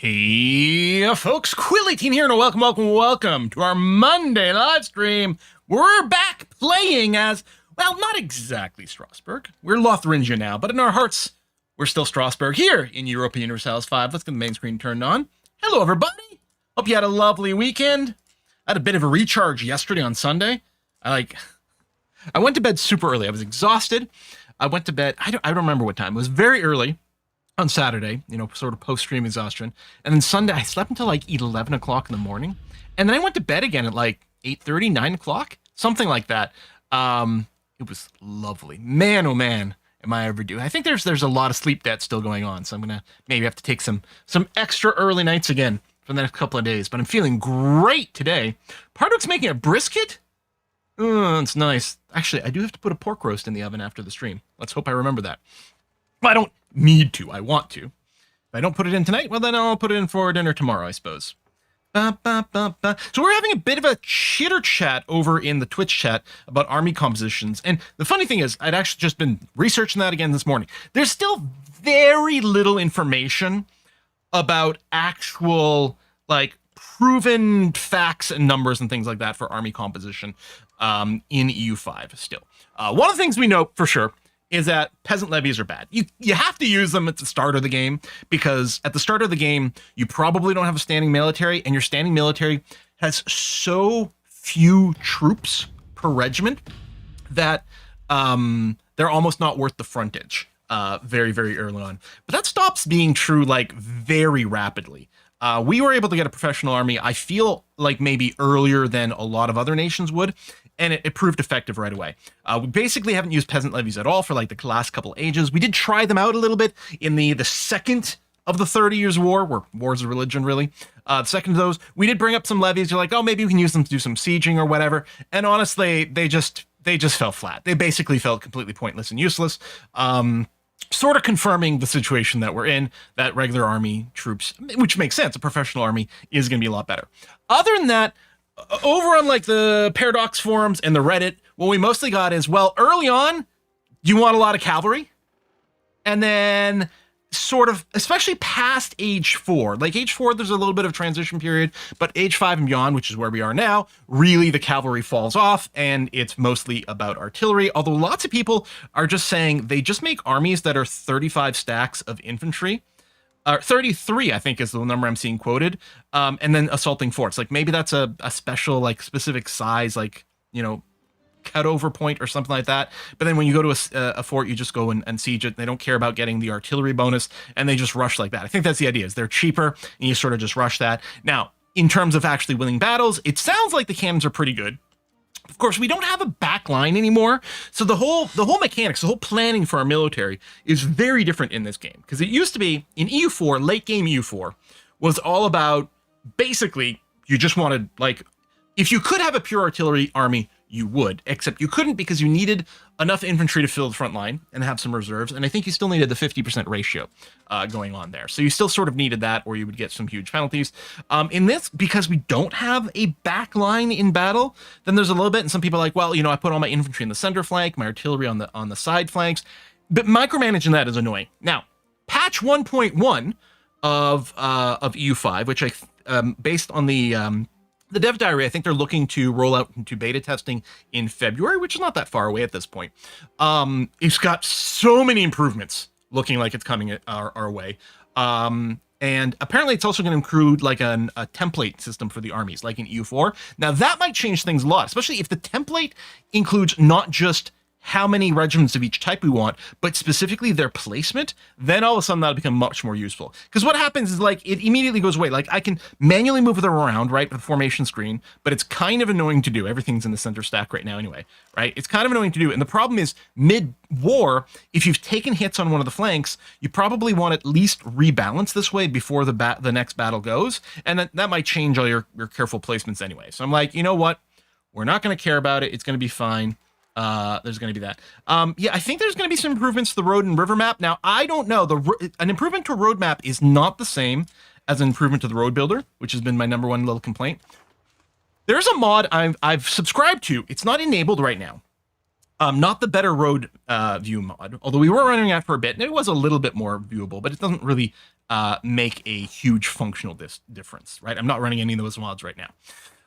Hey, folks, Quill18 here, and welcome to our Monday live stream. We're back playing as, well, not exactly Strasbourg. We're Lotharingia now, but in our hearts, we're still Strasbourg here in Europa Universalis 5. Let's get the main screen turned on. Hello, everybody. Hope you had a lovely weekend. I had a bit of a recharge yesterday on Sunday. I went to bed super early. I was exhausted. I went to bed, I don't remember what time. It was very early on Saturday, sort of post-stream exhaustion. And then Sunday, I slept until like 11 o'clock in the morning. And then I went to bed again at like 8:30, 9 o'clock, something like that. It was lovely. Man, oh man, am I ever due. I think there's a lot of sleep debt still going on. So I'm going to maybe have to take some extra early nights again for the next couple of days. But I'm feeling great today. Parduk's making a brisket. Oh, it's nice. Actually, I do have to put a pork roast in the oven after the stream. Let's hope I remember that. Well, I don't need to. I want to. If I don't put it in tonight, well, then I'll put it in for dinner tomorrow, I suppose. So we're having a bit of a chitter chat over in the Twitch chat about army compositions. And the funny thing is, I'd actually just been researching that again this morning. There's still very little information about actual, proven facts and numbers and things like that for army composition in EU5 still. One of the things we know for sure is that peasant levies are bad. You have to use them at the start of the game, because at the start of the game, you probably don't have a standing military, and your standing military has so few troops per regiment that they're almost not worth the frontage very, very early on. But that stops being true very rapidly. We were able to get a professional army, I feel like maybe earlier than a lot of other nations would, and it proved effective right away. We basically haven't used peasant levies at all for the last couple ages. We did try them out a little bit in the second of the 30 Years' War, where war's a religion, really. The second of those, we did bring up some levies. You're like, oh, maybe we can use them to do some sieging or whatever. And honestly, they just fell flat. They basically felt completely pointless and useless. Sort of confirming the situation that we're in, that regular army troops, which makes sense, a professional army is going to be a lot better. Other than that, over on the Paradox forums and the Reddit, what we mostly got is, well, early on, you want a lot of cavalry. And then sort of, especially past age 4, age 4, there's a little bit of transition period, but age 5 and beyond, which is where we are now, really the cavalry falls off and it's mostly about artillery. Although lots of people are just saying they just make armies that are 35 stacks of infantry. 33, I think, is the number I'm seeing quoted. And then assaulting forts. Maybe that's a special, specific size, cutover point or something like that. But then when you go to a fort, you just go and siege it. They don't care about getting the artillery bonus, and they just rush like that. I think that's the idea, is they're cheaper, and you sort of just rush that. Now, in terms of actually winning battles, it sounds like the cannons are pretty good. Of course, we don't have a back line anymore, so the whole mechanics, the whole planning for our military is very different in this game. Because it used to be, in EU4, late game EU4, was all about, basically, you just wanted, if you could have a pure artillery army, you would, except you couldn't because you needed enough infantry to fill the front line and have some reserves, and I think you still needed the 50% ratio going on there. So you still sort of needed that, or you would get some huge penalties. In this, because we don't have a back line in battle, then there's a little bit, and some people are like, well, I put all my infantry in the center flank, my artillery on the side flanks, but micromanaging that is annoying. Now, patch 1.1 of EU5, which based on the dev diary, I think they're looking to roll out into beta testing in February, which is not that far away at this point. It's got so many improvements looking like it's coming our way. And apparently it's also going to include a template system for the armies, like in EU4. Now that might change things a lot, especially if the template includes not just how many regiments of each type we want, but specifically their placement, then all of a sudden that'll become much more useful. Because what happens is it immediately goes away. I can manually move them around, right, with the formation screen, but it's kind of annoying to do. Everything's in the center stack right now anyway, right? It's kind of annoying to do. And the problem is, mid-war, if you've taken hits on one of the flanks, you probably want to at least rebalance this way before the next battle goes. And that might change all your careful placements anyway. So I'm like, you know what? We're not going to care about it. It's going to be fine. There's going to be that. Yeah, I think there's going to be some improvements to the road and river map. Now, I don't know. An improvement to a road map is not the same as an improvement to the road builder, which has been my number one little complaint. There's a mod I've subscribed to. It's not enabled right now. Not the better road view mod, although we were running that for a bit, and it was a little bit more viewable, but it doesn't really make a huge functional difference, right? I'm not running any of those mods right now.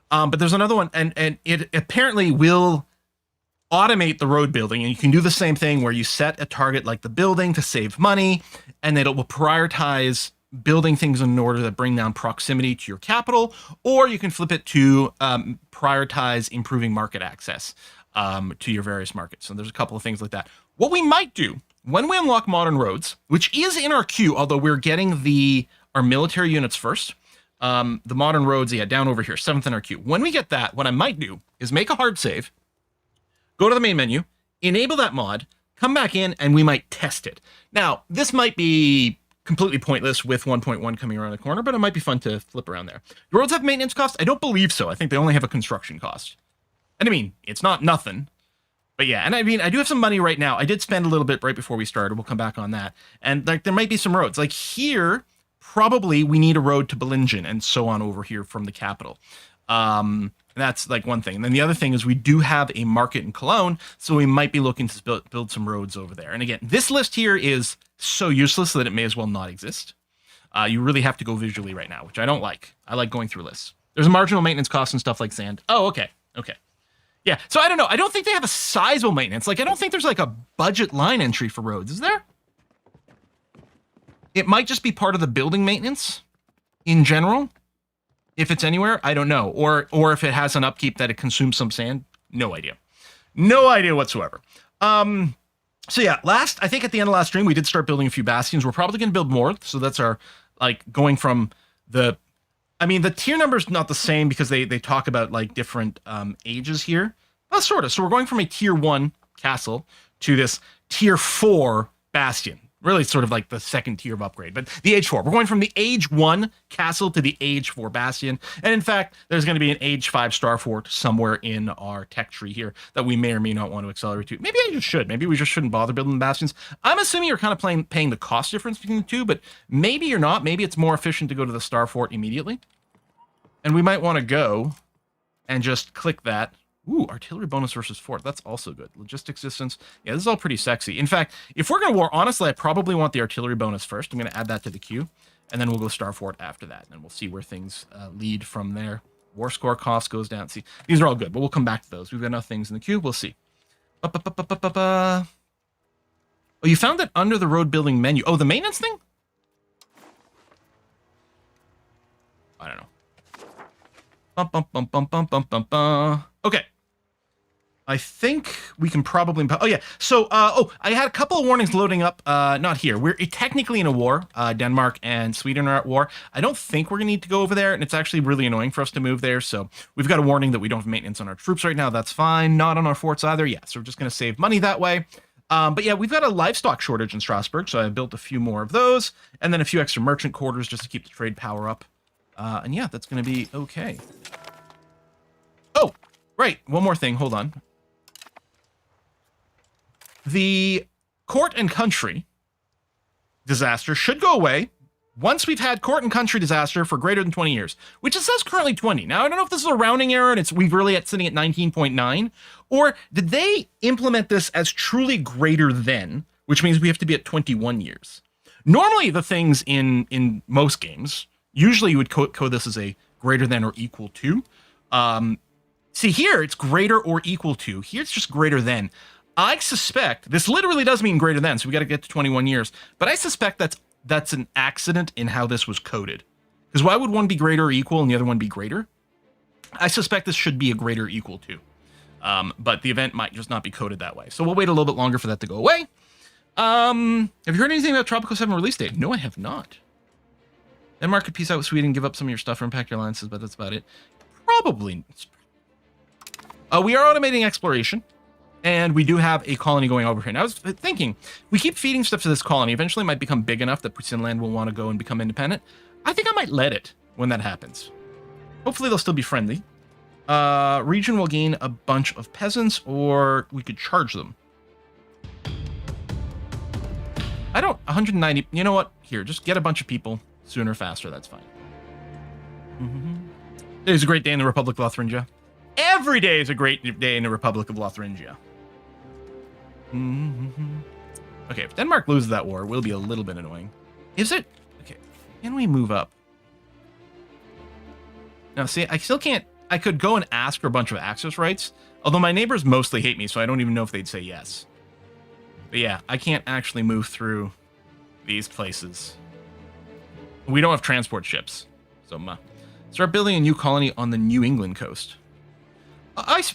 But there's another one, and it apparently will automate the road building, and you can do the same thing where you set a target like the building to save money, and then it will prioritize building things in order that bring down proximity to your capital, or you can flip it to prioritize improving market access to your various markets. So there's a couple of things like that. What we might do when we unlock modern roads, which is in our queue, although we're getting our military units first, the modern roads, down over here, 7th in our queue. When we get that, what I might do is make a hard save, go to the main menu, enable that mod, come back in, and we might test it. Now, this might be completely pointless with 1.1 coming around the corner, but it might be fun to flip around there. Do roads have maintenance costs? I don't believe so. I think they only have a construction cost. And I mean, it's not nothing. But yeah, and I mean, I do have some money right now. I did spend a little bit right before we started. We'll come back on that. And like, there might be some roads. Like here, probably we need a road to Bellingen and so on over here from the capital. That's like one thing. And then the other thing is we do have a market in Cologne, so we might be looking to build some roads over there. And again, this list here is so useless that it may as well not exist. You really have to go visually right now, which I don't like. I like going through lists. There's a marginal maintenance cost and stuff like sand. Oh, okay. Okay. Yeah, so I don't know. I don't think they have a sizable maintenance. Like, I don't think there's like a budget line entry for roads, is there? It might just be part of the building maintenance in general. If it's anywhere, I don't know. Or if it has an upkeep that it consumes some sand, no idea. No idea whatsoever. So yeah, I think at the end of last stream, we did start building a few bastions. We're probably going to build more. So that's our, like, going from the tier number's not the same because they talk about like different ages here. Well, sort of. So we're going from a tier 1 castle to this tier 4 bastion. Really sort of like the second tier of upgrade, but the age 4. We're going from the age 1 castle to the age 4 bastion. And in fact, there's going to be an age 5 star fort somewhere in our tech tree here that we may or may not want to accelerate to. Maybe I just should. Maybe we just shouldn't bother building the bastions. I'm assuming you're kind of paying the cost difference between the two, but maybe you're not. Maybe it's more efficient to go to the star fort immediately. And we might want to go and just click that. Ooh, artillery bonus versus fort. That's also good. Logistics distance. Yeah, this is all pretty sexy. In fact, if we're going to war, honestly, I probably want the artillery bonus first. I'm going to add that to the queue, and then we'll go star fort after that, and we'll see where things lead from there. War score cost goes down. See, these are all good, but we'll come back to those. We've got enough things in the queue. We'll see. Oh, you found it under the road building menu. Oh, the maintenance thing? I don't know. Okay. I think we can probably... Oh, yeah. So, I had a couple of warnings loading up. Not here. We're technically in a war. Denmark and Sweden are at war. I don't think we're going to need to go over there, and it's actually really annoying for us to move there. So we've got a warning that we don't have maintenance on our troops right now. That's fine. Not on our forts either. Yeah, so we're just going to save money that way. But yeah, we've got a livestock shortage in Strasbourg, so I built a few more of those, and then a few extra merchant quarters just to keep the trade power up. And yeah, that's going to be okay. Oh, right. One more thing. Hold on. The court and country disaster should go away once we've had court and country disaster for greater than 20 years, which it says currently 20. Now, I don't know if this is a rounding error and we've really sitting at 19.9, or did they implement this as truly greater than, which means we have to be at 21 years. Normally, the things in most games, usually you would code this as a greater than or equal to. See, here it's greater or equal to. Here it's just greater than. I suspect, this literally does mean greater than, so we got to get to 21 years, but I suspect that's an accident in how this was coded. Because why would one be greater or equal and the other one be greater? I suspect this should be a greater or equal to. But the event might just not be coded that way. So we'll wait a little bit longer for that to go away. Have you heard anything about Tropico 7 release date? No, I have not. Denmark could peace out with Sweden, give up some of your stuff or impact your alliances, but that's about it. Probably. We are automating exploration. And we do have a colony going over here. And I was thinking, we keep feeding stuff to this colony. Eventually it might become big enough that Putinland will want to go and become independent. I think I might let it when that happens. Hopefully they'll still be friendly. Region will gain a bunch of peasants, or we could charge them. I don't... 190... You know what? Here, just get a bunch of people sooner, faster. That's fine. Today's a great day in the Republic of Lotharingia. Every day is a great day in the Republic of Lotharingia. Okay, if Denmark loses that war, it will be a little bit annoying. Is it? Okay, can we move up? Now, see, I still can't... I could go and ask for a bunch of access rights, although my neighbors mostly hate me, so I don't even know if they'd say yes. But yeah, I can't actually move through these places. We don't have transport ships, so start building a new colony on the New England coast. So is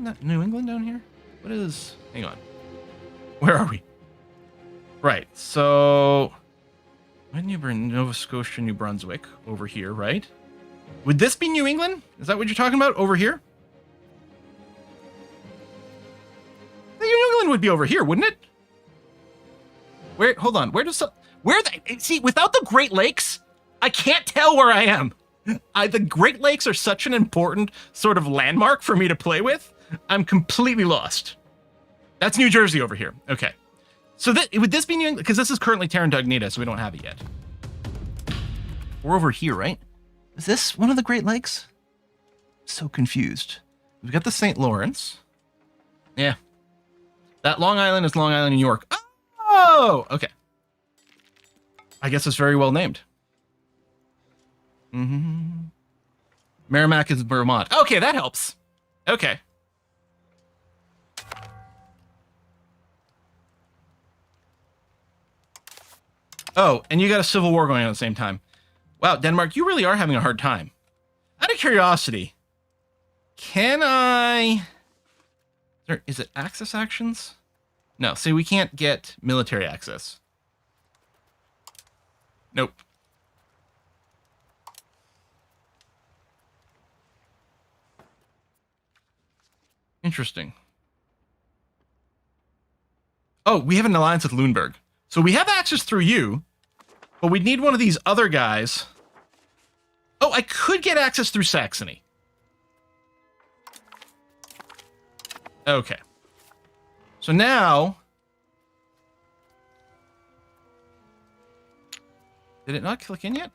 that New England down here? What is? Hang on, where are we? Right, so Nova Scotia, New Brunswick over here, right? Would this be New England? Is that what you're talking about over here? New England would be over here, wouldn't it? Where? Hold on. Where does see, without the Great Lakes, I can't tell where I am. The Great Lakes are such an important sort of landmark for me to play with. I'm completely lost. That's New Jersey over here. Okay. So would this be New England? Because this is currently Terra Incognita, so we don't have it yet. We're over here, right? Is this one of the Great Lakes? So confused. We've got the St. Lawrence. Yeah. That Long Island is Long Island, New York. Oh, okay. I guess it's very well named. Merrimack is Vermont. Okay, that helps. Okay. Oh, and you got a civil war going on at the same time. Wow, Denmark, you really are having a hard time. Out of curiosity, can I... Is it access actions? No, see, we can't get military access. Nope. Interesting. Oh, we have an alliance with Lüneburg. So we have access through you, but we need one of these other guys. Oh, I could get access through Saxony. Okay. So now... Did it not click in yet?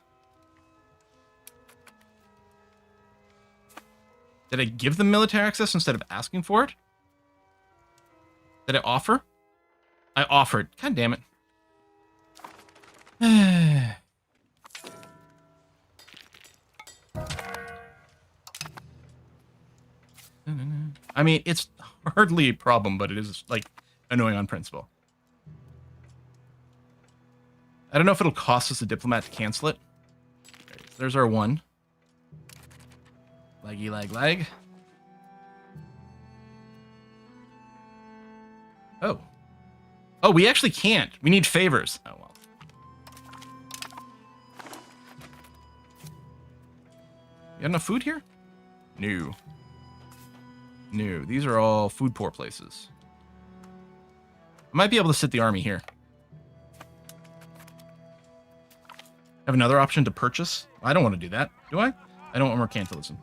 Did I give them military access instead of asking for it? Did I offer? I offered. God damn it. I mean, it's hardly a problem, but it is, like, annoying on principle. I don't know if it'll cost us a diplomat to cancel it. Right, so there's our one. Laggy, lag. Oh. Oh, we actually can't. We need favors. Oh, well. You got enough food here? No. No. These are all food poor places. I might be able to sit the army here. Have another option to purchase? I don't want to do that. Do I? I don't want mercantilism.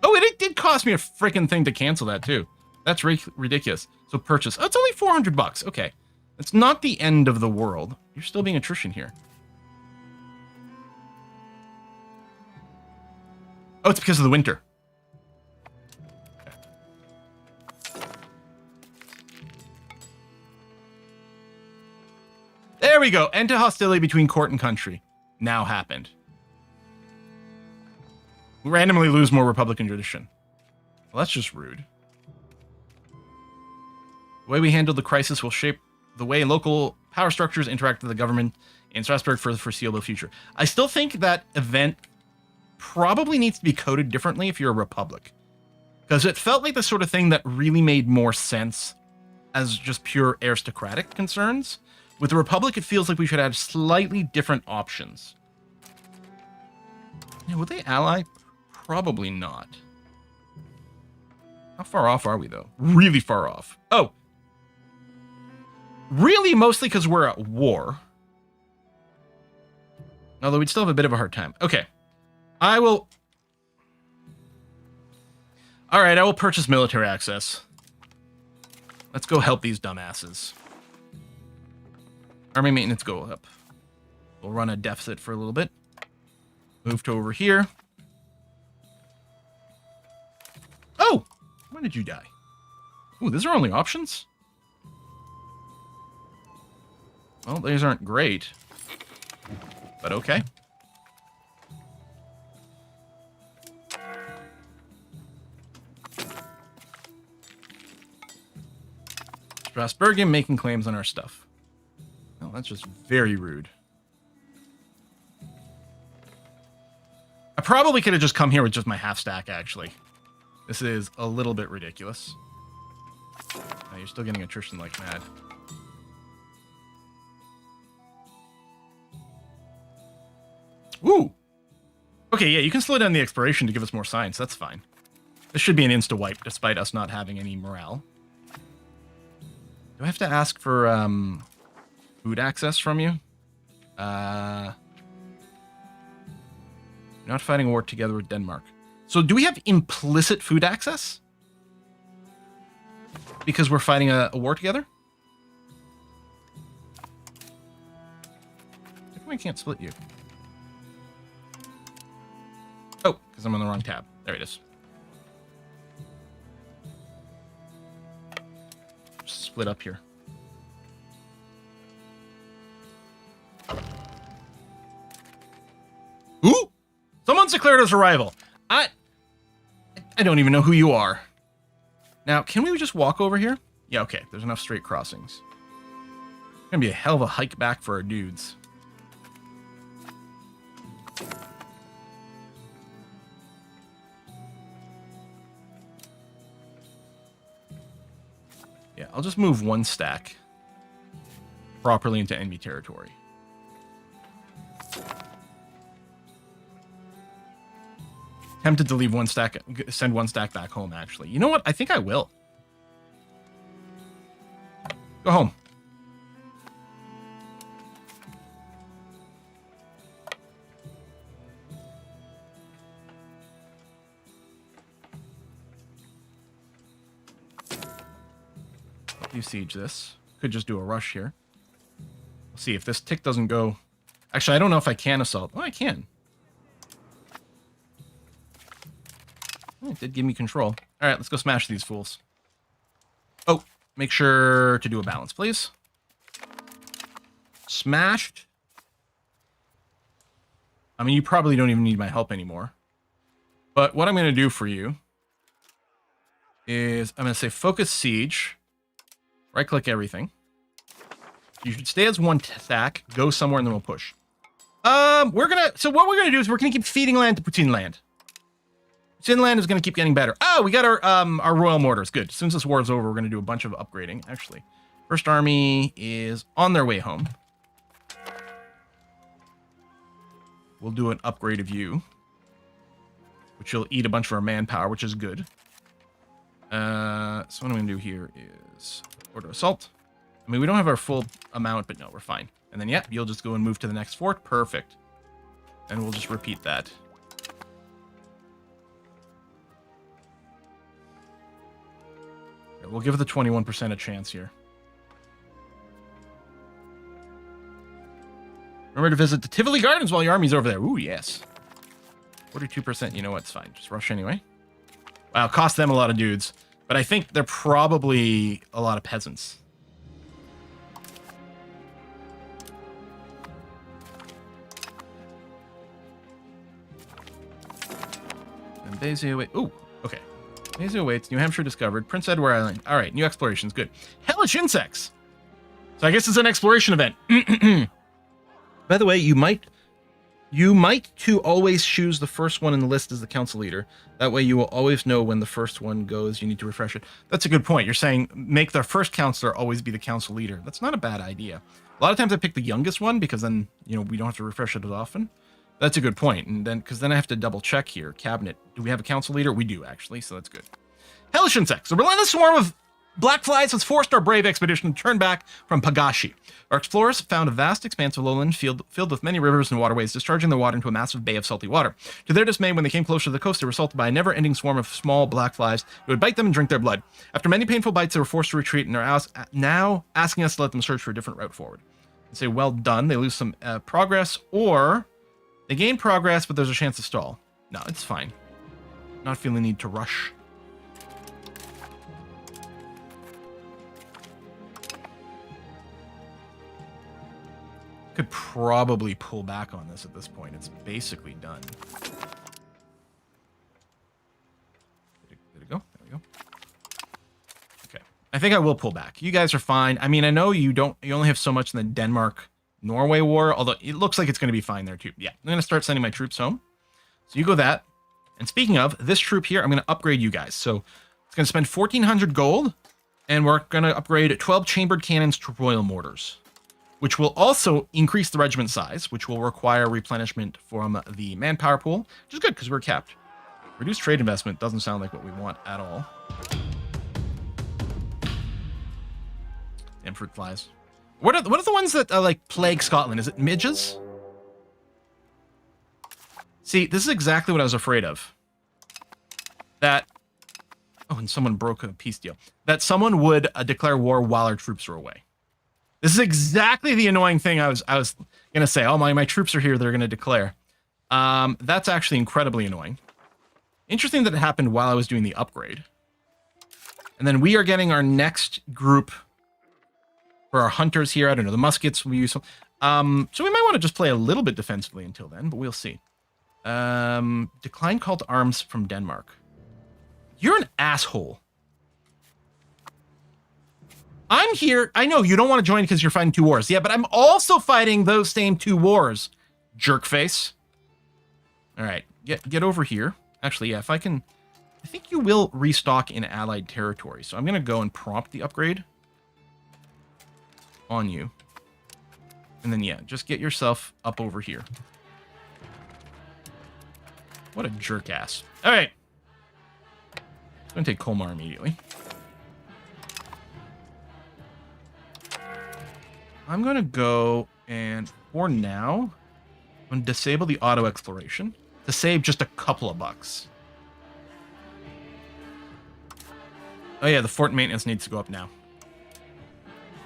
Oh, it did cost me a freaking thing to cancel that, too. That's ridiculous. So purchase. Oh, it's only 400 bucks. Okay. It's not the end of the world. You're still being attrition here. Oh, it's because of the winter. There we go. End to hostility between court and country. Now happened. We randomly lose more Republican tradition. Well, that's just rude. The way we handle the crisis will shape the way local power structures interact with the government in Strasbourg for the foreseeable future. I still think that event probably needs to be coded differently if you're a republic. Because it felt like the sort of thing that really made more sense as just pure aristocratic concerns. With the republic, it feels like we should have slightly different options. Yeah, would they ally? Probably not. How far off are we, though? Really far off. Oh. Really, mostly because we're at war. Although we'd still have a bit of a hard time. Okay. I will... Alright, I will purchase military access. Let's go help these dumbasses. Army maintenance go up. We'll run a deficit for a little bit. Move to over here. Oh! When did you die? Ooh, these are only options? Well, these aren't great. But okay. Strasbourgian making claims on our stuff. Well, that's just very rude. I probably could have just come here with just my half stack, actually. This is a little bit ridiculous. Oh, you're still getting attrition like mad. Ooh! Okay, yeah, you can slow down the exploration to give us more science. That's fine. This should be an insta-wipe, despite us not having any morale. Do I have to ask for food access from you? You're not fighting a war together with Denmark. So do we have implicit food access? Because we're fighting a war together? How come I can't split you? Oh, because I'm on the wrong tab. There it is. Just split up here. Ooh! Someone's declared us a rival. I don't even know who you are. Now, can we just walk over here? Yeah, okay. There's enough straight crossings. It's gonna be a hell of a hike back for our dudes. Yeah, I'll just move one stack properly into enemy territory. Tempted to leave one stack, send one stack back home, actually. You know what? I think I will. Go home. You siege this. Could just do a rush here. We'll see if this tick doesn't go. Actually, I don't know if I can assault. Oh, I can. Oh, it did give me control. All right, let's go smash these fools. Oh, make sure to do a balance, please. Smashed. I mean, you probably don't even need my help anymore. But what I'm going to do for you is I'm going to say focus siege. Right-click everything. You should stay as one stack, go somewhere, and then we'll push. So what we're gonna do is we're gonna keep feeding land to Poutine land. Poutine land is gonna keep getting better. Oh, we got our royal mortars. Good. As soon as this war is over, we're gonna do a bunch of upgrading. Actually, first army is on their way home. We'll do an upgrade of you, which will eat a bunch of our manpower, which is good. So what I'm gonna do here is order assault. I mean, we don't have our full amount, but no, we're fine. And then, yeah, you'll just go and move to the next fort. Perfect. And we'll just repeat that. Yeah, we'll give the 21% a chance here. Remember to visit the Tivoli Gardens while your army's over there. Ooh, yes. 42%. You know what? It's fine. Just rush anyway. Wow, cost them a lot of dudes. But I think they're probably a lot of peasants. And Bezio wait. Ooh, okay. Bezio waits. New Hampshire discovered. Prince Edward Island. All right, new explorations. Good. Hellish insects. So I guess it's an exploration event. By the way, you might too always choose the first one in the list as the council leader. That way you will always know when the first one goes. You need to refresh it. That's a good point. You're saying make the first counselor always be the council leader. That's not a bad idea. A lot of times I pick the youngest one because then, you know, we don't have to refresh it as often. That's a good point. And then, because then I have to double check here. Cabinet. Do we have a council leader? We do, actually. So that's good. Hellish insects. A relentless swarm of black flies has forced our brave expedition to turn back from Pagashi. Our explorers found a vast expanse of lowland filled with many rivers and waterways, discharging their water into a massive bay of salty water. To their dismay, when they came closer to the coast, they were assaulted by a never-ending swarm of small black flies who would bite them and drink their blood. After many painful bites, they were forced to retreat and are now asking us to let them search for a different route forward. And say, well done. They lose some progress, or They gain progress, but there's a chance to stall. No, it's fine. Not feeling the need to rush. Could probably pull back on this at this point. It's basically done. Did it go? There we go. Okay. I think I will pull back. You guys are fine. I mean, I know you only have so much in the Denmark-Norway war, although it looks like it's going to be fine there too. Yeah, I'm going to start sending my troops home. So you go that. And speaking of, this troop here, I'm going to upgrade you guys. So it's going to spend 1,400 gold, and we're going to upgrade 12 chambered cannons to royal mortars, which will also increase the regiment size, which will require replenishment from the manpower pool, which is good because we're capped. Reduced trade investment doesn't sound like what we want at all. And fruit flies. What are the ones that like plague Scotland? Is it midges? See, this is exactly what I was afraid of. That, oh, and someone broke a peace deal. That someone would declare war while our troops are away. This is exactly the annoying thing I was gonna say. Oh, my troops are here. They're gonna declare. That's actually incredibly annoying. Interesting that it happened while I was doing the upgrade. And then we are getting our next group for our hunters here. I don't know, the muskets we use. So we might want to just play a little bit defensively until then, but we'll see. Decline call to arms from Denmark. You're an asshole. I'm here. I know you don't want to join because you're fighting 2 wars. Yeah, but I'm also fighting those same 2 wars, jerkface. All right, get over here. Actually, yeah, if I can, I think you will restock in allied territory. So I'm going to go and prompt the upgrade on you. And then, yeah, just get yourself up over here. What a jerk ass. All right. I'm going to take Colmar immediately. I'm going to go and, for now, I'm going to disable the auto exploration to save just a couple of bucks. Oh yeah, the fort maintenance needs to go up now.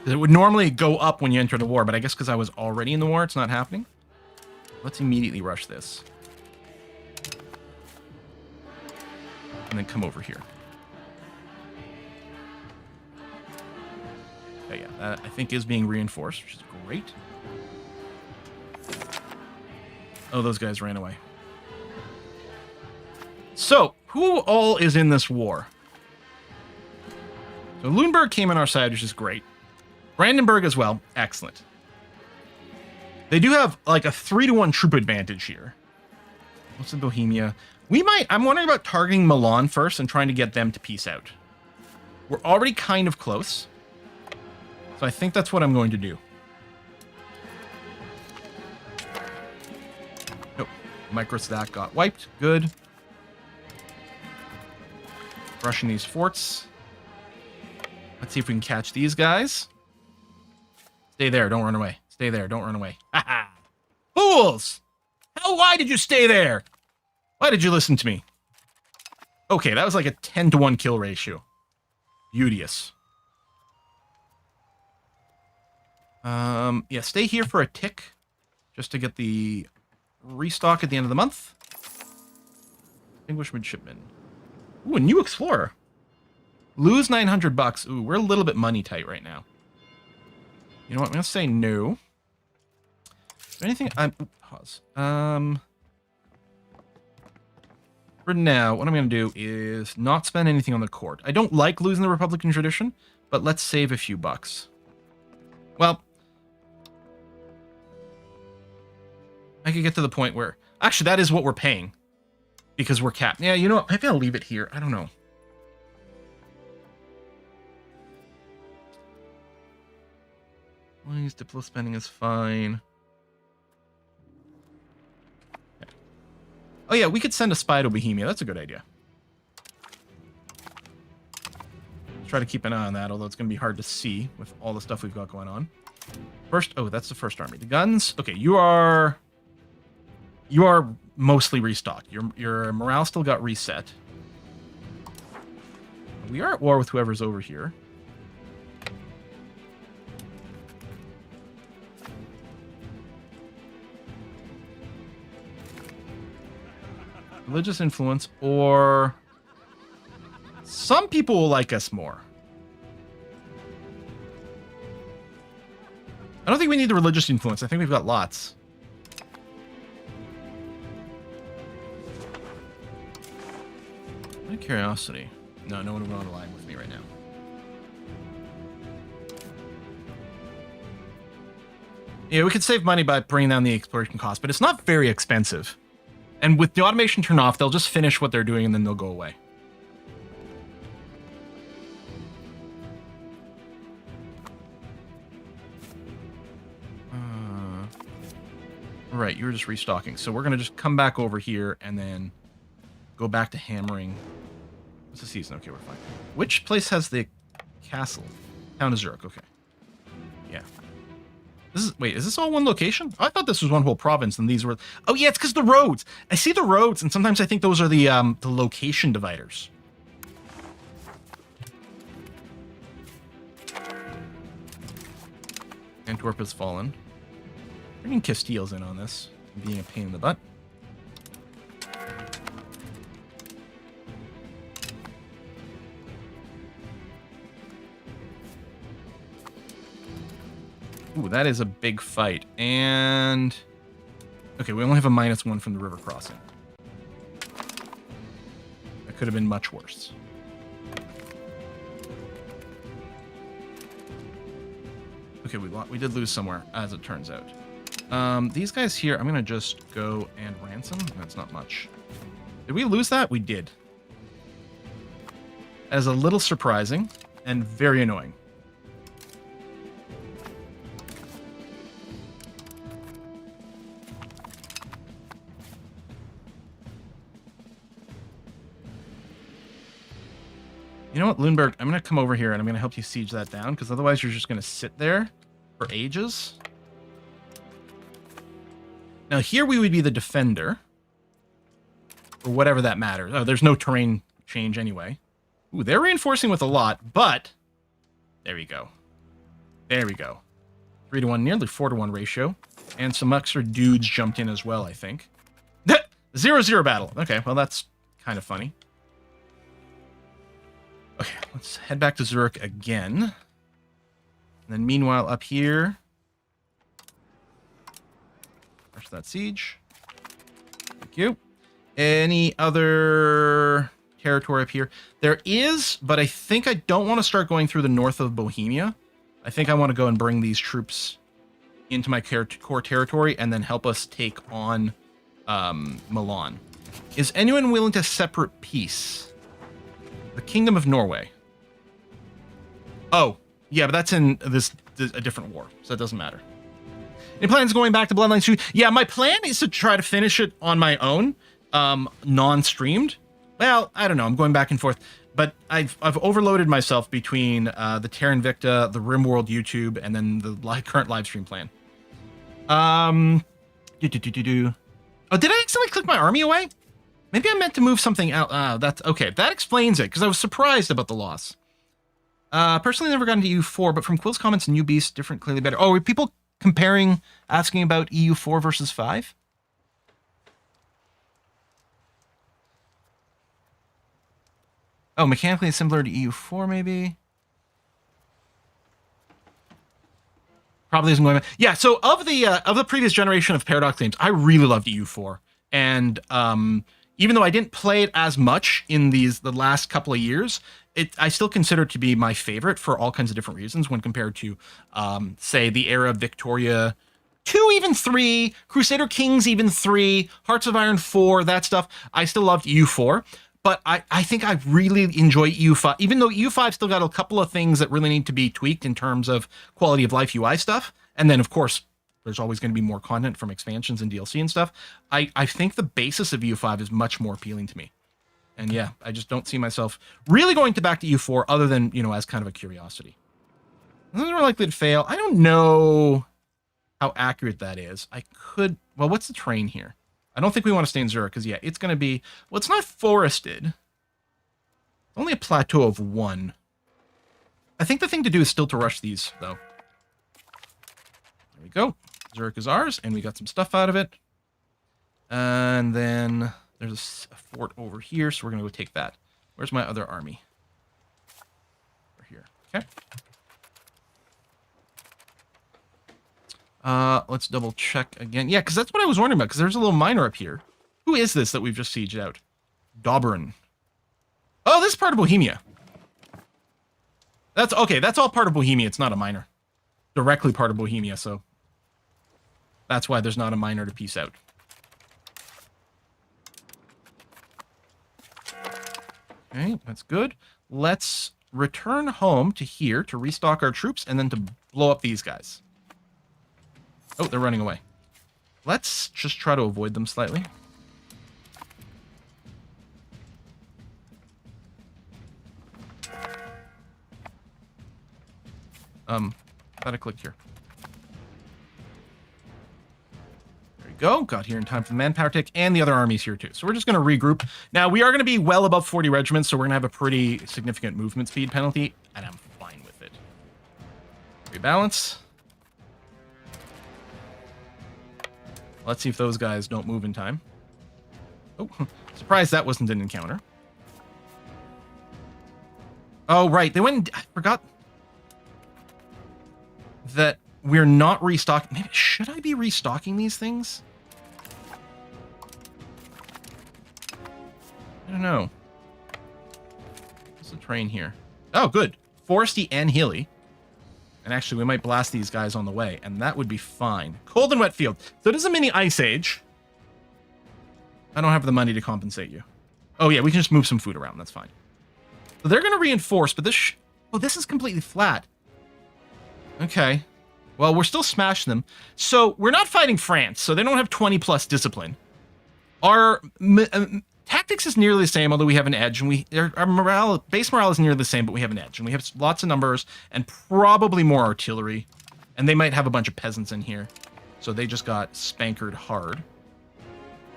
It would normally go up when you enter the war, but I guess because I was already in the war, it's not happening. Let's immediately rush this. And then come over here. Okay, yeah, that I think is being reinforced, which is great. Oh, those guys ran away. So, who all is in this war? So, Lüneburg came on our side, which is great. Brandenburg as well. Excellent. They do have, like, a 3-to-1 troop advantage here. What's in Bohemia? I'm wondering about targeting Milan first and trying to get them to peace out. We're already kind of close. So I think that's what I'm going to do. Nope. Microstack got wiped. Good. Rushing these forts. Let's see if we can catch these guys. Stay there. Don't run away. Stay there. Don't run away. Haha. Fools! Why did you stay there? Why did you listen to me? Okay, that was like a 10-to-1 kill ratio. Beauteous. Yeah, stay here for a tick. Just to get the restock at the end of the month. English midshipman. Ooh, a new explorer. Lose 900 bucks. Ooh, we're a little bit money tight right now. You know what? I'm going to say no. Is there anything pause. For now, what I'm going to do is not spend anything on the court. I don't like losing the Republican tradition, but let's save a few bucks. Well, I could get to the point where... Actually, that is what we're paying. Because we're capped. Yeah, you know what? Maybe I'll leave it here. I don't know. Please, diplo spending is fine. Okay. Oh yeah, we could send a spy to Bohemia. That's a good idea. Try to keep an eye on that, although it's going to be hard to see with all the stuff we've got going on. First, oh, that's the first army. The guns. Okay, you are mostly restocked. Your morale still got reset. We are at war with whoever's over here. Religious influence, or some people will like us more. I don't think we need the religious influence. I think we've got lots. Out of curiosity. No, no one will align with me right now. Yeah, we could save money by bringing down the exploration cost, but it's not very expensive. And with the automation turned off, they'll just finish what they're doing and then they'll go away. Right, you were just restocking. So we're going to just come back over here and then go back to hammering. What's the season? Okay, we're fine. Which place has the castle? Town of Zurich, okay. Yeah. Wait, is this all one location? I thought this was one whole province and these were... Oh yeah, it's because the roads. I see the roads and sometimes I think those are the location dividers. Antwerp has fallen. Bringing Castile's in on this, being a pain in the butt. Ooh, that is a big fight. And... okay, we only have a -1 from the river crossing. That could have been much worse. Okay, we did lose somewhere, as it turns out. These guys here, I'm going to just go and ransom. That's not much. Did we lose that? We did. That is a little surprising and very annoying. You know what, Lundberg? I'm going to come over here and I'm going to help you siege that down, because otherwise you're just going to sit there for ages. Now here we would be the defender, or whatever that matters. Oh, there's no terrain change anyway. Ooh, they're reinforcing with a lot, but there we go. There we go. 3-to-1, nearly 4-to-1 ratio, and some extra dudes jumped in as well, I think. 0-0 battle. Okay, well that's kind of funny. Okay, let's head back to Zurich again. And then meanwhile up here, that siege. Thank you. Any other territory up here? There is, but I think I don't want to start going through the north of Bohemia. I think I want to go and bring these troops into my core territory and then help us take on Milan. Is anyone willing to separate peace? The Kingdom of Norway. Oh, yeah, but that's in a different war, so it doesn't matter. Any plans going back to Bloodlines 2? Yeah, my plan is to try to finish it on my own, non-streamed. Well, I don't know. I'm going back and forth. But I've overloaded myself between the Terra Invicta, the RimWorld YouTube, and then the current live stream plan. Oh, did I accidentally click my army away? Maybe I meant to move something out. That's okay. That explains it, because I was surprised about the loss. Personally, never gotten to EU4, but from Quill's comments, New Beast, different, clearly better. Oh, were people comparing, asking about EU4 versus 5? Oh, mechanically similar to EU4, maybe? Probably isn't going to... Yeah, so of the previous generation of Paradox games, I really loved EU4. And even though I didn't play it as much in the last couple of years, I still consider it to be my favorite for all kinds of different reasons when compared to, say, the era of Victoria 2, even 3, Crusader Kings, even 3, Hearts of Iron 4, that stuff. I still loved EU4, but I think I really enjoy EU5, even though EU5 still got a couple of things that really need to be tweaked in terms of quality of life UI stuff. And then, of course, there's always going to be more content from expansions and DLC and stuff. I think the basis of EU5 is much more appealing to me. And yeah, I just don't see myself really going back to EU4 other than, as kind of a curiosity. Those are likely to fail. I don't know how accurate that is. Well, what's the terrain here? I don't think we want to stay in Zurich because, yeah, it's going to be, well, it's not forested. Only a plateau of 1. I think the thing to do is still to rush these, though. There we go. Zurich is ours, and we got some stuff out of it. And then There's a fort over here, so we're going to go take that. Where's my other army? Over here. Okay. Let's double check again. Yeah, because that's what I was wondering about, because there's a little miner up here. Who is this that we've just sieged out? Dobrin. Oh, this is part of Bohemia. That's okay. That's all part of Bohemia. It's not a miner. Directly part of Bohemia, so that's why there's not a miner to piece out. Okay, that's good. Let's return home to here to restock our troops and then to blow up these guys. Oh, they're running away. Let's just try to avoid them slightly. Thought I clicked here. There we go. Got here in time for the manpower tick, and the other army's here too. So we're just going to regroup. Now, we are going to be well above 40 regiments, so we're going to have a pretty significant movement speed penalty, and I'm fine with it. Rebalance. Let's see if those guys don't move in time. Oh, surprised that wasn't an encounter. Oh, right. They went. I forgot that we're not restocking. Maybe should I be restocking these things? I don't know. What's the terrain here? Oh, good. Foresty and hilly. And actually, we might blast these guys on the way, and that would be fine. Cold and wet field. So it is a mini ice age. I don't have the money to compensate you. Oh, yeah, we can just move some food around. That's fine. So they're going to reinforce, but this... oh, this is completely flat. Okay. Well, we're still smashing them. So we're not fighting France, so they don't have 20 plus discipline. Our tactics is nearly the same, although we have an edge, and our base morale is nearly the same, but we have an edge, and we have lots of numbers and probably more artillery, and they might have a bunch of peasants in here, so they just got spankered hard.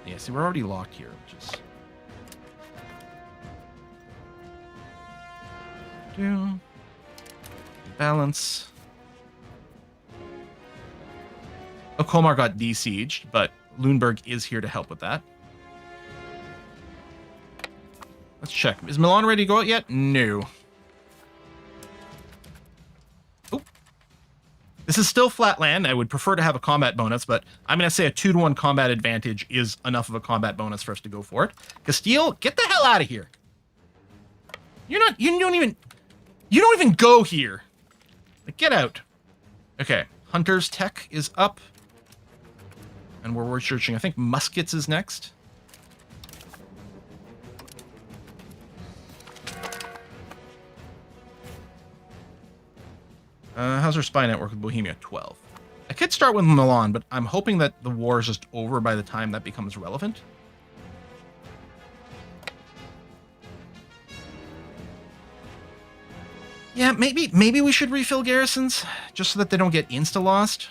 Yeah, see, we're already locked here, which is... balance. Oh, Colmar got desieged, but Lüneburg is here to help with that. Let's check. Is Milan ready to go out yet? No. Oh. This is still flat land. I would prefer to have a combat bonus, but I'm going to say a 2-to-1 combat advantage is enough of a combat bonus for us to go for it. Castile, get the hell out of here. You don't even go here. Like, get out. Okay. Hunter's tech is up. And we're researching, I think muskets is next. How's our spy network with Bohemia? 12. I could start with Milan, but I'm hoping that the war is just over by the time that becomes relevant. Yeah, maybe we should refill garrisons, just so that they don't get insta-lost.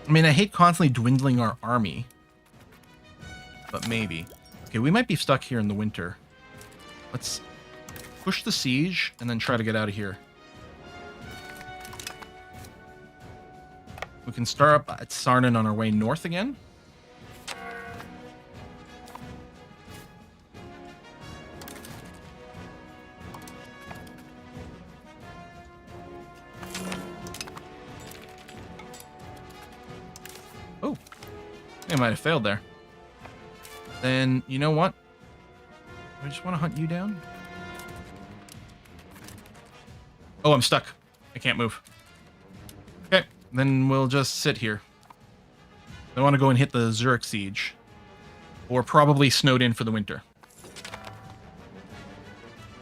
I mean, I hate constantly dwindling our army. But maybe. Okay, we might be stuck here in the winter. Let's push the siege, and then try to get out of here. We can start up at Sarnen on our way north again. Oh, I might have failed there. Then, you know what? I just want to hunt you down. Oh, I'm stuck. I can't move. Okay, then we'll just sit here. I want to go and hit the Zurich siege. Or probably snowed in for the winter.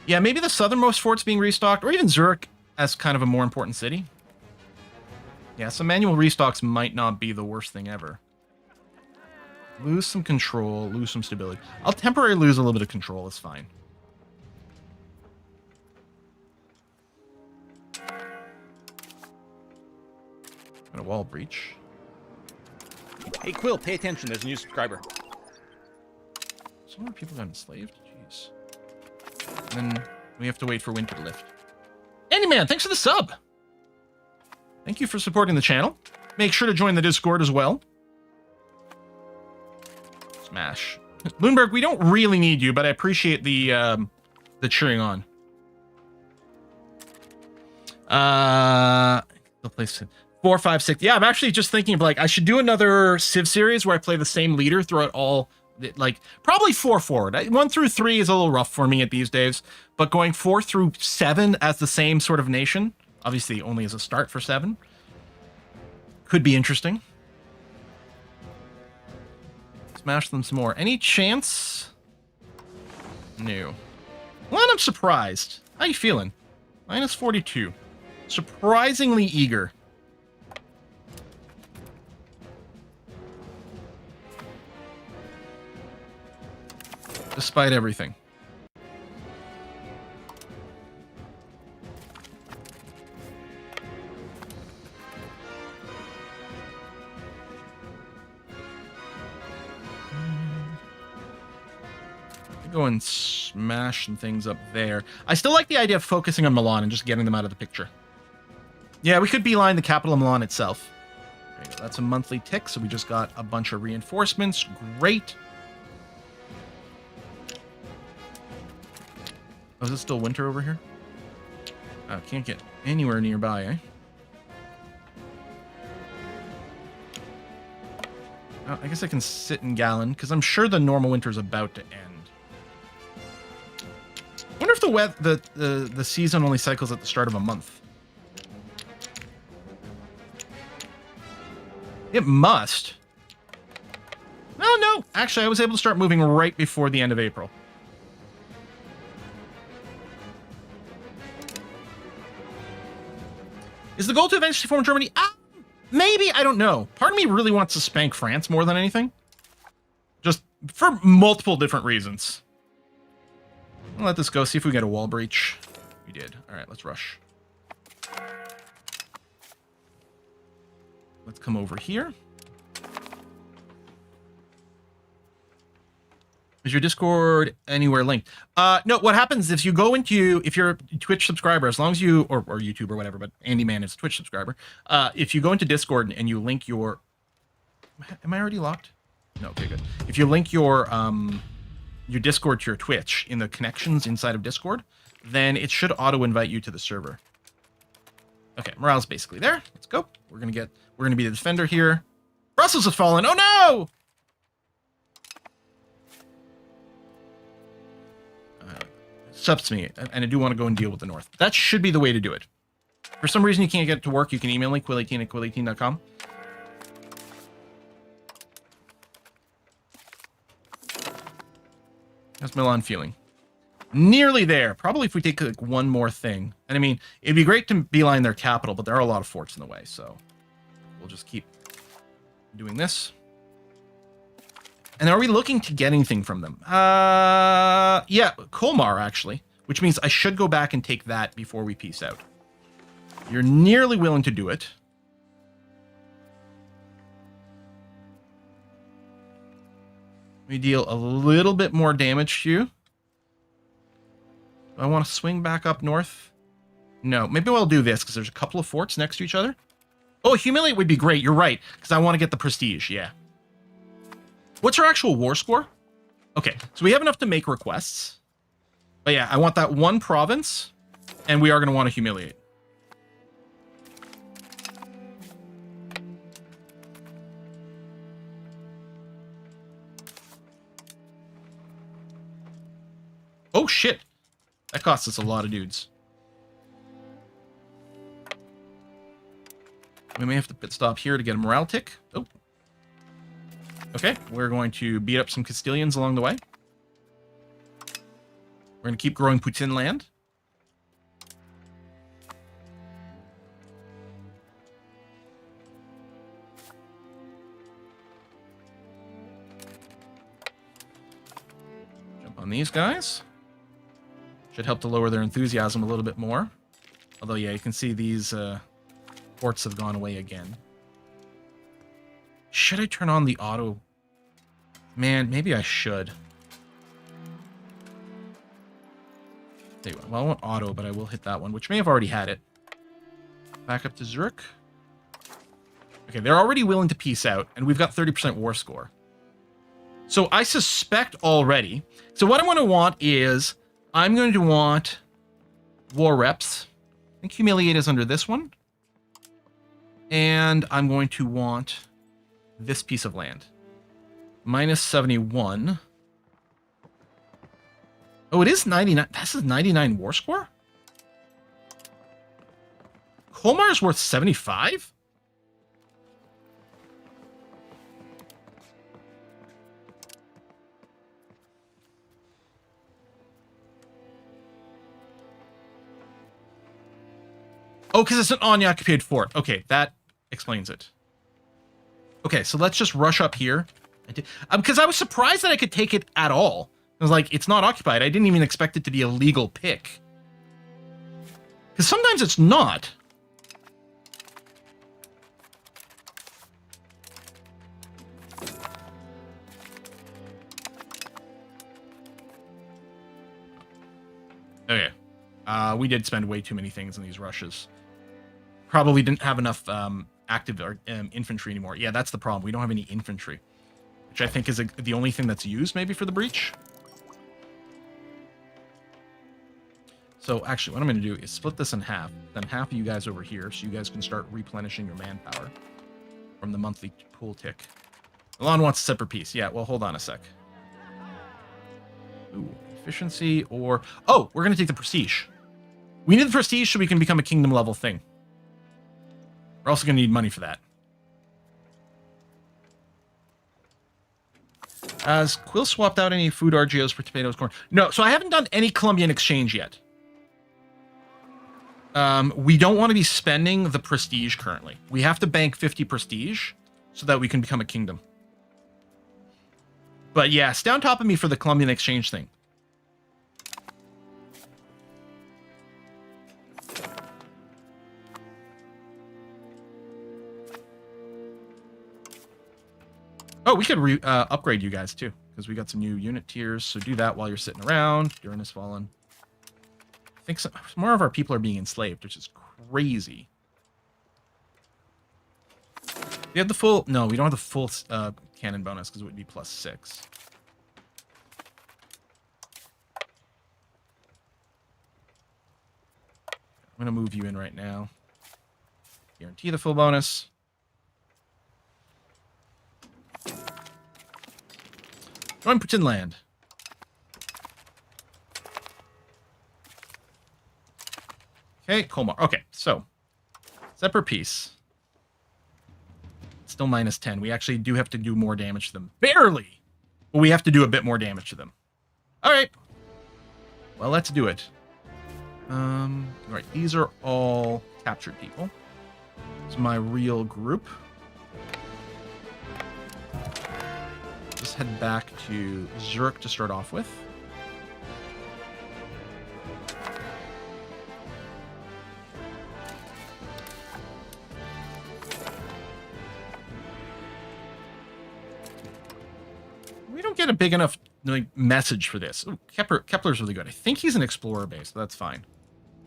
Yeah, maybe the southernmost fort's being restocked, or even Zurich as kind of a more important city. Yeah, some manual restocks might not be the worst thing ever. Lose some control, lose some stability. I'll temporarily lose a little bit of control, it's fine. Got a wall breach. Hey, Quill, pay attention. There's a new subscriber. So many people got enslaved? Jeez. And then we have to wait for winter to lift. Andyman, thanks for the sub! Thank you for supporting the channel. Make sure to join the Discord as well. Smash. Lundberg, we don't really need you, but I appreciate the cheering on. The place 4, 5, 6. Yeah, I'm actually just thinking of like I should do another Civ series where I play the same leader throughout all, like probably 4 forward. 1 through 3 is a little rough for me at these days, but going 4 through 7 as the same sort of nation, obviously only as a start for 7, could be interesting. Smash them some more. Any chance? No. Well, I'm surprised. How you feeling? Minus 42. Surprisingly eager. Despite everything. Go and smash some things up there. I still like the idea of focusing on Milan and just getting them out of the picture. Yeah, we could beeline the capital of Milan itself. There you go. That's a monthly tick, so we just got a bunch of reinforcements. Great. Oh, is it still winter over here? Can't get anywhere nearby, eh? I guess I can sit in Gallon, because I'm sure the normal winter is about to end. I wonder if the season only cycles at the start of a month. It must. No. Actually, I was able to start moving right before the end of April. Is the goal to eventually form Germany? Maybe, I don't know. Part of me really wants to spank France more than anything. Just for multiple different reasons. I'll let this go, see if we get a wall breach. We did. All right, let's rush. Let's come over here. Is your Discord anywhere linked? No, what happens if you go into, if you're a Twitch subscriber, as long as you, or YouTube or whatever, but Andy Man is a Twitch subscriber. If you go into Discord and you link your, am I already locked? No, okay, good. If you link your Discord to your Twitch in the connections inside of Discord, then it should auto-invite you to the server. Okay, morale's basically there. Let's go. We're gonna be the defender here. Brussels has fallen. Oh no! Subs to me, and I do want to go and deal with the North. That should be the way to do it. For some reason you can't get it to work, you can email me, quill18@quill18.com. How's Milan feeling? Nearly there. Probably if we take like one more thing. And I mean, it'd be great to beeline their capital, but there are a lot of forts in the way, so we'll just keep doing this. And are we looking to get anything from them? Yeah, Colmar, actually, which means I should go back and take that before we peace out. You're nearly willing to do it. We deal a little bit more damage to you. Do I want to swing back up north? No, maybe I'll do this, because there's a couple of forts next to each other. Oh, Humiliate would be great, you're right, because I want to get the prestige, yeah. What's our actual war score? Okay, so we have enough to make requests. But yeah, I want that one province, and we are going to want to humiliate. Oh shit! That costs us a lot of dudes. We may have to pit stop here to get a morale tick. Oh. Okay, we're going to beat up some Castilians along the way. We're going to keep growing Putin land. Jump on these guys. Should help to lower their enthusiasm a little bit more. Although, yeah, you can see these ports have gone away again. Should I turn on the auto? Man, maybe I should. There you go. Well, I want auto, but I will hit that one, which may have already had it. Back up to Zurich. Okay, they're already willing to peace out, and we've got 30% war score. So I suspect already. So what I'm going to want is I'm going to want war reps. I think humiliate is under this one. And I'm going to want this piece of land. Minus 71. Oh, it is 99. This is 99 war score? Colmar is worth 75? Oh, because it's an unoccupied fort. Okay, that explains it. Okay, so let's just rush up here. Because I was surprised that I could take it at all. I was like, it's not occupied. I didn't even expect it to be a legal pick. Because sometimes it's not. Okay. We did spend way too many things in these rushes. Probably didn't have enough active infantry anymore. Yeah, that's the problem. We don't have any infantry. Which I think is the only thing that's used, maybe, for the breach. So, actually, what I'm going to do is split this in half. Then half of you guys over here, so you guys can start replenishing your manpower from the monthly pool tick. Milan wants a separate piece. Yeah, well, hold on a sec. Ooh, efficiency or... Oh, we're going to take the prestige. We need the prestige so we can become a kingdom level thing. We're also going to need money for that. Has Quill swapped out any food RGOs for tomatoes, corn? No, so I haven't done any Colombian exchange yet. We don't want to be spending the prestige currently. We have to bank 50 prestige so that we can become a kingdom. But yeah, stay on top of me for the Colombian exchange thing. Oh, we could upgrade you guys too, because we got some new unit tiers. So do that while you're sitting around. Durin has fallen. I think some more of our people are being enslaved, which is crazy. We have the full... No, we don't have the full cannon bonus because it would be +6. I'm going to move you in right now. Guarantee the full bonus. Join pretend land. Okay, Colmar. Okay, so separate piece. Still -10. We actually do have to do more damage to them. Barely! But we have to do a bit more damage to them. Alright. Well, let's do it. Right, these are all captured people. It's my real group. Just head back to Zurich to start off with. We don't get a big enough message for this. Ooh, Kepler's really good. I think he's an explorer base, but that's fine.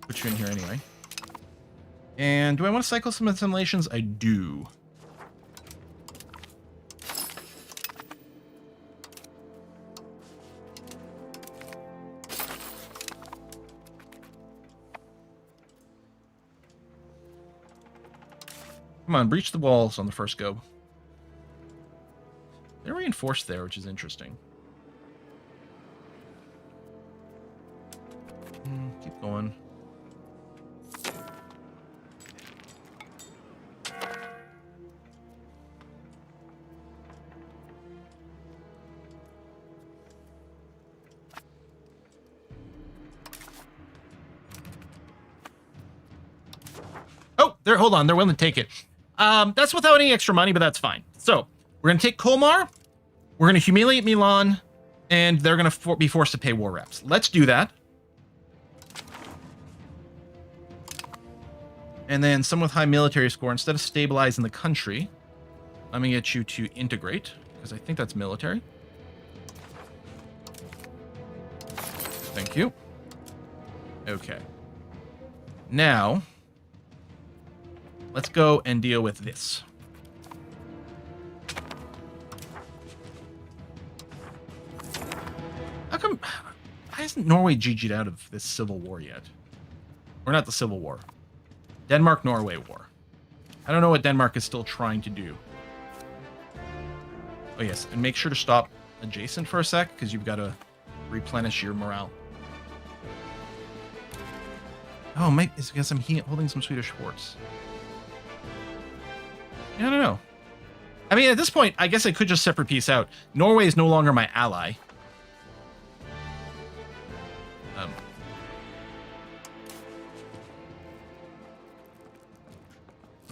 Put you in here anyway. And do I want to cycle some assimilations? I do. Come on, breach the walls on the first go. They're reinforced there, which is interesting. Keep going. Oh, there. Hold on. They're willing to take it. That's without any extra money, but that's fine. So we're going to take Colmar. We're going to humiliate Milan, and they're going to be forced to pay war reps. Let's do that. And then someone with high military score, instead of stabilizing the country, I'm going to get you to integrate, because I think that's military. Thank you. Okay. Now, let's go and deal with this. hasn't Norway GG'd out of this civil war yet? Or not the civil war. Denmark-Norway war. I don't know what Denmark is still trying to do. Oh yes, and make sure to stop adjacent for a sec, because you've got to replenish your morale. Oh, maybe it's because I'm holding some Swedish forts. I don't know. I mean, at this point, I guess I could just separate peace out. Norway is no longer my ally.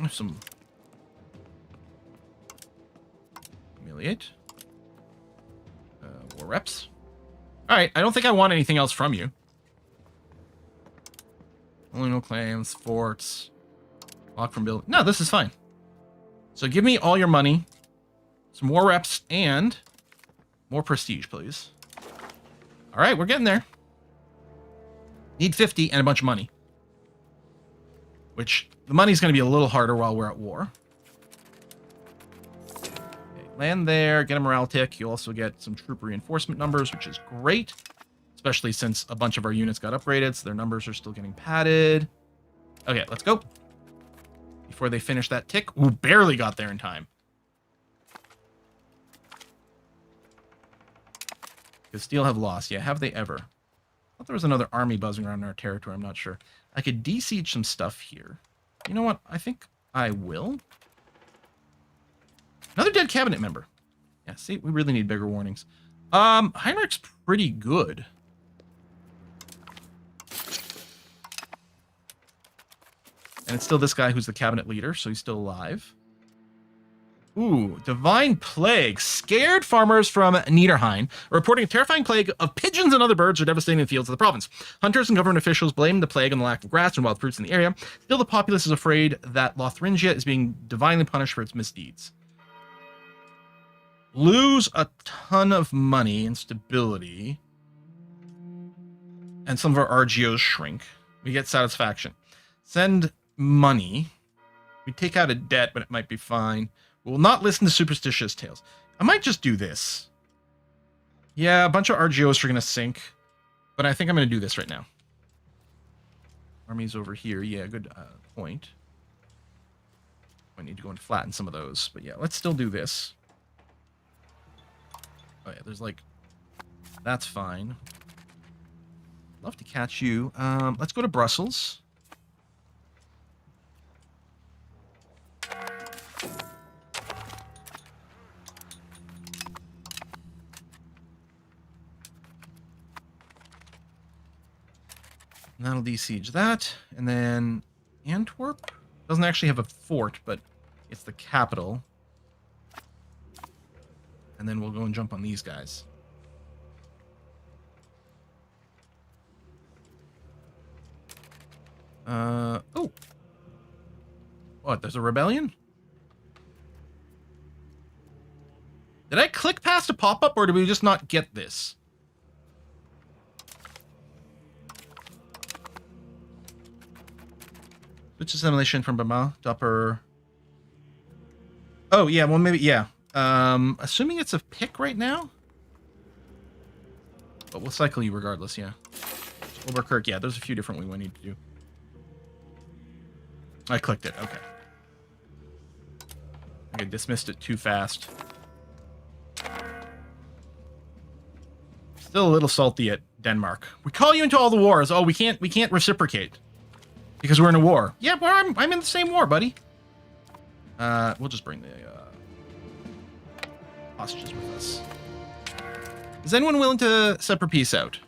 Some humiliate war reps. All right, I don't think I want anything else from you. Only no claims, forts, lock from building. No, this is fine. So give me all your money, some war reps, and more prestige, please. All right, we're getting there. Need 50 and a bunch of money. Which, the money's going to be a little harder while we're at war. Okay, land there, get a morale tick. You also get some troop reinforcement numbers, which is great. Especially since a bunch of our units got upgraded, so their numbers are still getting padded. Okay, let's go. Before they finish that tick. Ooh, barely got there in time. Castile have lost. Yeah, have they ever? I thought there was another army buzzing around our territory. I'm not sure. I could de-siege some stuff here. You know what? I think I will. Another dead cabinet member. Yeah, see, we really need bigger warnings. Heinrich's pretty good. And it's still this guy who's the cabinet leader, so he's still alive. Ooh, Divine Plague. Scared farmers from Niederrhein are reporting a terrifying plague of pigeons and other birds are devastating the fields of the province. Hunters and government officials blame the plague on the lack of grass and wild fruits in the area. Still, the populace is afraid that Lotharingia is being divinely punished for its misdeeds. Lose a ton of money and stability. And some of our RGOs shrink. We get satisfaction. Send money. We take out a debt, but it might be fine. We will not listen to superstitious tales. I might just do this. Yeah, a bunch of RGOs are going to sink. But I think I'm going to do this right now. Armies over here. Yeah, good point. I need to go and flatten some of those. But yeah, let's still do this. Oh yeah, there's like... That's fine. Love to catch you. Let's go to Brussels. And that'll de-siege that. And then Antwerp doesn't actually have a fort, but it's the capital. And then we'll go and jump on these guys. Oh. What, there's a rebellion? Did I click past a pop-up, or did we just not get this? Switch assimilation from Burma to upper... Oh, yeah, well, maybe, yeah. Assuming it's a pick right now? But we'll cycle you regardless, yeah. Oberkirk, yeah, there's a few different we need to do. I clicked it, okay. I dismissed it too fast. Still a little salty at Denmark. We call you into all the wars. Oh, we can't reciprocate. Because we're in a war. Yeah, well, I'm in the same war, buddy. We'll just bring the hostages with us. Is anyone willing to separate peace out?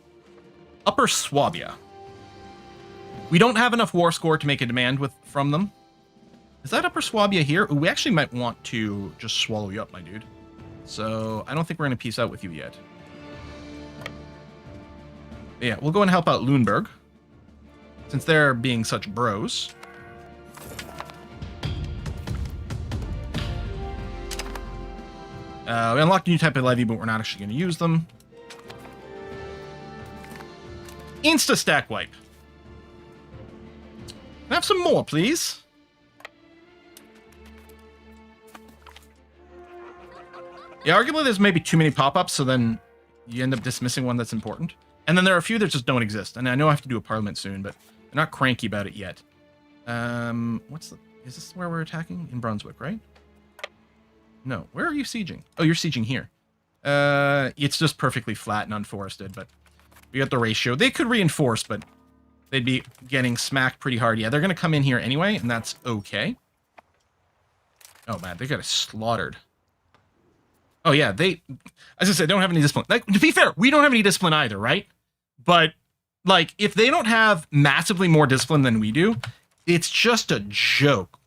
Upper Swabia. We don't have enough war score to make a demand from them. Is that Upper Swabia here? Ooh, we actually might want to just swallow you up, my dude. So I don't think we're going to peace out with you yet. But yeah, we'll go and help out Lüneburg. Since they're being such bros. We unlocked a new type of levy, but we're not actually going to use them. Insta-stack wipe. Can I have some more, please? Yeah, arguably there's maybe too many pop-ups, so then you end up dismissing one that's important. And then there are a few that just don't exist. And I know I have to do a parliament soon, but they're not cranky about it yet. Is this where we're attacking? In Brunswick, right? No. Where are you sieging? Oh, you're sieging here. It's just perfectly flat and unforested, but we got the ratio. They could reinforce, but they'd be getting smacked pretty hard. Yeah, they're going to come in here anyway, and that's okay. Oh, man, they got us slaughtered. Oh, yeah, as I said, don't have any discipline. Like, to be fair, we don't have any discipline either, right? But, like, if they don't have massively more discipline than we do, it's just a joke.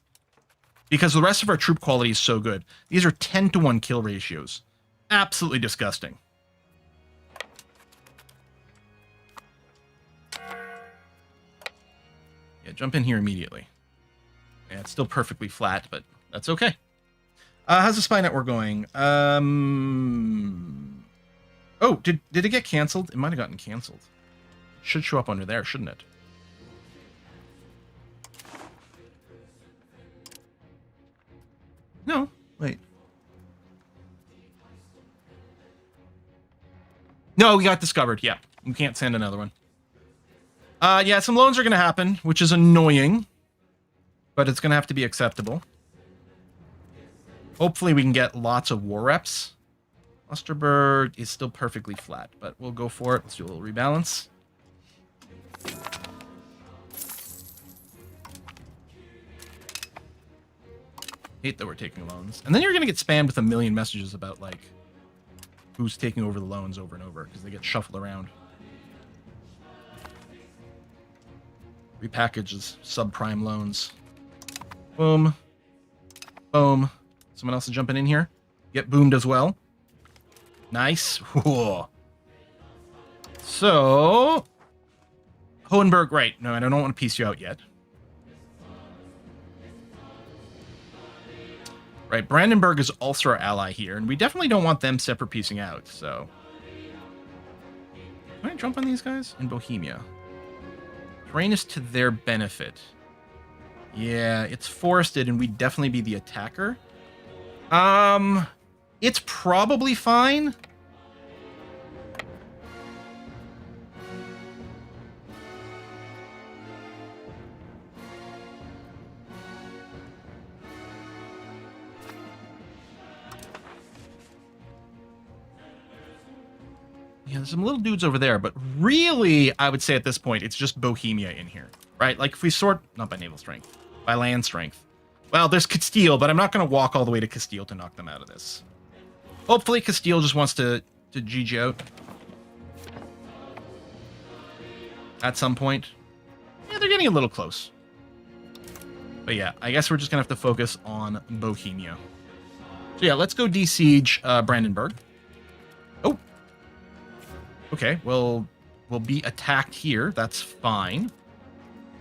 Because the rest of our troop quality is so good. These are 10-to-1 kill ratios. Absolutely disgusting. Yeah, jump in here immediately. Yeah, it's still perfectly flat, but that's okay. How's the spy network going? Oh, did it get canceled? It might have gotten canceled. It should show up under there, shouldn't it? No, wait. No, we got discovered. Yeah, we can't send another one. Yeah, some loans are going to happen, which is annoying, but it's going to have to be acceptable. Hopefully we can get lots of war reps. Osterberg is still perfectly flat, but we'll go for it. Let's do a little rebalance. Hate that we're taking loans. And then you're going to get spammed with a million messages about, like, who's taking over the loans over and over, because they get shuffled around. Repackages subprime loans. Boom. Boom. Someone else is jumping in here. Get boomed as well. Nice. Whoa. So, Hohenberg, right. No, I don't want to piece you out yet. Right, Brandenburg is also our ally here, and we definitely don't want them separate piecing out, so. Can I jump on these guys? In Bohemia. Terrain is to their benefit. Yeah, it's forested, and we'd definitely be the attacker. It's probably fine. Yeah, there's some little dudes over there, but really, I would say at this point, it's just Bohemia in here, right? Like, if we sort, not by naval strength, by land strength. Well, there's Castile, but I'm not going to walk all the way to Castile to knock them out of this. Hopefully, Castile just wants to GG out. At some point. Yeah, they're getting a little close. But yeah, I guess we're just going to have to focus on Bohemia. So yeah, let's go de-siege Brandenburg. Oh. Okay, well, we'll be attacked here. That's fine.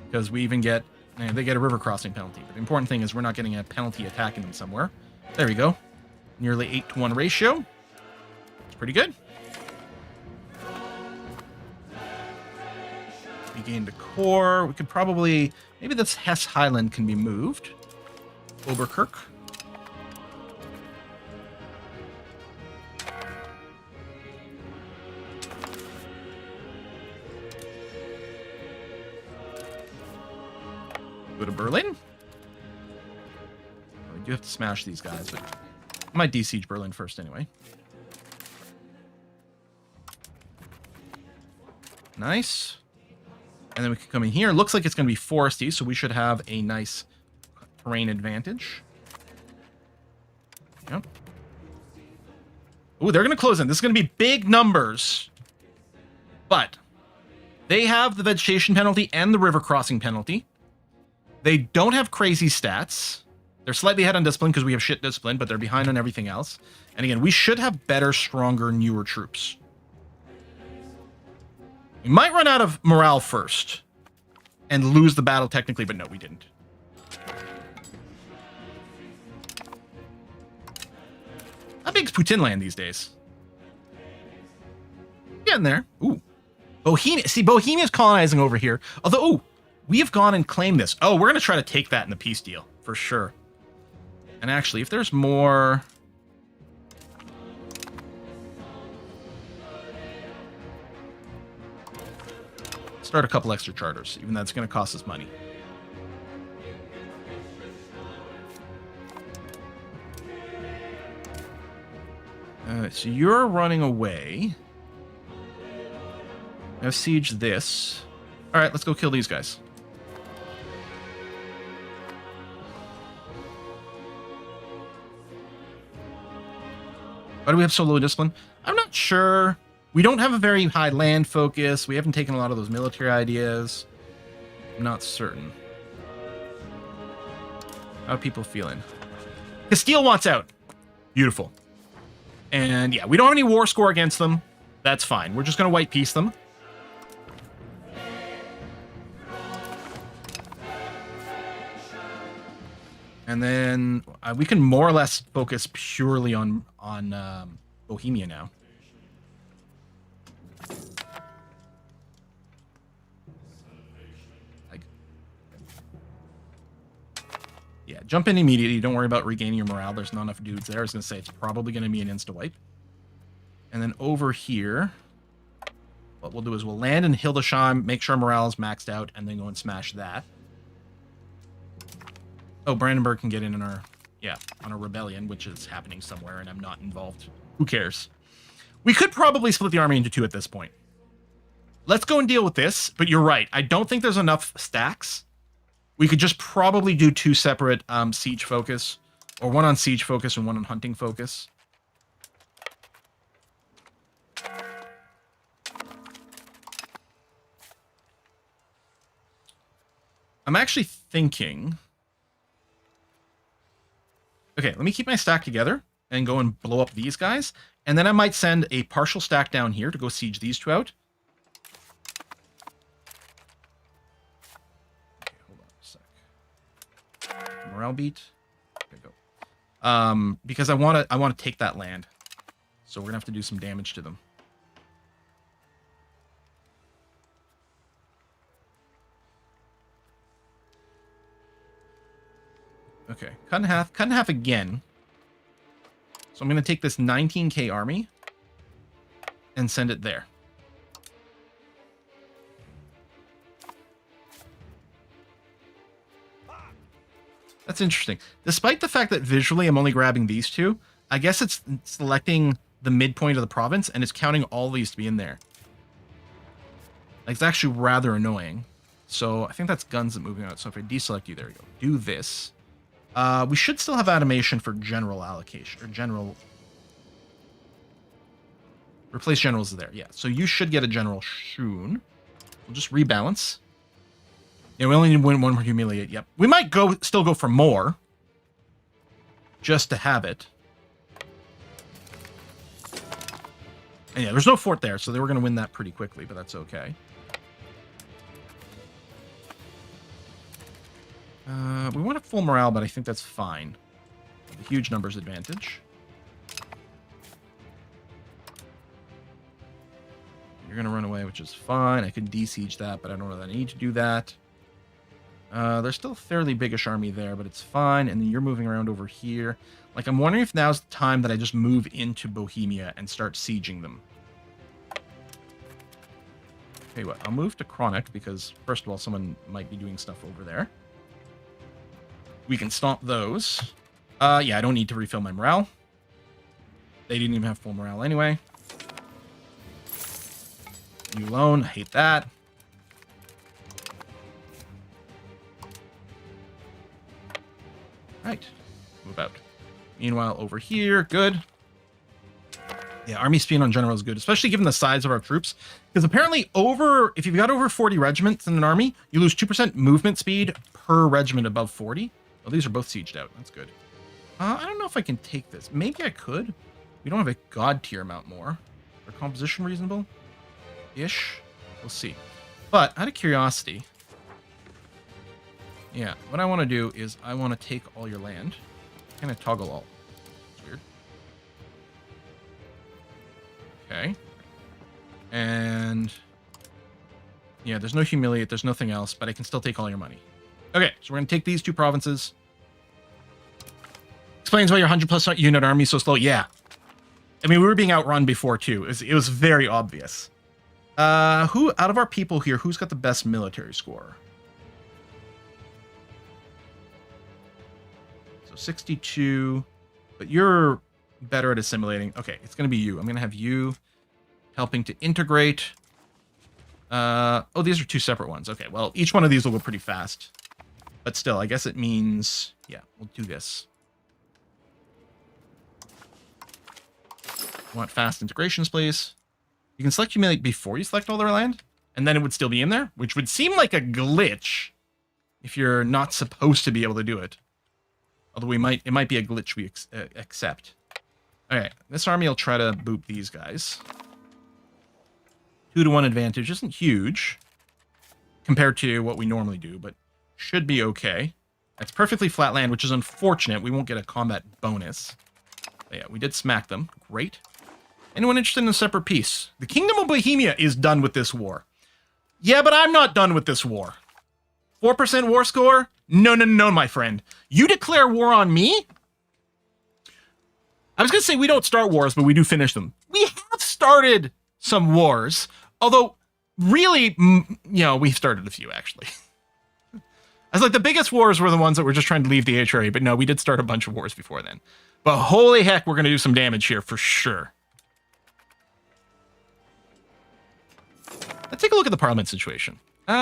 Because we even get... they get a river crossing penalty. But the important thing is we're not getting a penalty attacking them somewhere. There we go. Nearly 8-to-1 ratio. It's pretty good. We gained a core. We could probably... maybe this Hesse Highland can be moved. Oberkirk. Go to Berlin. We do have to smash these guys, but I might de-siege Berlin first anyway. Nice. And then we can come in here. Looks like it's going to be foresty, so we should have a nice terrain advantage. Yep. Ooh, they're going to close in. This is going to be big numbers. But they have the vegetation penalty and the river crossing penalty. They don't have crazy stats. They're slightly ahead on discipline because we have shit discipline, but they're behind on everything else. And again, we should have better, stronger, newer troops. We might run out of morale first and lose the battle technically, but no, we didn't. How big's Putinland these days? Getting there. Ooh. Bohemia. See, Bohemia's colonizing over here. Although, ooh, we have gone and claimed this. Oh, we're going to try to take that in the peace deal, for sure. And actually, if there's more... start a couple extra charters, even though it's going to cost us money. So you're running away. Now siege this. All right, let's go kill these guys. Why do we have so low discipline? I'm not sure. We don't have a very high land focus. We haven't taken a lot of those military ideas. I'm not certain. How are people feeling? Castile wants out. Beautiful. And yeah, we don't have any war score against them. That's fine. We're just going to white peace them. And then we can more or less focus purely on Bohemia now. Yeah, jump in immediately. Don't worry about regaining your morale. There's not enough dudes there. I was going to say it's probably going to be an insta-wipe. And then over here, what we'll do is we'll land in Hildesheim, make sure morale is maxed out, and then go and smash that. Oh, Brandenburg can get in on a rebellion, which is happening somewhere, and I'm not involved. Who cares? We could probably split the army into two at this point. Let's go and deal with this, but you're right. I don't think there's enough stacks. We could just probably do two separate siege focus, or one on siege focus and one on hunting focus. I'm actually thinking... Okay, let me keep my stack together and go and blow up these guys. And then I might send a partial stack down here to go siege these two out. Okay, hold on a sec. Morale beat. Okay, go. Because I want to take that land. So we're going to have to do some damage to them. Okay, cut in half again. So I'm going to take this 19k army and send it there. That's interesting. Despite the fact that visually I'm only grabbing these two, I guess it's selecting the midpoint of the province and it's counting all these to be in there. Like, it's actually rather annoying. So I think that's guns that moving out. So if I deselect you, there we go. Do this. We should still have animation for general allocation, or general... Replace generals there, yeah. So you should get a general soon. We'll just rebalance. Yeah, we only need one more humiliate, yep. We might still go for more. Just to have it. And yeah, there's no fort there, so they were going to win that pretty quickly, but that's okay. We want a full morale, but I think that's fine. A huge numbers advantage. You're going to run away, which is fine. I could de-siege that, but I don't know that I need to do that. There's still a fairly biggish army there, but it's fine. And then you're moving around over here. Like, I'm wondering if now's the time that I just move into Bohemia and start sieging them. Tell you what, I'll move to Chronic because, first of all, someone might be doing stuff over there. We can stomp those. Yeah, I don't need to refill my morale. They didn't even have full morale anyway. You alone, I hate that. Right, move out. Meanwhile, over here, good. Yeah, army speed on general is good, especially given the size of our troops. Because apparently if you've got over 40 regiments in an army, you lose 2% movement speed per regiment above 40. Oh, these are both sieged out. That's good. I don't know if I can take this. Maybe I could. We don't have a god tier amount more. Are composition reasonable? Ish. We'll see. But out of curiosity, yeah, what I want to do is I want to take all your land. Kind of toggle all. It's weird. Okay. And yeah, there's no humiliate. There's nothing else, but I can still take all your money. Okay, so we're going to take these two provinces. Explains why your 100+ unit army is so slow. Yeah. I mean, we were being outrun before, too. It was very obvious. Who out of our people here, who's got the best military score? So 62, but you're better at assimilating. Okay, it's going to be you. I'm going to have you helping to integrate. Oh, these are two separate ones. Okay, well, each one of these will go pretty fast. But still, I guess it means, yeah, we'll do this. Want fast integrations, please. You can select humiliate before you select all their land, and then it would still be in there, which would seem like a glitch if you're not supposed to be able to do it. Although it might be a glitch we accept. All right, this army will try to boop these guys. 2-to-1 advantage isn't huge compared to what we normally do, but should be okay. That's perfectly flat land, which is unfortunate. We won't get a combat bonus. But yeah, we did smack them. Great. Anyone interested in a separate peace? The Kingdom of Bohemia is done with this war. Yeah, but I'm not done with this war. 4% war score? No, no, no, my friend. You declare war on me? I was going to say we don't start wars, but we do finish them. We have started some wars. Although, really, we've started a few, actually. I was like, the biggest wars were the ones that were just trying to leave the HRE, but no, we did start a bunch of wars before then. But holy heck, we're going to do some damage here for sure. Let's take a look at the Parliament situation. You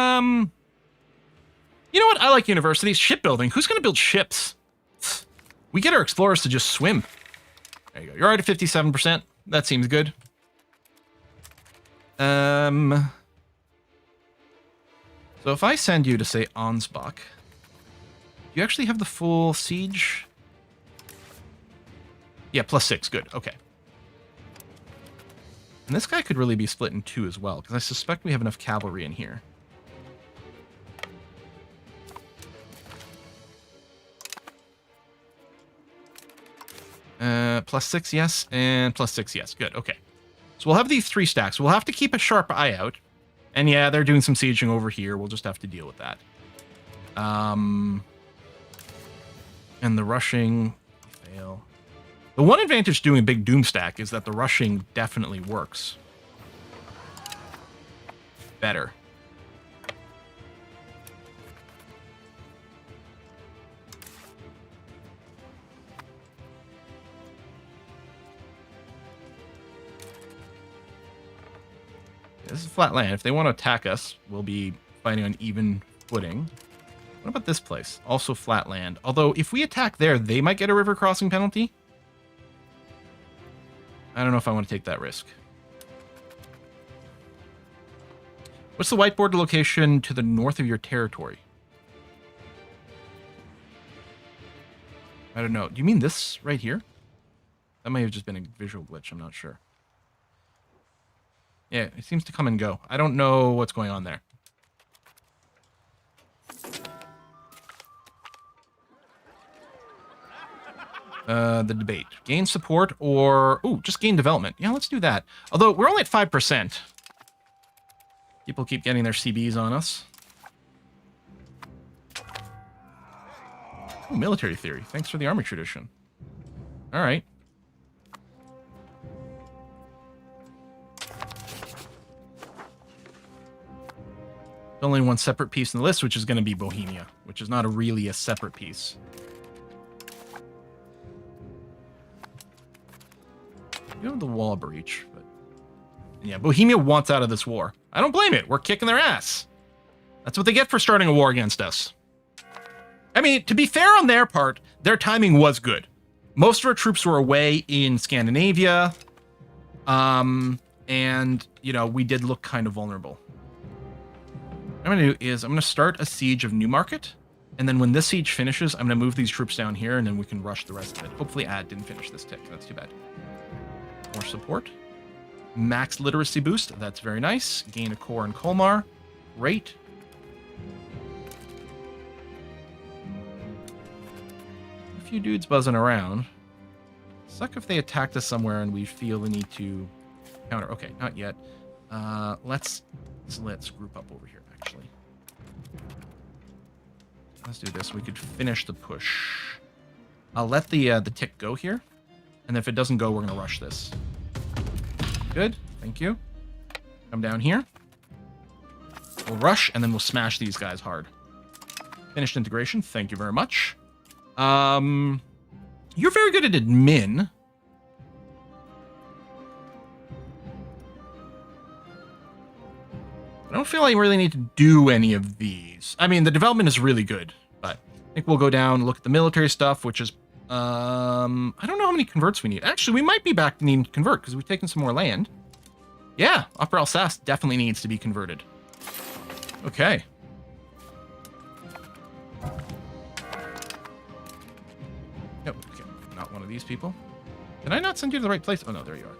know what? I like universities. Shipbuilding. Who's going to build ships? We get our explorers to just swim. There you go. You're already at 57%. That seems good. So if I send you to, say, Ansbach, you actually have the full siege? Yeah, +6. Good. Okay. And this guy could really be split in two as well, because I suspect we have enough cavalry in here. +6, yes, and +6, yes. Good, okay. So we'll have these 3 stacks. We'll have to keep a sharp eye out. And yeah, they're doing some sieging over here. We'll just have to deal with that. And the rushing, fail. The one advantage doing a big doom stack is that the rushing definitely works better. This is flat land. If they want to attack us, we'll be fighting on even footing. What about this place? Also flat land. Although, if we attack there, they might get a river crossing penalty. I don't know if I want to take that risk. What's the white border location to the north of your territory? I don't know. Do you mean this right here? That might have just been a visual glitch. I'm not sure. Yeah, it seems to come and go. I don't know what's going on there. The debate. Gain support or... Ooh, just gain development. Yeah, let's do that. Although, we're only at 5%. People keep getting their CBs on us. Ooh, military theory. Thanks for the army tradition. All right. Only one separate piece in the list, which is going to be Bohemia, which is not really a separate piece. You know, the wall breach, but yeah, Bohemia wants out of this war. I don't blame it. We're kicking their ass. That's what they get for starting a war against us. I mean, to be fair on their part, their timing was good. Most of our troops were away in Scandinavia, and you know, we did look kind of vulnerable. What I'm going to do is I'm going to start a siege of Newmarket, and then when this siege finishes, I'm going to move these troops down here, and then we can rush the rest of it. Hopefully Ad didn't finish this tick. That's too bad. More support. Max literacy boost. That's very nice. Gain a core in Colmar. Great. A few dudes buzzing around. Suck if they attacked us somewhere and we feel the need to counter. Okay, not yet. Let's group up over here, actually. Let's do this. We could finish the push. I'll let the tick go here. And if it doesn't go, we're going to rush this. Good. Thank you. Come down here. We'll rush, and then we'll smash these guys hard. Finished integration. Thank you very much. You're very good at admin. I don't feel like I really need to do any of these. I mean, the development is really good, but I think we'll go down, look at the military stuff, which is, I don't know how many converts we need. Actually, we might be back to needing to convert because we've taken some more land. Yeah, Upper Alsace definitely needs to be converted. Okay. Nope, okay. Not one of these people. Did I not send you to the right place? Oh, no, there you are.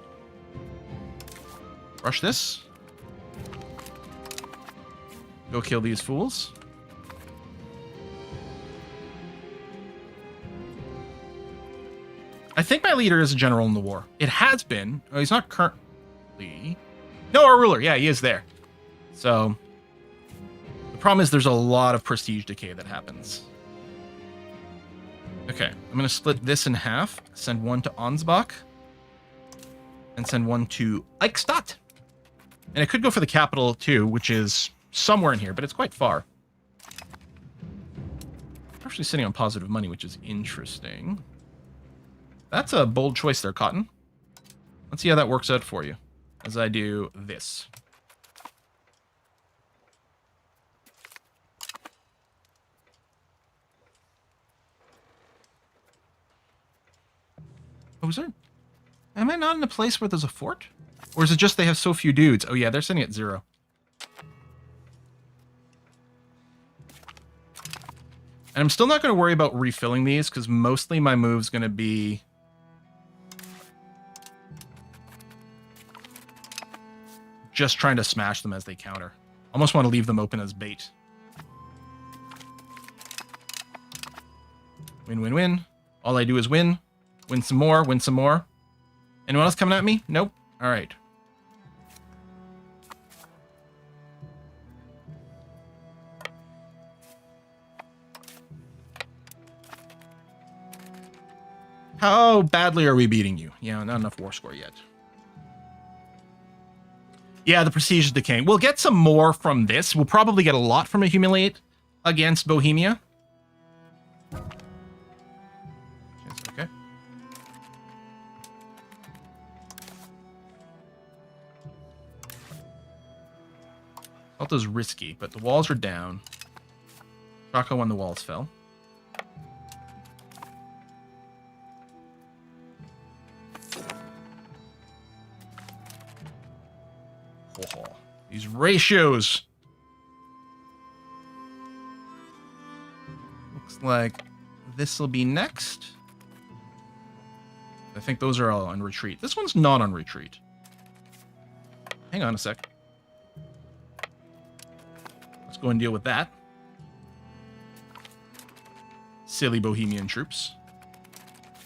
Rush this. Go kill these fools. I think my leader is a general in the war. It has been. Oh, he's not currently. No, our ruler. Yeah, he is there. So the problem is there's a lot of prestige decay that happens. Okay, I'm going to split this in half. Send one to Ansbach. And send one to Eichstatt. And it could go for the capital too, which is somewhere in here, but it's quite far. I'm actually sitting on positive money, which is interesting. That's a bold choice there, Cotton. Let's see how that works out for you as I do this. Oh, is there? Am I not in a place where there's a fort? Or is it just they have so few dudes? Oh yeah, they're sitting at 0. And I'm still not going to worry about refilling these, because mostly my move's going to be... just trying to smash them as they counter. Almost want to leave them open as bait. Win, win, win. All I do is win. Win some more, win some more. Anyone else coming at me? Nope. All right. How badly are we beating you? Yeah, not enough war score yet. Yeah, the prestige is decaying. We'll get some more from this. We'll probably get a lot from a humiliate against Bohemia. Okay. Alto's risky, but the walls are down. Chaco when the walls fell. Oh, these ratios. Looks like this will be next. I think those are all on retreat. This one's not on retreat. Hang on a sec. Let's go and deal with that. Silly Bohemian troops.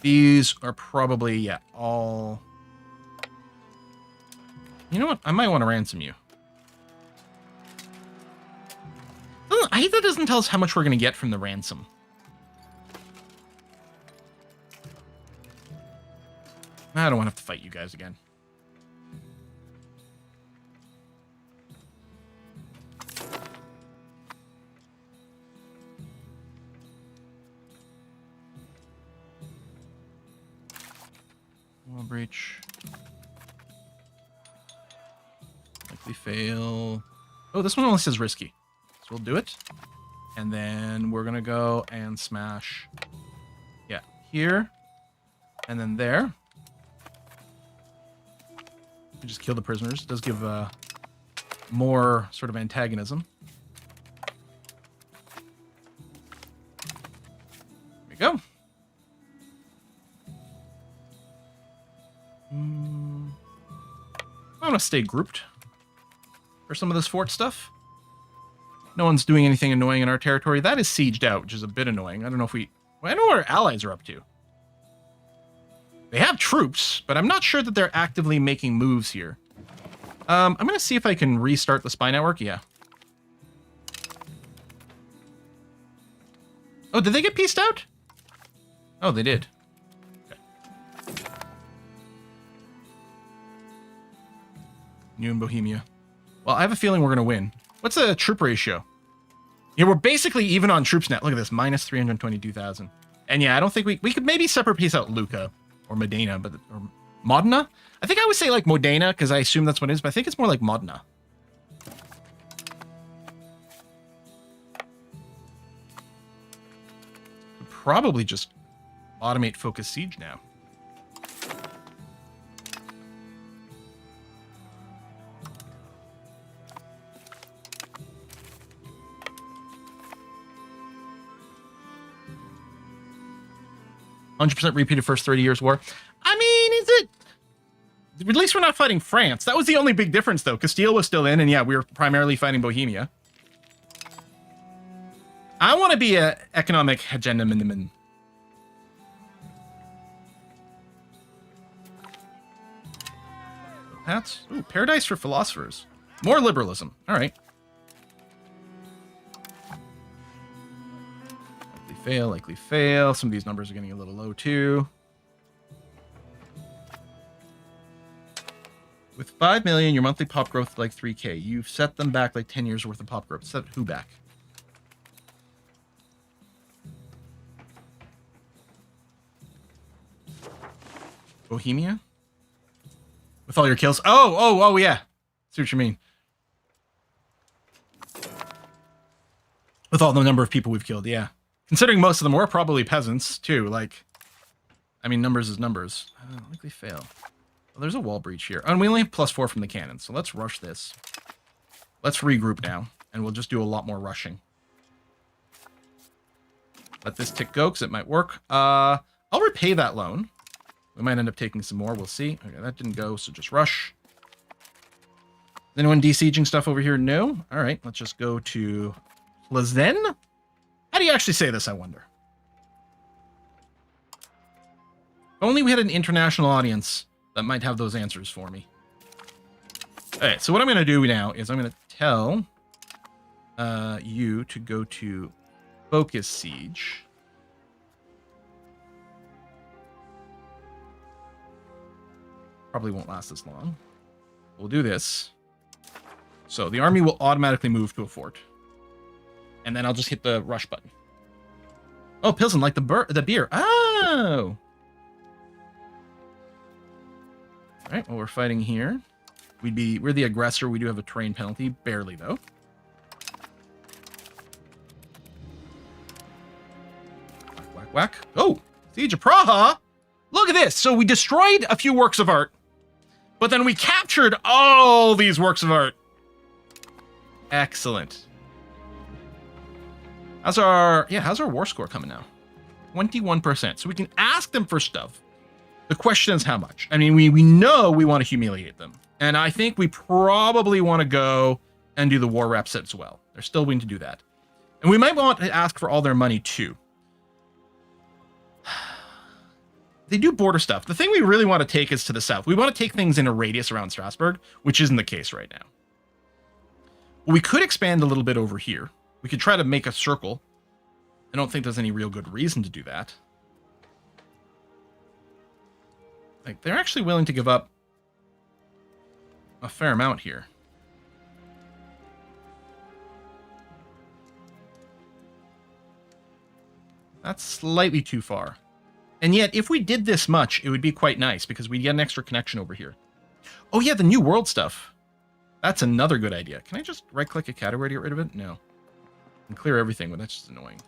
These are probably, yeah, all... You know what? I might want to ransom you. I hate that doesn't tell us how much we're going to get from the ransom. I don't want to have to fight you guys again. Wall breach. Likely fail. Oh, this one only says risky. So we'll do it. And then we're going to go and smash. Yeah, here. And then there. We just kill the prisoners. It does give more sort of antagonism. There we go. I'm going to stay grouped for some of this fort stuff. No one's doing anything annoying in our territory. That is sieged out, which is a bit annoying. I don't know if we... Well, I know what our allies are up to. They have troops, but I'm not sure that they're actively making moves here. I'm going to see if I can restart the spy network. Yeah. Oh, did they get pieced out? Oh, they did. Okay. New in Bohemia. Well, I have a feeling we're going to win. What's the troop ratio? Yeah, we're basically even on troops net. Look at this, minus 322,000. And yeah, I don't think we could maybe separate piece out Lucca or Modena, or Modena? I think I would say like Modena, because I assume that's what it is, but I think it's more like Modena. Could probably just automate focus siege now. %, repeated first 30 years war. I mean, is it? At least we're not fighting France. That was the only big difference, though. Castile was still in, and yeah, we were primarily fighting Bohemia. I want to be an economic hegemon. That's paradise for philosophers. More liberalism. All right. Likely fail. Some of these numbers are getting a little low too. With 5 million, your monthly pop growth is like 3K. You've set them back like 10 years worth of pop growth. Set who back? Bohemia? With all your kills? Oh, yeah. See what you mean. With all the number of people we've killed, yeah. Considering most of them were probably peasants, too. Like, I mean, numbers is numbers. Likely fail. Well, there's a wall breach here. And we only have +4 from the cannon, so let's rush this. Let's regroup now, and we'll just do a lot more rushing. Let this tick go, because it might work. I'll repay that loan. We might end up taking some more. We'll see. Okay, that didn't go, so just rush. Is anyone de-sieging stuff over here? No? All right, let's just go to Plazen. How do you actually say this, I wonder? If only we had an international audience that might have those answers for me. All right, so what I'm going to do now is I'm going to tell you to go to Focus Siege. Probably won't last this long. We'll do this. So the army will automatically move to a fort. And then I'll just hit the rush button. Oh, Pilsen, like the beer. Oh! All right, well, we're fighting here. We're the aggressor. We do have a terrain penalty. Barely, though. Whack, whack, whack. Oh! Siege of Praha! Look at this! So we destroyed a few works of art, but then we captured all these works of art. Excellent. How's our war score coming now? 21%. So we can ask them for stuff. The question is how much. I mean, we know we want to humiliate them. And I think we probably want to go and do the war reps as well. They're still willing to do that. And we might want to ask for all their money too. They do border stuff. The thing we really want to take is to the south. We want to take things in a radius around Strasbourg, which isn't the case right now. Well, we could expand a little bit over here. We could try to make a circle. I don't think there's any real good reason to do that. Like, they're actually willing to give up a fair amount here. That's slightly too far. And yet, if we did this much, it would be quite nice, because we'd get an extra connection over here. Oh yeah, the New World stuff. That's another good idea. Can I just right-click a category to get rid of it? No. And clear everything, but that's just annoying.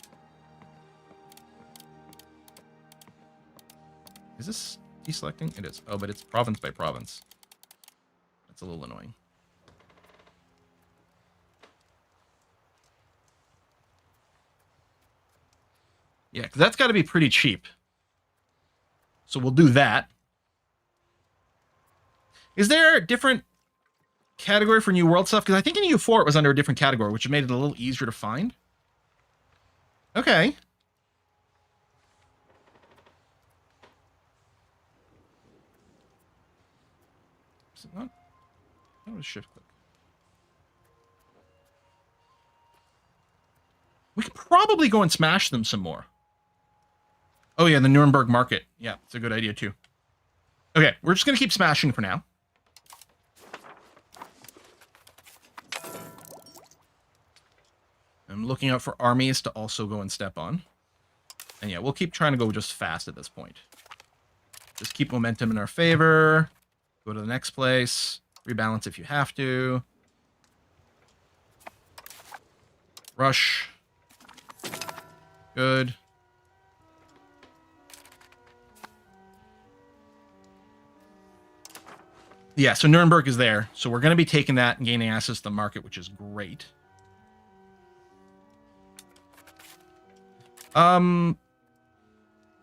Is this deselecting? It is. Oh, but it's province by province. That's a little annoying. Yeah, because that's got to be pretty cheap. So we'll do that. Is there a different category for New World stuff? Because I think in EU4 it was under a different category, which made it a little easier to find. Okay. Is it not? That was shift click. We could probably go and smash them some more. Oh yeah, the Nuremberg market. Yeah, it's a good idea too. Okay, we're just going to keep smashing for now. I'm looking out for armies to also go and step on. And yeah, we'll keep trying to go just fast at this point. Just keep momentum in our favor. Go to the next place. Rebalance if you have to. Rush. Good. Yeah, so Nuremberg is there. So we're going to be taking that and gaining access to the market, which is great.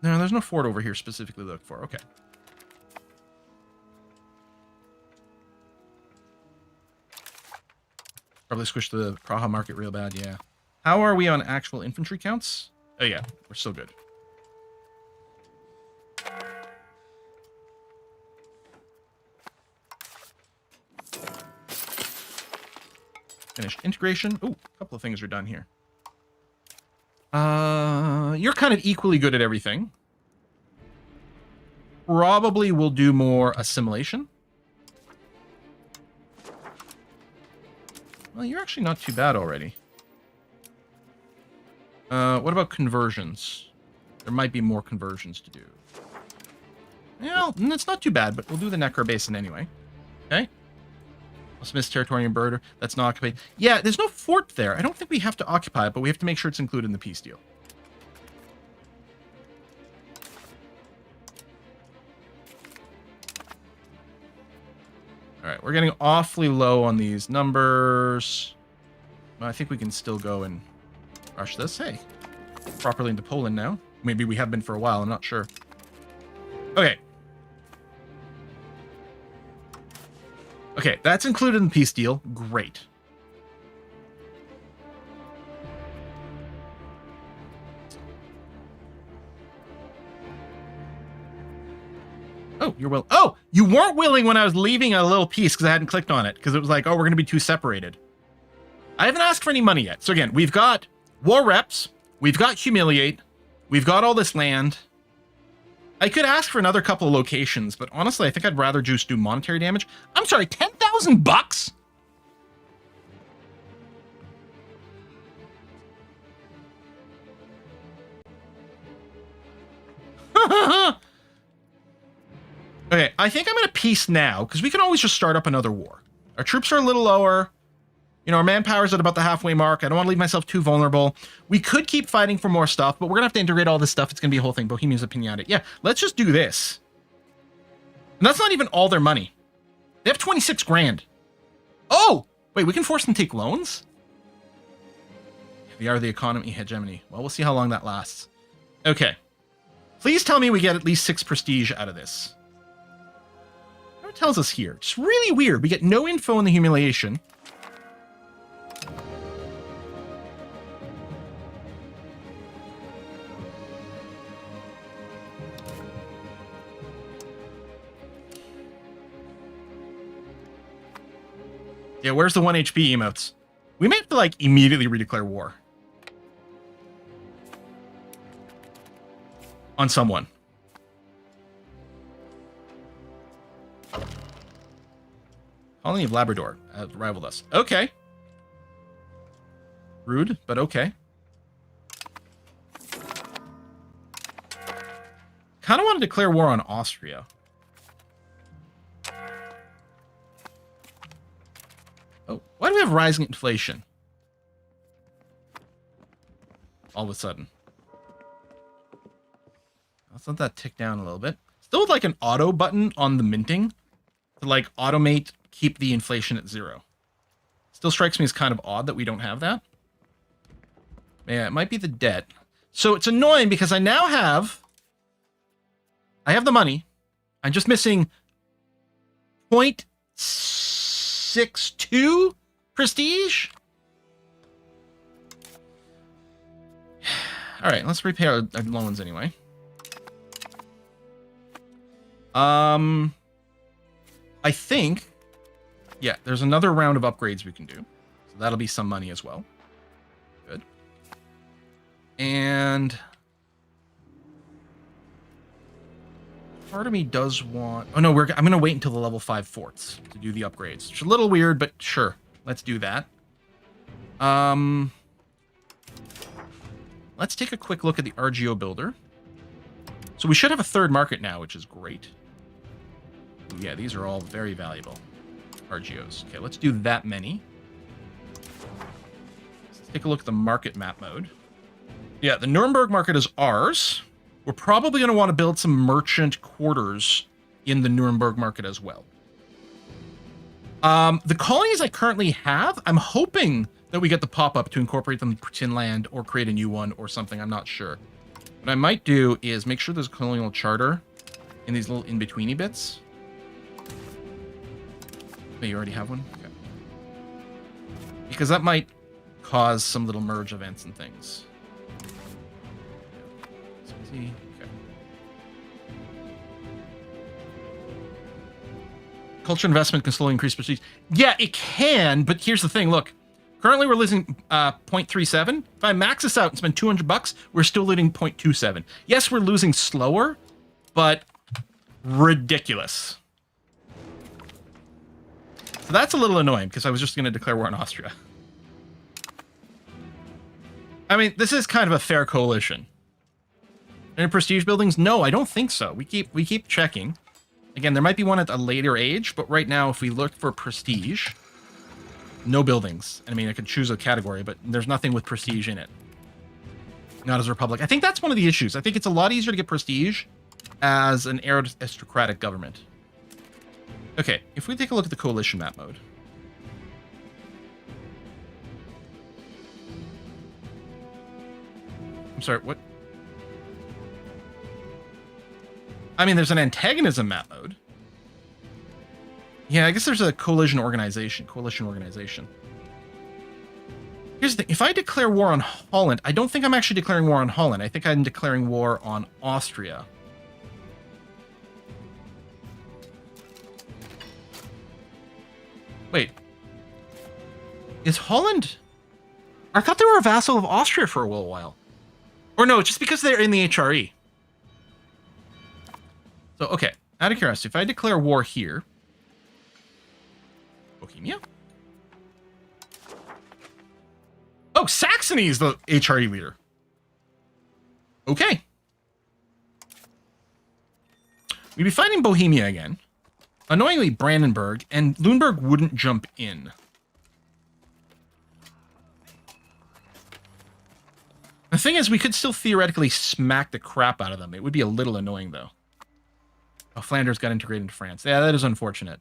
No, there's no fort over here specifically to look for. Okay. Probably squished the Praha market real bad, yeah. How are we on actual infantry counts? Oh yeah, we're still good. Finished integration. Ooh, a couple of things are done here. You're kind of equally good at everything. Probably will do more assimilation. Well, you're actually not too bad already. What about conversions? There might be more conversions to do. Well, it's not too bad, but we'll do the Necro Basin anyway. Okay. Smith's territory in Berder. That's not occupied. Yeah, there's no fort there. I don't think we have to occupy it, but we have to make sure it's included in the peace deal. All right, we're getting awfully low on these numbers. Well, I think we can still go and rush this. Hey, properly into Poland now. Maybe we have been for a while. I'm not sure. Okay. Okay, that's included in the peace deal. Great. Oh, you're willing. Oh, you weren't willing when I was leaving a little piece because I hadn't clicked on it because it was like, oh, we're going to be too separated. I haven't asked for any money yet. So again, we've got war reps. We've got humiliate. We've got all this land. I could ask for another couple of locations, but honestly, I think I'd rather just do monetary damage. I'm sorry, 10,000 bucks? Okay, I think I'm going to peace now, because we can always just start up another war. Our troops are a little lower. You know, our manpower's at about the halfway mark. I don't want to leave myself too vulnerable. We could keep fighting for more stuff, but we're going to have to integrate all this stuff. It's going to be a whole thing. Bohemians of Pinata. Yeah, let's just do this. And that's not even all their money. They have 26 grand. Oh! Wait, we can force them to take loans? We are the economy hegemony. Well, we'll see how long that lasts. Okay. Please tell me we get at least 6 prestige out of this. What tells us here? It's really weird. We get no info in the humiliation. Yeah, where's the 1 HP emotes? We may have to, like, immediately redeclare war. On someone. Colony of Labrador rivaled us. Okay. Rude, but okay. Kind of want to declare war on Austria. Oh, why do we have rising inflation? All of a sudden. Let's let that tick down a little bit. Still with like an auto button on the minting to like automate, keep the inflation at 0. Still strikes me as kind of odd that we don't have that. Yeah, it might be the debt. So it's annoying because I now have... I have the money. I'm just missing 0.62 prestige. All right, let's repay our loans anyway. I think, yeah, there's another round of upgrades we can do. So that'll be some money as well. Good. And part of me does want... Oh, no, I'm going to wait until the level 5 forts to do the upgrades. It's a little weird, but sure. Let's do that. let's take a quick look at the RGO builder. So we should have a third market now, which is great. Ooh, yeah, these are all very valuable RGOs. Okay, let's do that many. Let's take a look at the market map mode. Yeah, the Nuremberg market is ours. We're probably going to want to build some merchant quarters in the Nuremberg market as well. The colonies I currently have, I'm hoping that we get the pop-up to incorporate them to Tinland or create a new one or something. I'm not sure. What I might do is make sure there's a colonial charter in these little in-betweeny bits. Oh, you already have one? Okay. Because that might cause some little merge events and things. Okay. Culture investment can slowly increase prestige. Yeah, it can, but here's the thing. Look, currently we're losing 0.37. If I max this out and spend $200, we're still losing 0.27. Yes, we're losing slower, but ridiculous. So that's a little annoying because I was just going to declare war on Austria. I mean, this is kind of a fair coalition. Any prestige buildings? No, I don't think so. We keep checking. Again, there might be one at a later age, but right now, if we look for prestige, no buildings. I mean, I could choose a category, but there's nothing with prestige in it. Not as a republic. I think that's one of the issues. I think it's a lot easier to get prestige as an aristocratic government. Okay, if we take a look at the coalition map mode. I'm sorry, what? I mean, there's an antagonism map mode. Yeah, I guess there's a coalition organization. Here's the thing. If I declare war on Holland, I don't think I'm actually declaring war on Holland. I think I'm declaring war on Austria. Wait. Is Holland... I thought they were a vassal of Austria for a little while. Or no, just because they're in the HRE. So, okay, out of curiosity, if I declare war here... Bohemia? Oh, Saxony is the HRE leader. Okay. We'd be fighting Bohemia again. Annoyingly, Brandenburg, and Lüneburg wouldn't jump in. The thing is, we could still theoretically smack the crap out of them. It would be a little annoying, though. Oh, Flanders got integrated into France. Yeah, that is unfortunate.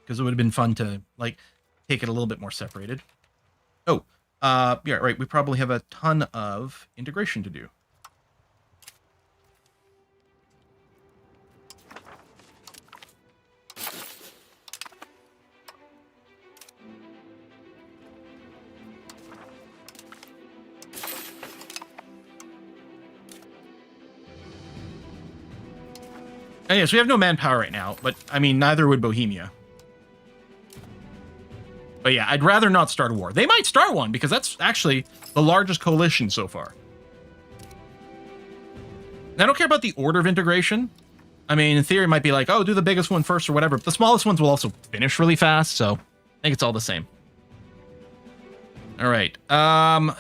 Because it would have been fun to, like, take it a little bit more separated. Oh, yeah, right. We probably have a ton of integration to do. And yes, we have no manpower right now, but, I mean, neither would Bohemia. But yeah, I'd rather not start a war. They might start one, because that's actually the largest coalition so far. And I don't care about the order of integration. I mean, in theory, it might be like, oh, do the biggest one first or whatever. But the smallest ones will also finish really fast, so I think it's all the same. All right.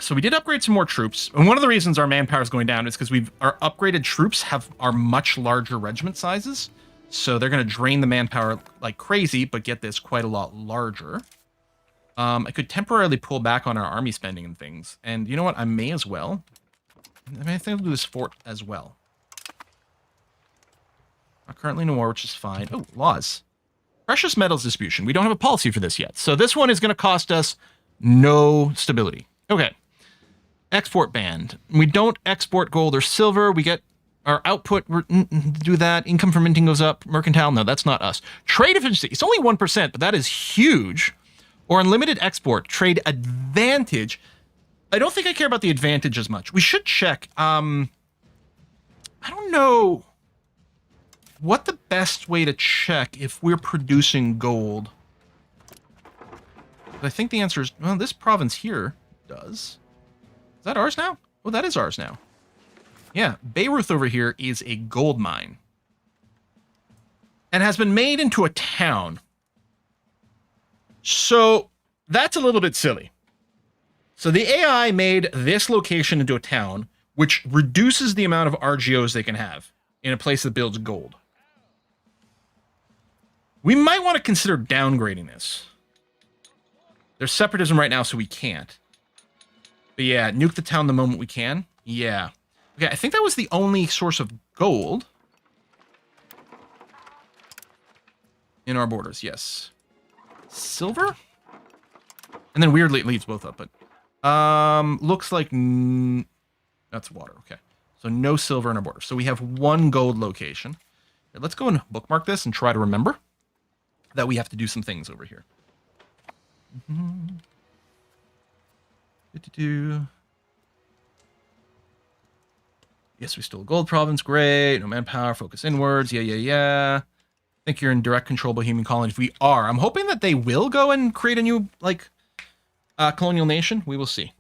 So we did upgrade some more troops. And one of the reasons our manpower is going down is because our upgraded troops are much larger regiment sizes. So they're going to drain the manpower like crazy, but get this quite a lot larger. I could temporarily pull back on our army spending and things. And you know what? I may as well. I think I'll do this fort as well. Not currently in war, which is fine. Oh, laws. Precious metals distribution. We don't have a policy for this yet. So this one is going to cost us no stability. Okay. Export band. We don't export gold or silver. We get our output. Do that. Income from minting goes up. Mercantile. No, that's not us. Trade efficiency. It's only 1%, but that is huge. Or unlimited export. Trade advantage. I don't think I care about the advantage as much. We should check. I don't know what the best way to check if we're producing gold. I think the answer is, well, this province here does. Is that ours now? Oh, that is ours now. Yeah, Bayreuth over here is a gold mine. And has been made into a town. So, that's a little bit silly. So the AI made this location into a town, which reduces the amount of RGOs they can have in a place that builds gold. We might want to consider downgrading this. There's separatism right now, so we can't. But yeah, nuke the town the moment we can. Yeah. Okay, I think that was the only source of gold in our borders, yes. Silver? And then weirdly it leaves both up, but looks like that's water. Okay. So no silver in our border. So we have one gold location. Here, let's go and bookmark this and try to remember that we have to do some things over here. Yes, we stole gold province. Great. No manpower. Focus inwards. Yeah. I think you're in direct control Bohemian colony. If we are, I'm hoping that they will go and create a new, like, colonial nation. We will see.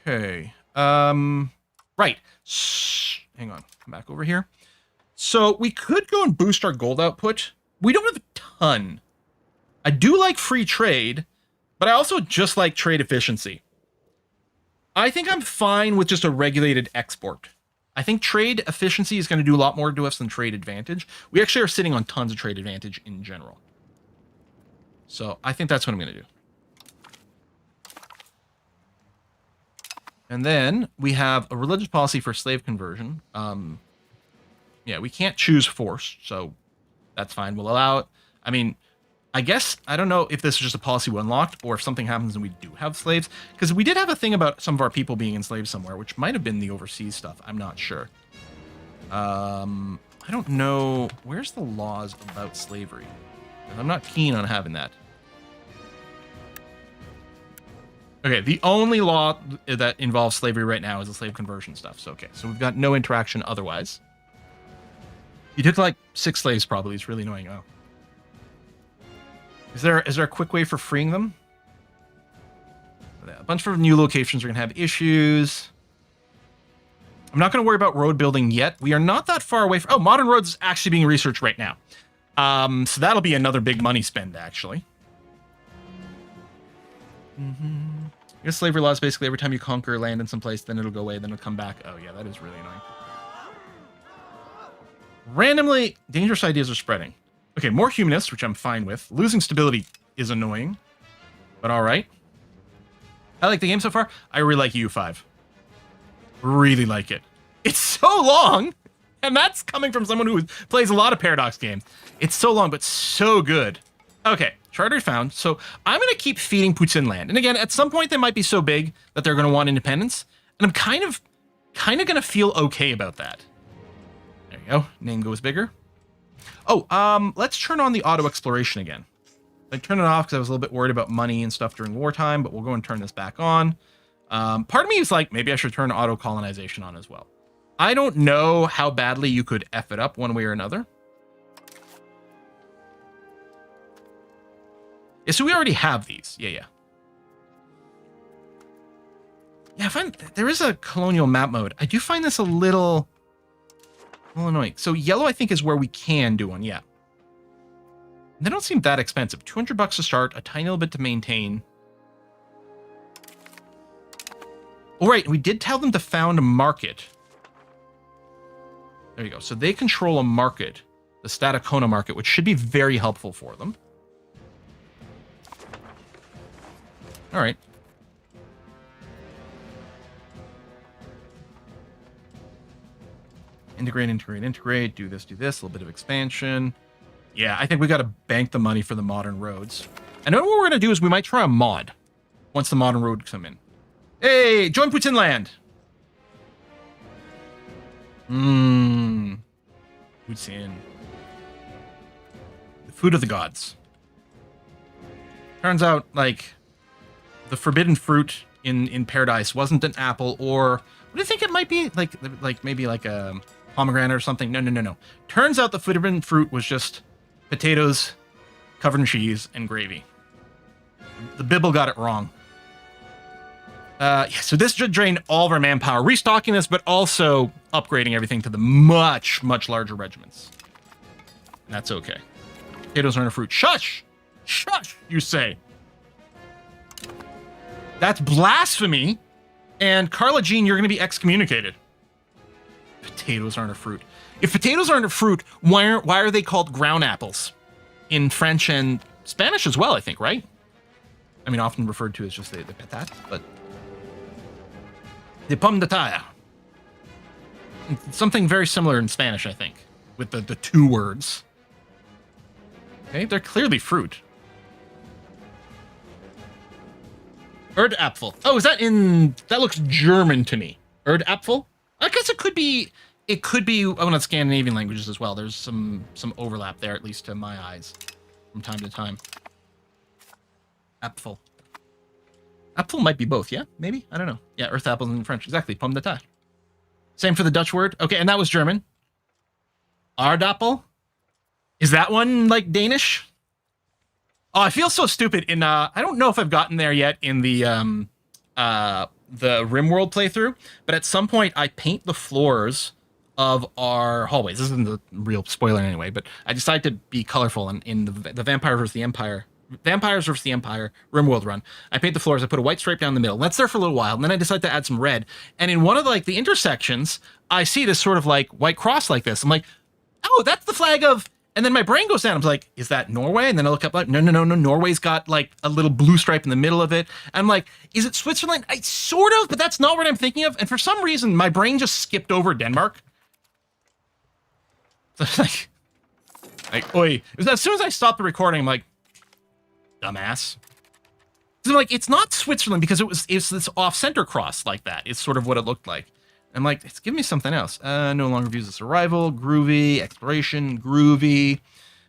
Okay. Right. Hang on. Come back over here. So we could go and boost our gold output. We don't have a ton. I do like free trade, but I also just like trade efficiency. I think I'm fine with just a regulated export. I think trade efficiency is going to do a lot more to us than trade advantage. We actually are sitting on tons of trade advantage in general. So I think that's what I'm going to do. And then we have a religious policy for slave conversion. Yeah, we can't choose force, so that's fine. We'll allow it. I mean, I guess, I don't know if this is just a policy we unlocked or if something happens and we do have slaves. Because we did have a thing about some of our people being enslaved somewhere, which might have been the overseas stuff. I'm not sure. I don't know. Where's the laws about slavery? I'm not keen on having that. Okay, the only law that involves slavery right now is the slave conversion stuff. So, okay, so we've got no interaction otherwise. You took like 6 slaves probably. It's really annoying. Oh. Is there a quick way for freeing them? A bunch of new locations are going to have issues. I'm not going to worry about road building yet. We are not that far away from... Oh, modern roads is actually being researched right now. So that'll be another big money spend, actually. I guess slavery laws basically every time you conquer land in some place, then it'll go away, then it'll come back. Oh, yeah, that is really annoying. Randomly, dangerous ideas are spreading. Okay, more humanists, which I'm fine with. Losing stability is annoying, but all right. I like the game so far. I really like EU5. Really like it. It's so long, and that's coming from someone who plays a lot of Paradox games. It's so long, but so good. Okay, charter found. So I'm going to keep feeding Putin land. And again, at some point, they might be so big that they're going to want independence. And I'm kind of going to feel okay about that. There you go. Name goes bigger. Oh, let's turn on the auto exploration again. I turned it off because I was a little bit worried about money and stuff during wartime, but we'll go and turn this back on. Part of me is like, maybe I should turn auto colonization on as well. I don't know how badly you could F it up one way or another. Yeah, so we already have these. Yeah. Yeah, I find there is a colonial map mode. I do find this a little annoying. So yellow, I think, is where we can do one. Yeah. They don't seem that expensive. $200 to start, a tiny little bit to maintain. Oh, right. We did tell them to found a market. There you go. So they control a market, the Staticona market, which should be very helpful for them. All right. Integrate. Do this. A little bit of expansion. Yeah, I think we got to bank the money for the modern roads. And then what we're going to do is we might try a mod once the modern roads come in. Hey, join Putin land. Putin. The food of the gods. Turns out, like, the forbidden fruit in paradise wasn't an apple, or what do you think it might be? Like maybe like a pomegranate or something? No. Turns out the forbidden fruit was just potatoes covered in cheese and gravy. The Bible got it wrong. Yeah, so this should drain all of our manpower, restocking this, but also upgrading everything to the much larger regiments. And that's okay. Potatoes aren't a fruit. Shush, you say. That's blasphemy. And Carla Jean, you're going to be excommunicated. Potatoes aren't a fruit. If potatoes aren't a fruit, why are they called ground apples? In French and Spanish as well, I think, right? I mean, often referred to as just the patate, but... The pomme de terre. Something very similar in Spanish, I think, with the two words. Okay, they're clearly fruit. Erdapfel. Oh, is that in... That looks German to me. Erdapfel? I guess it could be one of Scandinavian languages as well. There's some overlap there, at least to my eyes, from time to time. Apfel. Apfel might be both, yeah? Maybe? I don't know. Yeah, earth apples in French. Exactly. Pomme de terre. Same for the Dutch word. Okay, and that was German. Aardappel? Is that one, like, Danish? Oh, I feel so stupid in, I don't know if I've gotten there yet in the RimWorld playthrough, but at some point I paint the floors of our hallways. This isn't a real spoiler anyway, but I decided to be colorful in the Vampires vs. the Empire RimWorld run. I paint the floors, I put a white stripe down the middle. That's there for a little while, and then I decide to add some red. And in one of the intersections, I see this sort of like white cross like this. I'm like, oh, that's the flag of... And then my brain goes down. I'm like, is that Norway? And then I look up, like, no. Norway's got like a little blue stripe in the middle of it. And I'm like, is it Switzerland? I sort of, but that's not what I'm thinking of. And for some reason, my brain just skipped over Denmark. So oi. As soon as I stopped the recording, I'm like, dumbass. So I'm like, it's not Switzerland because it's this off-center cross like that. It's sort of what it looked like. I'm like, it's giving me something else. No longer views as arrival, groovy, exploration, groovy,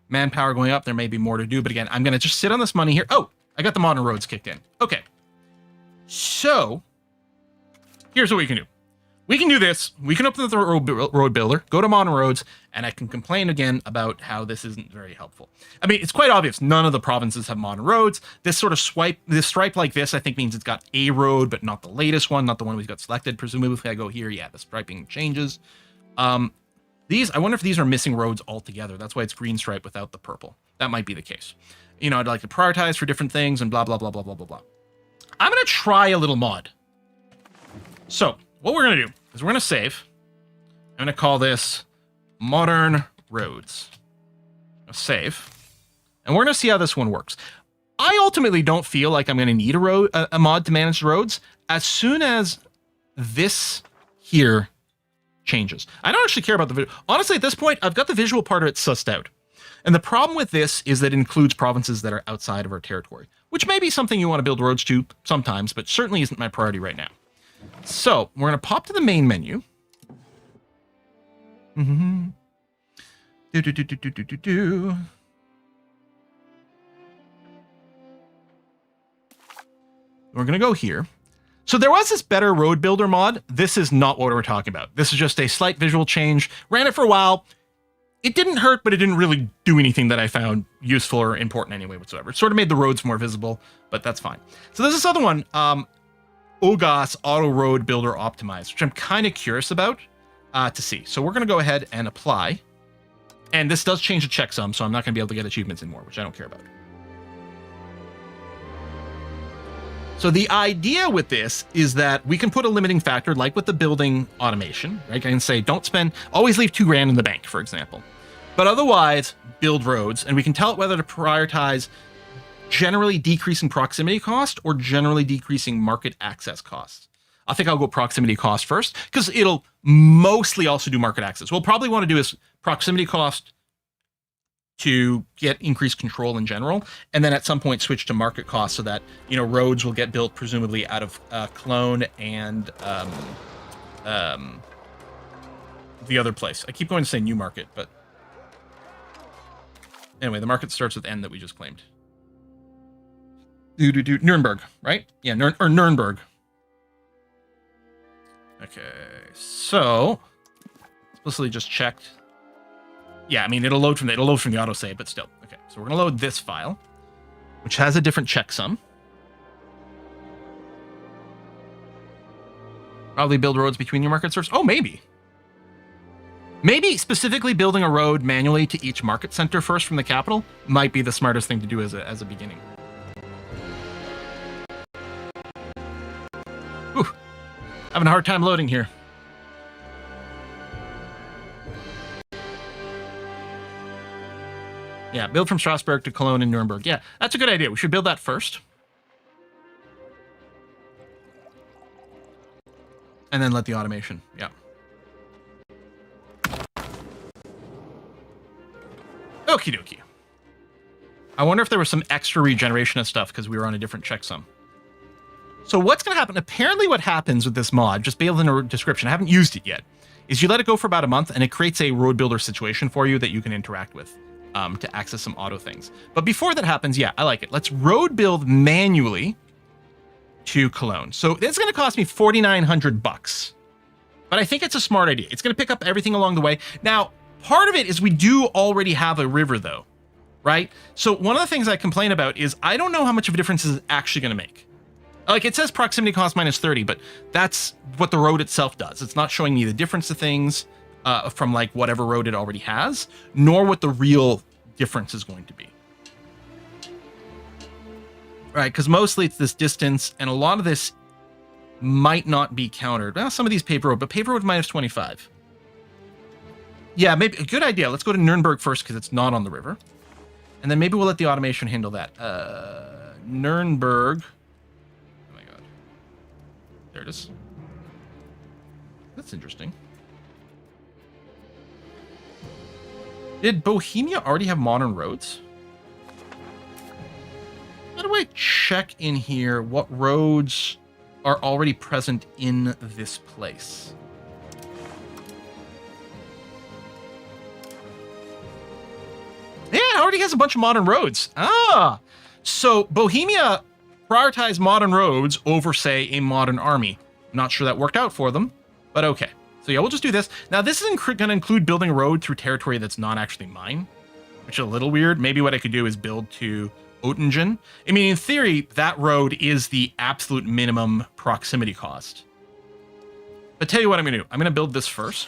manpower going up. There may be more to do, but again, I'm going to just sit on this money here. Oh, I got the modern roads kicked in. Okay. So, here's what we can do. We can do this. We can open the road builder, go to modern roads, and I can complain again about how this isn't very helpful. I mean, it's quite obvious. None of the provinces have modern roads. This sort of this stripe like this, I think means it's got a road, but not the latest one, not the one we've got selected. Presumably, if I go here, yeah, the striping changes. I wonder if these are missing roads altogether. That's why it's green stripe without the purple. That might be the case. You know, I'd like to prioritize for different things and blah, blah, blah, blah, blah, blah, blah. I'm going to try a little mod. So, what we're going to do is we're going to save. I'm going to call this Modern Roads. Save. And we're going to see how this one works. I ultimately don't feel like I'm going to need a mod to manage the roads as soon as this here changes. I don't actually care about the video. Honestly, at this point, I've got the visual part of it sussed out. And the problem with this is that it includes provinces that are outside of our territory, which may be something you want to build roads to sometimes, but certainly isn't my priority right now. So, we're going to pop to the main menu. We're going to go here. So there was this better road builder mod. This is not what we're talking about. This is just a slight visual change. Ran it for a while. It didn't hurt, but it didn't really do anything that I found useful or important anyway whatsoever. It sort of made the roads more visible, but that's fine. So there's this other one, OGOS Auto Road Builder Optimized, which I'm kind of curious about to see. So we're going to go ahead and apply. And this does change the checksum, so I'm not going to be able to get achievements anymore, which I don't care about. So the idea with this is that we can put a limiting factor, like with the building automation, right? I can say, don't spend, always leave $2,000 in the bank, for example. But otherwise, build roads, and we can tell it whether to prioritize generally decreasing proximity cost or generally decreasing market access costs. I think I'll go proximity cost first, because it'll mostly also do market access. We'll probably want to do is proximity cost to get increased control in general, and then at some point switch to market cost so that, you know, roads will get built presumably out of Cologne and the other place. I keep going to say Newmarket, but anyway, the market starts with N that we just claimed. Nuremberg, right? Yeah, Nuremberg. Okay, so explicitly just checked. Yeah, I mean, it'll load from the autosave, but still. Okay, so we're going to load this file, which has a different checksum. Probably build roads between your market servers. Oh, maybe. Maybe specifically building a road manually to each market center first from the capital might be the smartest thing to do as a beginning. Having a hard time loading here. Yeah, build from Strasbourg to Cologne and Nuremberg. Yeah, that's a good idea. We should build that first. And then let the automation. Yeah. Okie dokie. I wonder if there was some extra regeneration of stuff because we were on a different checksum. So what's going to happen? Apparently what happens with this mod, just based on the description, I haven't used it yet, is you let it go for about a month and it creates a road builder situation for you that you can interact with to access some auto things. But before that happens, yeah, I like it. Let's road build manually to Cologne. So it's going to cost me 4,900 bucks. But I think it's a smart idea. It's going to pick up everything along the way. Now, part of it is we do already have a river, though, right? So one of the things I complain about is I don't know how much of a difference is actually going to make. Like, it says proximity cost minus 30, but that's what the road itself does. It's not showing me the difference of things from, like, whatever road it already has, nor what the real difference is going to be. Right, because mostly it's this distance, and a lot of this might not be countered. Well, some of these paper road, but paper road minus 25. Yeah, maybe a good idea. Let's go to Nuremberg first because it's not on the river. And then maybe we'll let the automation handle that. Nuremberg. Oh my god. There it is. That's interesting. Did Bohemia already have modern roads? How do I check in here what roads are already present in this place? Yeah, it already has a bunch of modern roads. Ah, so Bohemia prioritized modern roads over, say, a modern army. Not sure that worked out for them, but okay. So yeah, we'll just do this. Now, this isn't going to include building a road through territory that's not actually mine, which is a little weird. Maybe what I could do is build to Oettingen. I mean, in theory, that road is the absolute minimum proximity cost. But tell you what I'm going to do. I'm going to build this first.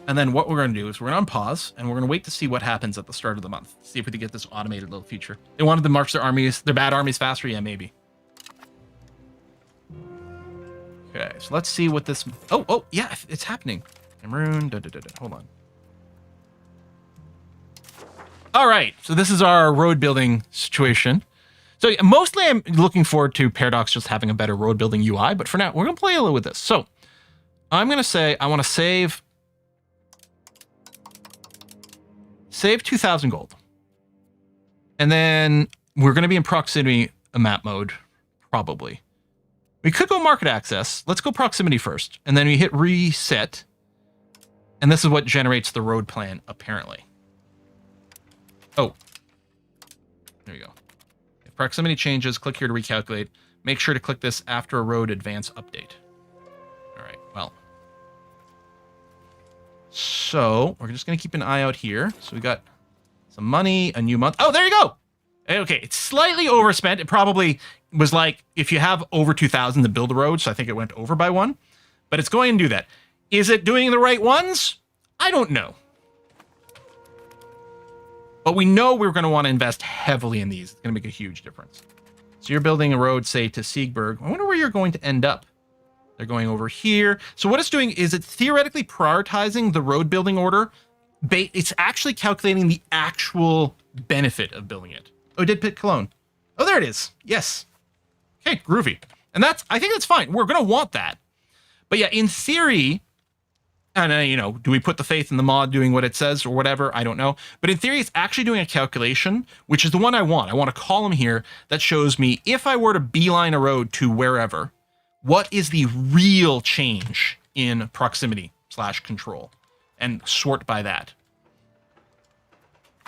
And then what we're going to do is we're going to unpause, and we're going to wait to see what happens at the start of the month. See if we can get this automated little feature. They wanted to march their armies, their bad armies faster? Yeah, maybe. Okay, so let's see what this... Oh, yeah, it's happening. Cameroon, hold on. All right, so this is our road building situation. So yeah, mostly I'm looking forward to Paradox just having a better road building UI, but for now, we're going to play a little with this. So I'm going to say I want to save 2,000 gold. And then we're going to be in proximity map mode, probably. We could go market access. Let's go proximity first. And then we hit reset. And this is what generates the road plan, apparently. Oh. There you go. If proximity changes, click here to recalculate. Make sure to click this after a road advance update. All right, well. So, we're just going to keep an eye out here. So we got some money, a new month. Oh, there you go. Okay, it's slightly overspent. It probably was like, if you have over 2,000 to build a road, so I think it went over by one. But it's going to do that. Is it doing the right ones? I don't know. But we know we're going to want to invest heavily in these. It's going to make a huge difference. So you're building a road, say, to Siegburg. I wonder where you're going to end up. They're going over here. So what it's doing is it's theoretically prioritizing the road building order. It's actually calculating the actual benefit of building it. Oh, it did pick Cologne. Oh, there it is. Yes. Okay, groovy. And I think that's fine. We're going to want that. But yeah, in theory, and you know, do we put the faith in the mod doing what it says or whatever? I don't know. But in theory, it's actually doing a calculation, which is the one I want. I want a column here that shows me if I were to beeline a road to wherever, what is the real change in proximity/control, and sort by that.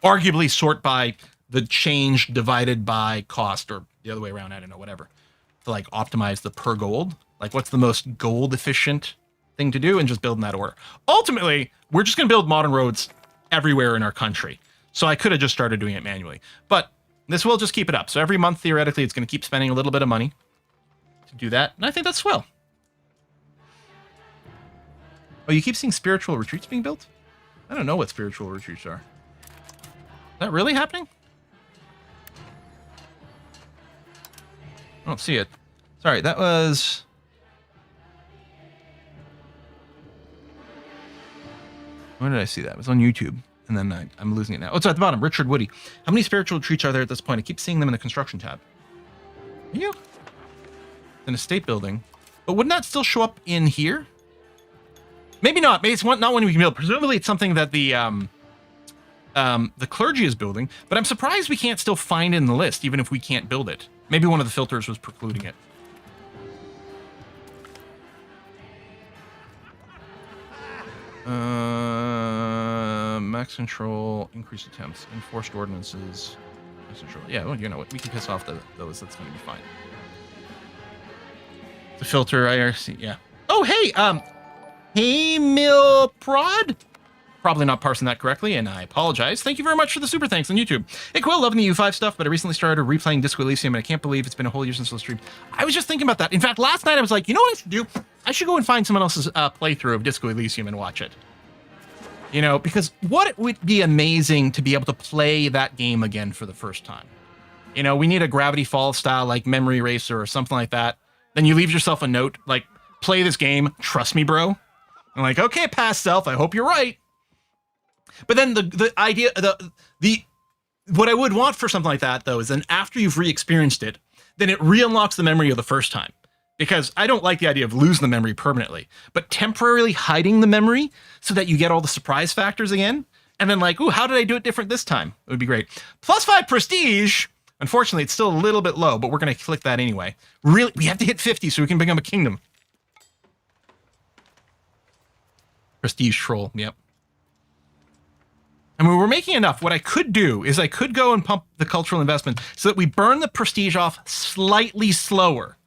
Arguably sort by the change divided by cost, or the other way around, I don't know, whatever, to like optimize the per gold. Like, what's the most gold efficient thing to do, and just build in that order. Ultimately, we're just going to build modern roads everywhere in our country. So I could have just started doing it manually, but this will just keep it up. So every month, theoretically, it's going to keep spending a little bit of money to do that. And I think that's swell. Oh, you keep seeing spiritual retreats being built? I don't know what spiritual retreats are. Is that really happening? I don't see it. Sorry, that was... Where did I see that? It was on YouTube, and then I'm losing it now. Oh, it's at the bottom. Richard Woody. How many spiritual treats are there at this point? I keep seeing them in the construction tab. Yeah. An estate building. But wouldn't that still show up in here? Maybe not. Maybe it's not one we can build. Presumably it's something that the clergy is building, but I'm surprised we can't still find it in the list, even if we can't build it. Maybe one of the filters was precluding it. Max control, increased attempts, enforced ordinances. Max control. Yeah, well, you know what? We can piss off those. That's going to be fine. The filter, IRC. Yeah. Oh, hey, hey, Mil Prod. Probably not parsing that correctly, and I apologize. Thank you very much for the super thanks on YouTube. Hey, Quill, loving the U5 stuff, but I recently started replaying Disco Elysium, and I can't believe it's been a whole year since the stream. I was just thinking about that. In fact, last night I was like, you know what I should do? I should go and find someone else's playthrough of Disco Elysium and watch it. You know, because what it would be amazing to be able to play that game again for the first time. You know, we need a Gravity Falls style, like Memory Racer or something like that. Then you leave yourself a note, like, play this game, trust me, bro. I'm like, okay, past self, I hope you're right. But then the idea, what I would want for something like that, though, is then after you've re-experienced it, then it re-unlocks the memory of the first time. Because I don't like the idea of losing the memory permanently, but temporarily hiding the memory so that you get all the surprise factors again. And then like, ooh, how did I do it different this time? It would be great. +5 prestige. Unfortunately, it's still a little bit low, but we're going to click that anyway. Really, we have to hit 50 so we can become a kingdom. Prestige troll, yep. I mean, we're making enough. What I could do is I could go and pump the cultural investment so that we burn the prestige off slightly slower.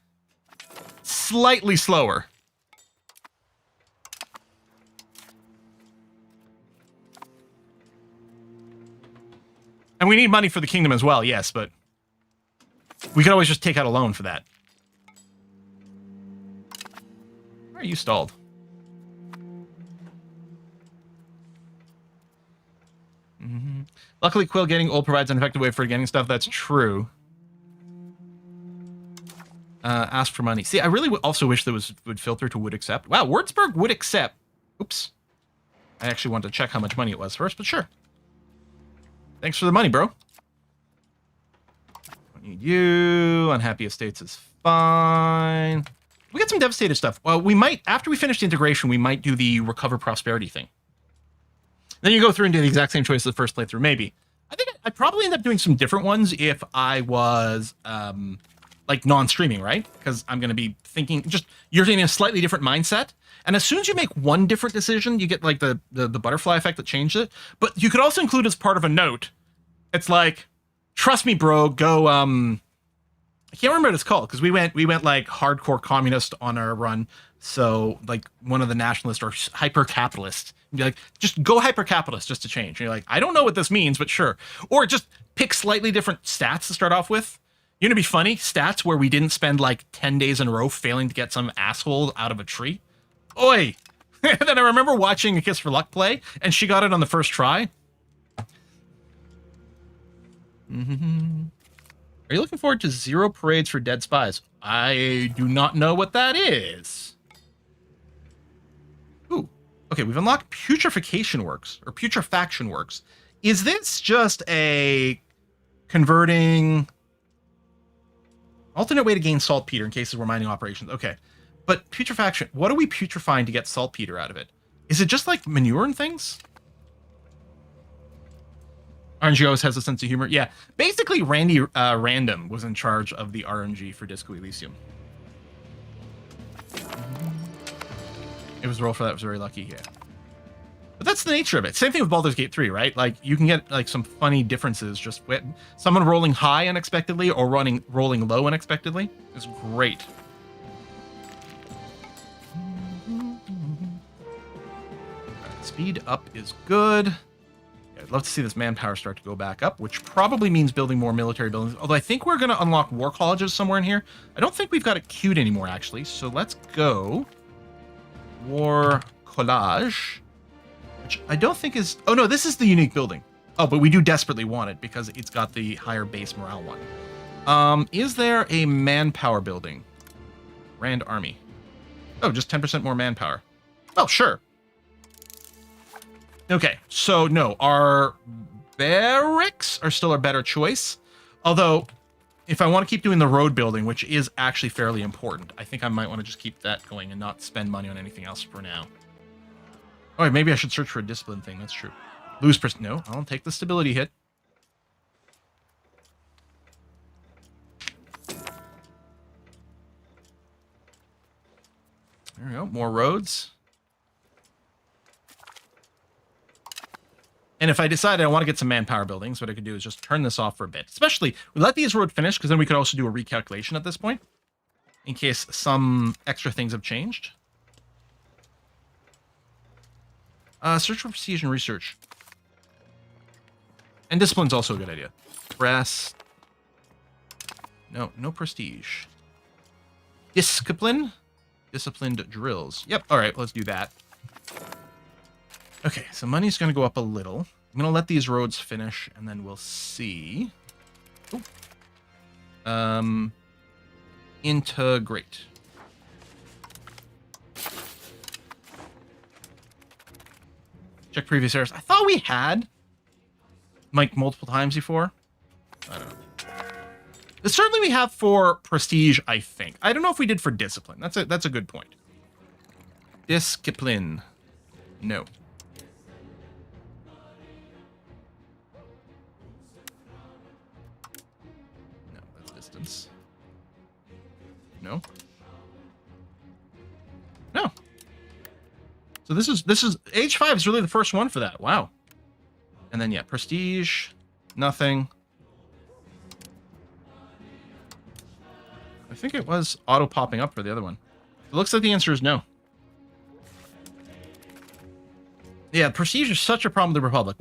Slightly slower. And we need money for the kingdom as well, yes, but we could always just take out a loan for that. Where are you stalled? Luckily, Quill getting old provides an effective way for getting stuff. That's true. Ask for money. See, I really also wish there would filter to would accept. Wow, Würzburg would accept. Oops. I actually wanted to check how much money it was first, but sure. Thanks for the money, bro. Don't need you. Unhappy estates is fine. We got some devastated stuff. Well, we might, after we finish the integration, we might do the recover prosperity thing. Then you go through and do the exact same choice as the first playthrough, maybe. I think I'd probably end up doing some different ones if I was, like non-streaming, right? Because I'm going to be thinking, you're in a slightly different mindset. And as soon as you make one different decision, you get like the butterfly effect that changed it. But you could also include as part of a note. It's like, trust me, bro, go, I can't remember what it's called because we went like hardcore communist on our run. So like one of the nationalists or hyper-capitalist. Be like, just go hyper-capitalist just to change. And you're like, I don't know what this means, but sure. Or just pick slightly different stats to start off with. You know, it'd be funny, stats where we didn't spend like 10 days in a row failing to get some asshole out of a tree. Oi! And then I remember watching A Kiss for Luck play, and she got it on the first try. Are you looking forward to 0 parades for dead spies? I do not know what that is. Ooh. Okay, we've unlocked putrefaction works, or putrefaction works. Is this just a converting alternate way to gain saltpeter in cases where mining operations? Okay. But putrefaction, what are we putrefying to get saltpeter out of it? Is it just like manure and things? RNG always has a sense of humor. Yeah. Basically, Randy Random was in charge of the RNG for Disco Elysium. It was a roll for that. Was very lucky. Yeah. But that's the nature of it. Same thing with Baldur's Gate 3, right? Like, you can get like some funny differences just with someone rolling high unexpectedly or rolling low unexpectedly. It's great. Speed up is good. Yeah, I'd love to see this manpower start to go back up, which probably means building more military buildings. Although I think we're going to unlock war colleges somewhere in here. I don't think we've got it queued anymore, actually. So let's go. War collage. Which I don't think is... Oh, no, this is the unique building. Oh, but we do desperately want it because it's got the higher base morale one. Is there a manpower building? Rand Army. Oh, just 10% more manpower. Oh, sure. Okay, so no, our barracks are still a better choice. Although, if I want to keep doing the road building, which is actually fairly important, I think I might want to just keep that going and not spend money on anything else for now. All right, maybe I should search for a discipline thing. That's true. Lose no, I'll take the stability hit. There we go. More roads. And if I decide I want to get some manpower buildings, what I could do is just turn this off for a bit. Especially, we let these roads finish, because then we could also do a recalculation at this point, in case some extra things have changed. Search for prestige and research. And discipline's also a good idea. Press. No, no prestige. Discipline. Disciplined drills. Yep, all right, let's do that. Okay, so money's going to go up a little. I'm going to let these roads finish, and then we'll see. Ooh. Integrate. Check previous errors. I thought we had like multiple times before. I don't know. Certainly we have for prestige, I think. I don't know if we did for discipline. That's a good point. Discipline. No. No, that's distance. No. No. So this is age 5 is really the first one for that. Wow. And then yeah, prestige, nothing. I think it was auto popping up for the other one. It looks like the answer is no. Yeah, prestige is such a problem with the Republic.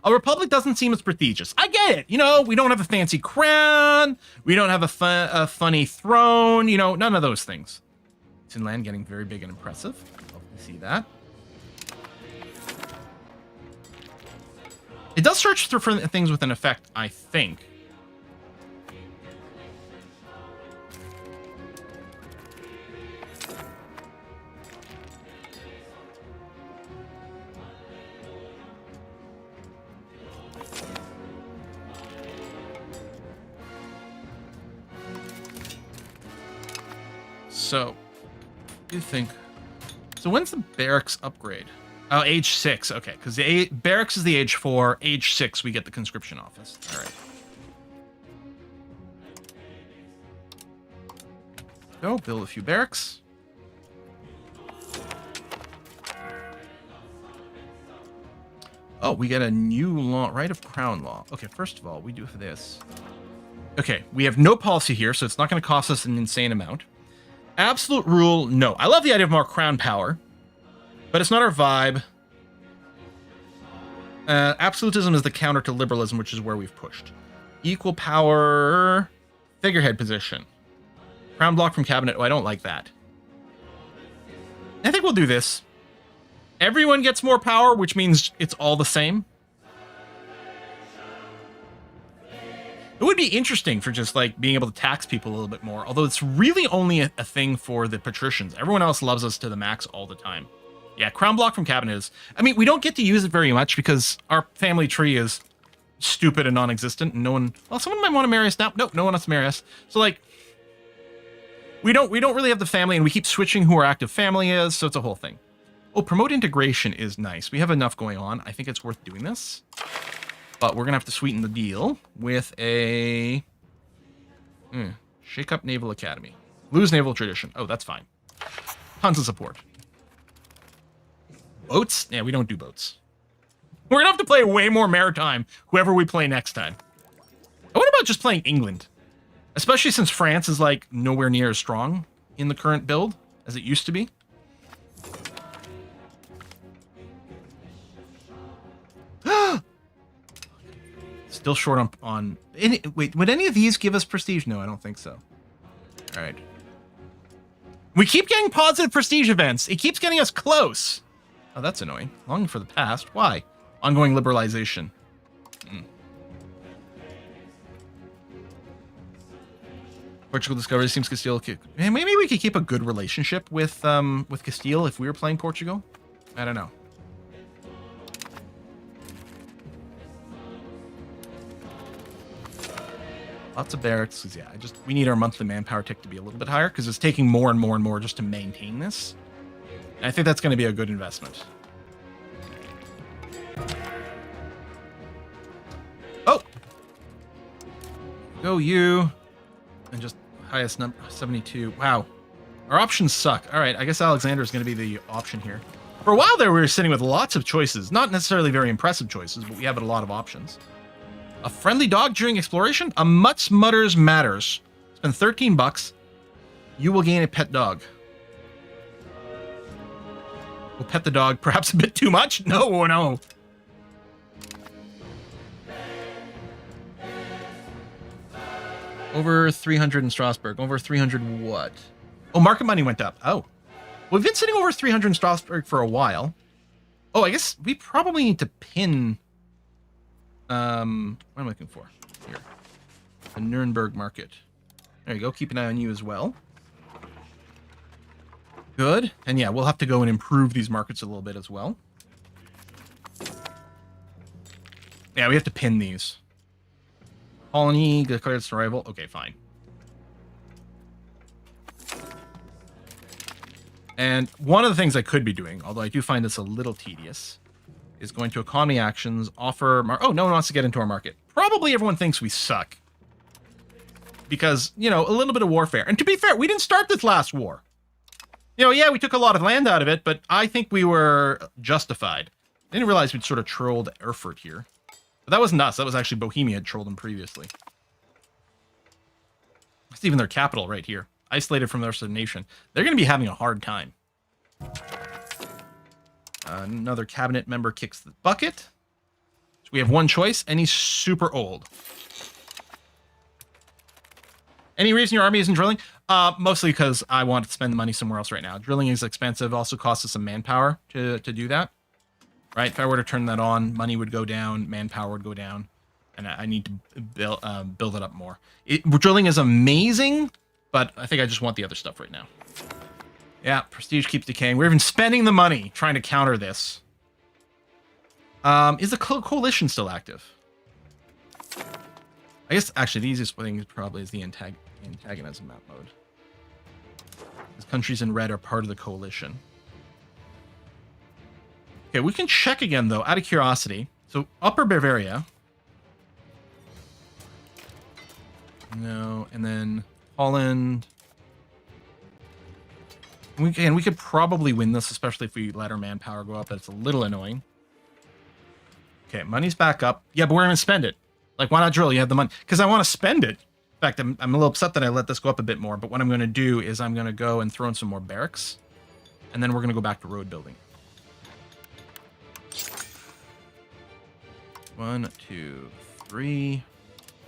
A Republic doesn't seem as prestigious. I get it. You know, we don't have a fancy crown. We don't have a funny throne. You know, none of those things. It's in land getting very big and impressive. Love to see that. It does search for things with an effect, I think. So, you think... So when's the barracks upgrade? Oh, age 6. Okay, because the barracks is the age 4. Age 6, we get the conscription office. All right. Go, build a few barracks. Oh, we get a new law, right of crown law. Okay, first of all, we do for this. Okay, we have no policy here, so it's not going to cost us an insane amount. Absolute rule, no. I love the idea of more crown power, but it's not our vibe. Absolutism is the counter to liberalism, which is where we've pushed. Equal power, figurehead position. Crown block from cabinet. Oh, I don't like that. I think we'll do this. Everyone gets more power, which means it's all the same. It would be interesting for just like being able to tax people a little bit more, although it's really only a thing for the patricians. Everyone else loves us to the max all the time. Yeah, crown block from cabinet is... I mean, we don't get to use it very much because our family tree is stupid and non-existent, and no one... Well, someone might want to marry us now. Nope, no one wants to marry us. So, like, we don't really have the family, and we keep switching who our active family is, so it's a whole thing. Oh, promote integration is nice. We have enough going on. I think it's worth doing this. But we're going to have to sweeten the deal with a... Shake up Naval Academy. Lose Naval Tradition. Oh, that's fine. Tons of support. Boats? Yeah, we don't do boats. We're going to have to play way more maritime, whoever we play next time. What about just playing England? Especially since France is, like, nowhere near as strong in the current build as it used to be. Still short on any... Wait, would any of these give us prestige? No, I don't think so. All right. We keep getting positive prestige events. It keeps getting us close. Oh, that's annoying. Longing for the past. Why? Ongoing liberalization. Portugal discovery seems Castile. Maybe we could keep a good relationship with Castile if we were playing Portugal. I don't know. Lots of barracks. 'Cause, yeah, we need our monthly manpower tick to be a little bit higher because it's taking more and more and more just to maintain this. And I think that's going to be a good investment. Oh! Go you. And just highest number, 72. Wow. Our options suck. All right, I guess Alexander is going to be the option here. For a while there, we were sitting with lots of choices. Not necessarily very impressive choices, but we have a lot of options. A friendly dog during exploration? A Mutt's Mutters Matters. Spend 13 bucks. You will gain a pet dog. We'll pet the dog perhaps a bit too much? No, no. Over 300 in Strasbourg. Over 300 what? Oh, market money went up. Oh. We've been sitting over 300 in Strasbourg for a while. Oh, I guess we probably need to pin... what am I looking for? Here. The Nuremberg market. There you go. Keep an eye on you as well. Good. And yeah, we'll have to go and improve these markets a little bit as well. Yeah, we have to pin these. Colony declared its arrival. Okay, fine. And one of the things I could be doing, although I do find this a little tedious, is going to economy actions, offer... Oh, no one wants to get into our market. Probably everyone thinks we suck. Because, you know, a little bit of warfare. And to be fair, we didn't start this last war. You know, yeah, we took a lot of land out of it, but I think we were justified. I didn't realize we'd sort of trolled Erfurt here. But that wasn't us. That was actually Bohemia had trolled them previously. It's even their capital right here. Isolated from the rest of the nation. They're going to be having a hard time. Another cabinet member kicks the bucket. So we have one choice, and he's super old. Any reason your army isn't drilling? Mostly because I want to spend the money somewhere else right now. Drilling is expensive. Also costs us some manpower to do that. Right? If I were to turn that on, money would go down, manpower would go down, and I need to build it up more. Drilling is amazing, but I think I just want the other stuff right now. Yeah, prestige keeps decaying. We're even spending the money trying to counter this. Is the coalition still active? I guess, actually, the easiest thing probably is the antagonism map mode. Because countries in red are part of the coalition. Okay, we can check again, though, out of curiosity. So, Upper Bavaria. No, and then Holland. And we could probably win this, especially if we let our manpower go up. That's a little annoying. Okay, money's back up. Yeah, but we're going to spend it. Like, why not drill? You have the money. Because I want to spend it. In fact, I'm a little upset that I let this go up a bit more. But what I'm going to do is I'm going to go and throw in some more barracks. And then we're going to go back to road building. 1, 2, 3,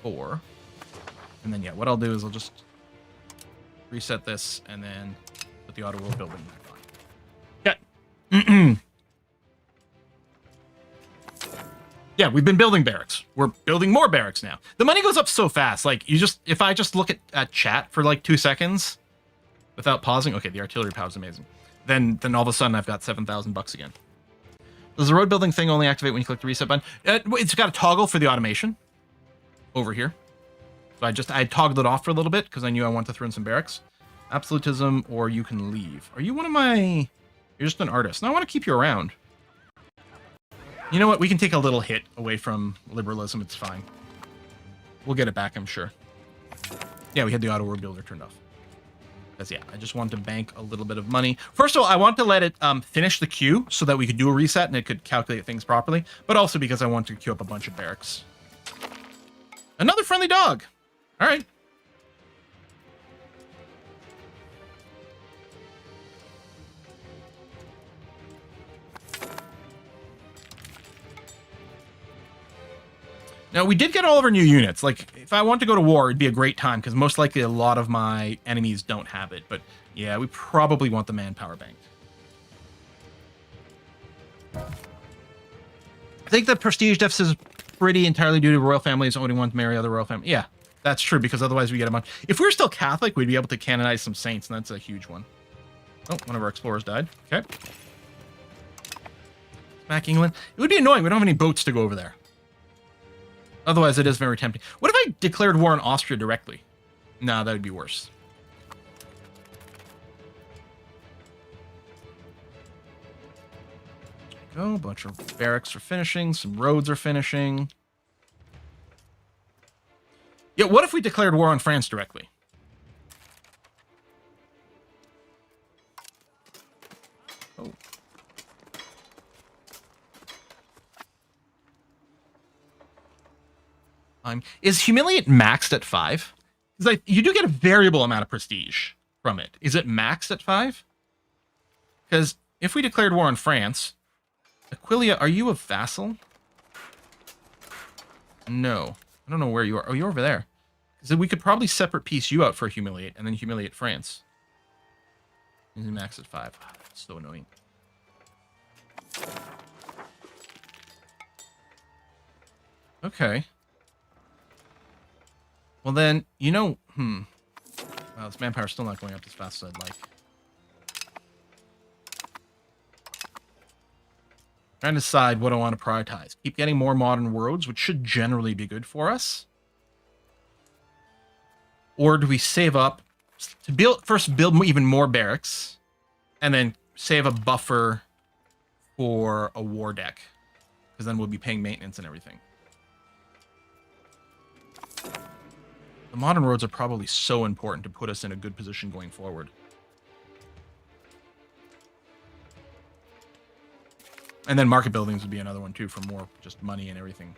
4. And then, yeah, what I'll do is I'll just reset this and then put the auto road building back on. Yeah. Yeah, we've been building barracks. We're building more barracks now. The money goes up so fast. Like, if I just look at chat for like 2 seconds without pausing. Okay, the artillery power is amazing. Then all of a sudden I've got 7,000 bucks again. Does the road building thing only activate when you click the reset button? It's got a toggle for the automation over here. So I toggled it off for a little bit because I knew I wanted to throw in some barracks. Absolutism, or you can leave. Are you one of my... You're just an artist. No, I want to keep you around. You know what? We can take a little hit away from liberalism. It's fine. We'll get it back, I'm sure. Yeah, we had the auto road builder turned off. Because, yeah, I just wanted to bank a little bit of money. First of all, I want to let it finish the queue so that we could do a reset and it could calculate things properly. But also because I want to queue up a bunch of barracks. Another friendly dog. All right. Now, we did get all of our new units. Like, if I want to go to war, it'd be a great time, because most likely a lot of my enemies don't have it. But, yeah, we probably want the manpower banked. I think the prestige deficit is pretty entirely due to royal families only want to marry other royal families. Yeah, that's true, because otherwise we get a bunch. If we were still Catholic, we'd be able to canonize some saints, and that's a huge one. Oh, one of our explorers died. Okay. Back England. It would be annoying. We don't have any boats to go over there. Otherwise, it is very tempting. What if I declared war on Austria directly? No, that would be worse. There we go. A bunch of barracks are finishing. Some roads are finishing. Yeah, what if we declared war on France directly? Oh. Is Humiliate maxed at 5? Because you do get a variable amount of prestige from it. Is it maxed at 5? Because if we declared war on France, Aquilia, are you a vassal? No. I don't know where you are. Oh, you're over there. So we could probably separate piece you out for Humiliate and then Humiliate France. Max at 5. That's so annoying. Okay. Well then, you know, Well, this manpower's still not going up as fast as I'd like. Trying to decide what I want to prioritize. Keep getting more modern roads, which should generally be good for us. Or do we save up to first build even more barracks, and then save a buffer for a war deck? Because then we'll be paying maintenance and everything. The modern roads are probably so important to put us in a good position going forward. And then market buildings would be another one too, for more just money and everything.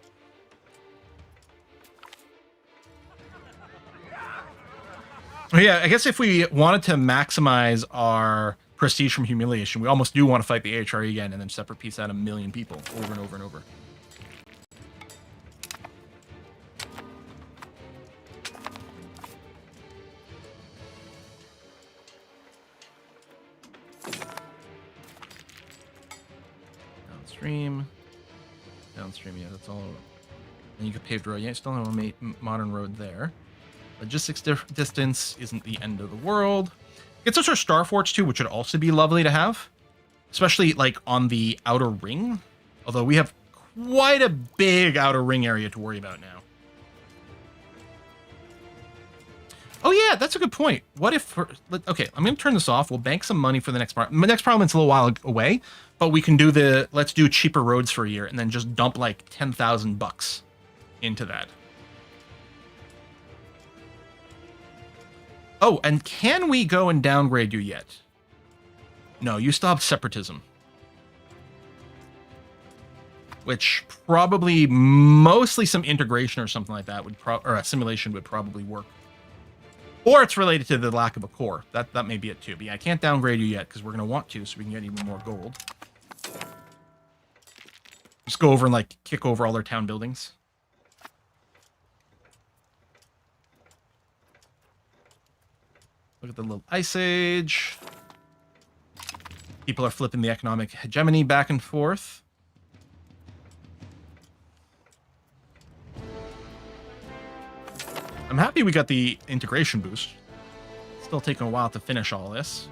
Yeah, I guess if we wanted to maximize our prestige from humiliation, we almost do want to fight the AHRE again and then separate piece out 1,000,000 people over and over and over. Downstream, yeah, that's all. And you could paved road. Yeah, you still have a modern road there. Logistics distance isn't the end of the world. Gets us our Star Forts too, which would also be lovely to have, especially like on the outer ring. Although we have quite a big outer ring area to worry about now. Oh yeah, that's a good point. What if? Okay, I'm gonna turn this off. We'll bank some money for the next part. My next parliament's a little while away, but we can do let's do cheaper roads for a year and then just dump like 10,000 bucks into that. Oh, and can we go and downgrade you yet? No, you still have separatism. Which probably mostly some integration or something like that would or a simulation would probably work. Or it's related to the lack of a core. That may be it too. But yeah, I can't downgrade you yet because we're going to want to so we can get even more gold. Just go over and like kick over all their town buildings. Look at the little ice age. People are flipping the economic hegemony back and forth. I'm happy we got the integration boost. Still taking a while to finish all this.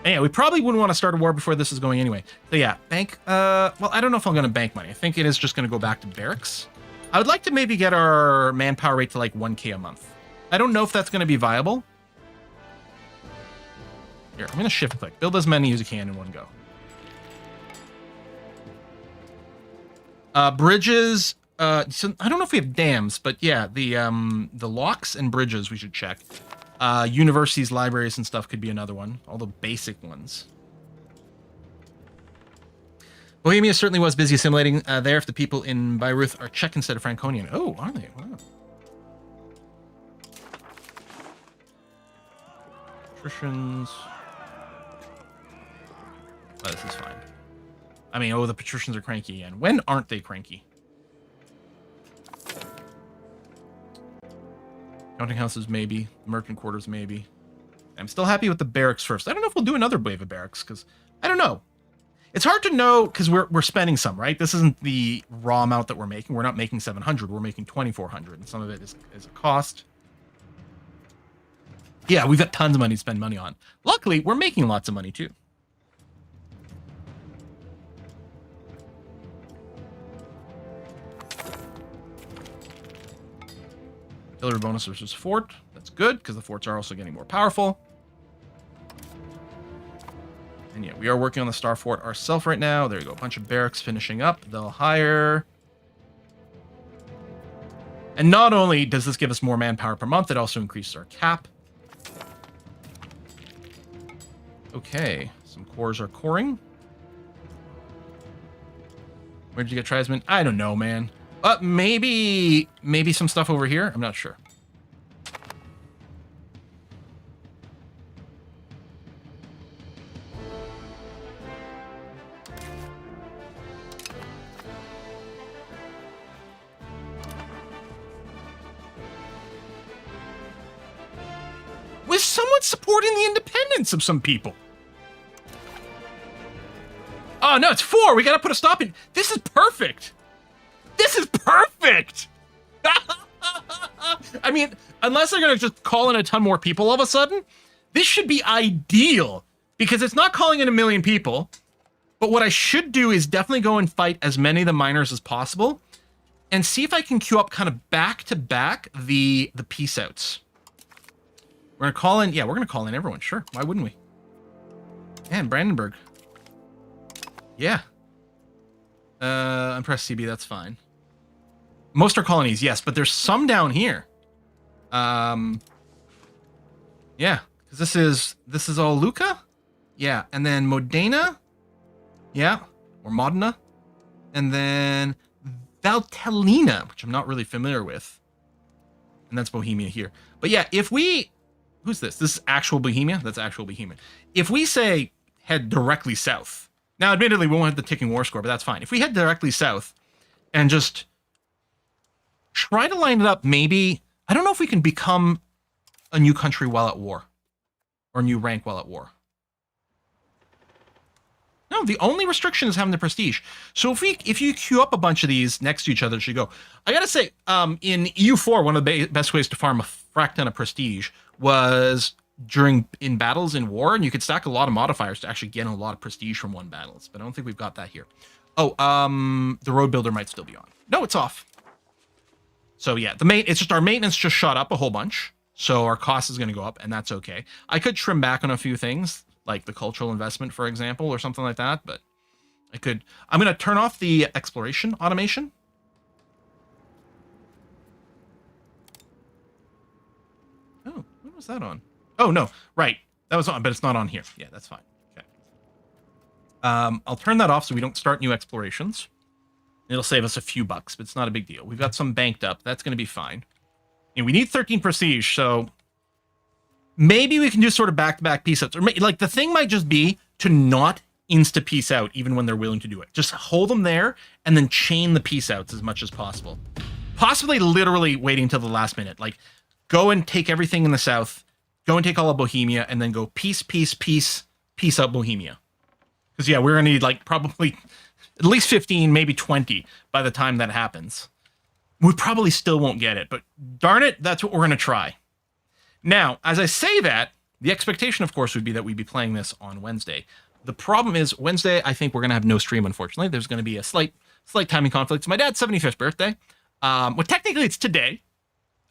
And yeah, we probably wouldn't want to start a war before this is going anyway. So yeah, bank. Well, I don't know if I'm going to bank money. I think it is just going to go back to barracks. I would like to maybe get our manpower rate to like 1K a month. I don't know if that's going to be viable. Here, I'm going to shift click. Build as many as you can in one go. Bridges. So I don't know if we have dams, but yeah, the locks and bridges we should check. Universities, libraries, and stuff could be another one. All the basic ones. Bohemia certainly was busy assimilating there if the people in Bayreuth are Czech instead of Franconian. Oh, are they? Wow. Patricians. Oh, this is fine. I mean, oh, the patricians are cranky again. When aren't they cranky? Counting houses, maybe. Merchant quarters, maybe. I'm still happy with the barracks first. I don't know if we'll do another wave of barracks, because I don't know. It's hard to know, because we're spending some, right? This isn't the raw amount that we're making. We're not making 700. We're making 2,400, and some of it is a cost. Yeah, we've got tons of money to spend money on. Luckily, we're making lots of money, too. Artillery bonus versus fort. That's good, because the forts are also getting more powerful. And yeah, we are working on the Star Fort ourselves right now. There you go. A bunch of barracks finishing up. They'll hire. And not only does this give us more manpower per month, it also increases our cap. Okay, some cores are coring. Where did you get tribesmen? I don't know, man. Maybe some stuff over here. I'm not sure. Was someone supporting the independence of some people? Oh, no, it's 4. We got to put a stop in. This is perfect. This is perfect. I mean, unless they're going to just call in a ton more people all of a sudden, this should be ideal because it's not calling in 1 million people. But what I should do is definitely go and fight as many of the miners as possible and see if I can queue up kind of back to back the peace outs. We're going to call in. Yeah, we're going to call in everyone. Sure. Why wouldn't we? Man, Brandenburg. Yeah. Unpressed CB, that's fine. Most are colonies, yes, but there's some down here. Yeah, because this is all Lucca? Yeah, and then Modena? Yeah, or Modena. And then Valtellina, which I'm not really familiar with. And that's Bohemia here. But yeah, if we... Who's this? This is actual Bohemia? That's actual Bohemia. If we say head directly south... Now, admittedly, we won't have the ticking war score, but that's fine. If we head directly south and just try to line it up, maybe... I don't know if we can become a new country while at war. Or a new rank while at war. No, the only restriction is having the prestige. So if you queue up a bunch of these next to each other, it should go. I gotta say, in EU4, one of the best ways to farm a frack ton of prestige was... in battles in war, and you could stack a lot of modifiers to actually get a lot of prestige from one battles, but I don't think we've got that here. Oh, the road builder might still be on. No, it's off. So yeah, it's just our maintenance just shot up a whole bunch, so our cost is going to go up, and that's okay. I could trim back on a few things, like the cultural investment, for example, or something like that, but I'm going to turn off the exploration automation. Oh, when was that on? Oh, no, right. That was on, but it's not on here. Yeah, that's fine. Okay. I'll turn that off so we don't start new explorations. It'll save us a few bucks, but it's not a big deal. We've got some banked up. That's going to be fine. And we need 13 prestige, so maybe we can do sort of back-to-back peace outs. Or like the thing might just be to not insta-peace out even when they're willing to do it. Just hold them there and then chain the peace outs as much as possible. Possibly literally waiting until the last minute. Like, go and take everything in the south. Go and take all of Bohemia, and then go peace, peace, peace, peace out Bohemia. Because, yeah, we're going to need, like, probably at least 15, maybe 20 by the time that happens. We probably still won't get it, but darn it, that's what we're going to try. Now, as I say that, the expectation, of course, would be that we'd be playing this on Wednesday. The problem is, Wednesday, I think we're going to have no stream, unfortunately. There's going to be a slight timing conflict. It's my dad's 75th birthday. Well, technically, it's today,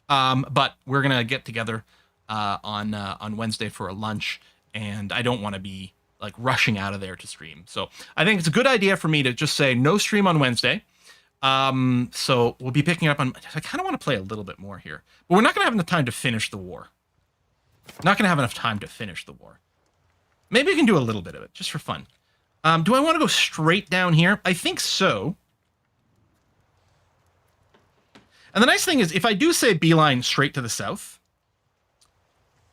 but we're going to get together on Wednesday for a lunch, and I don't want to be like rushing out of there to stream. So I think it's a good idea for me to just say no stream on Wednesday. So we'll be picking up on... I kind of want to play a little bit more here, but we're not going to have enough time to finish the war. Not going to have enough time to finish the war. Maybe we can do a little bit of it just for fun. Do I want to go straight down here? I think so. And the nice thing is, if I do say beeline straight to the south,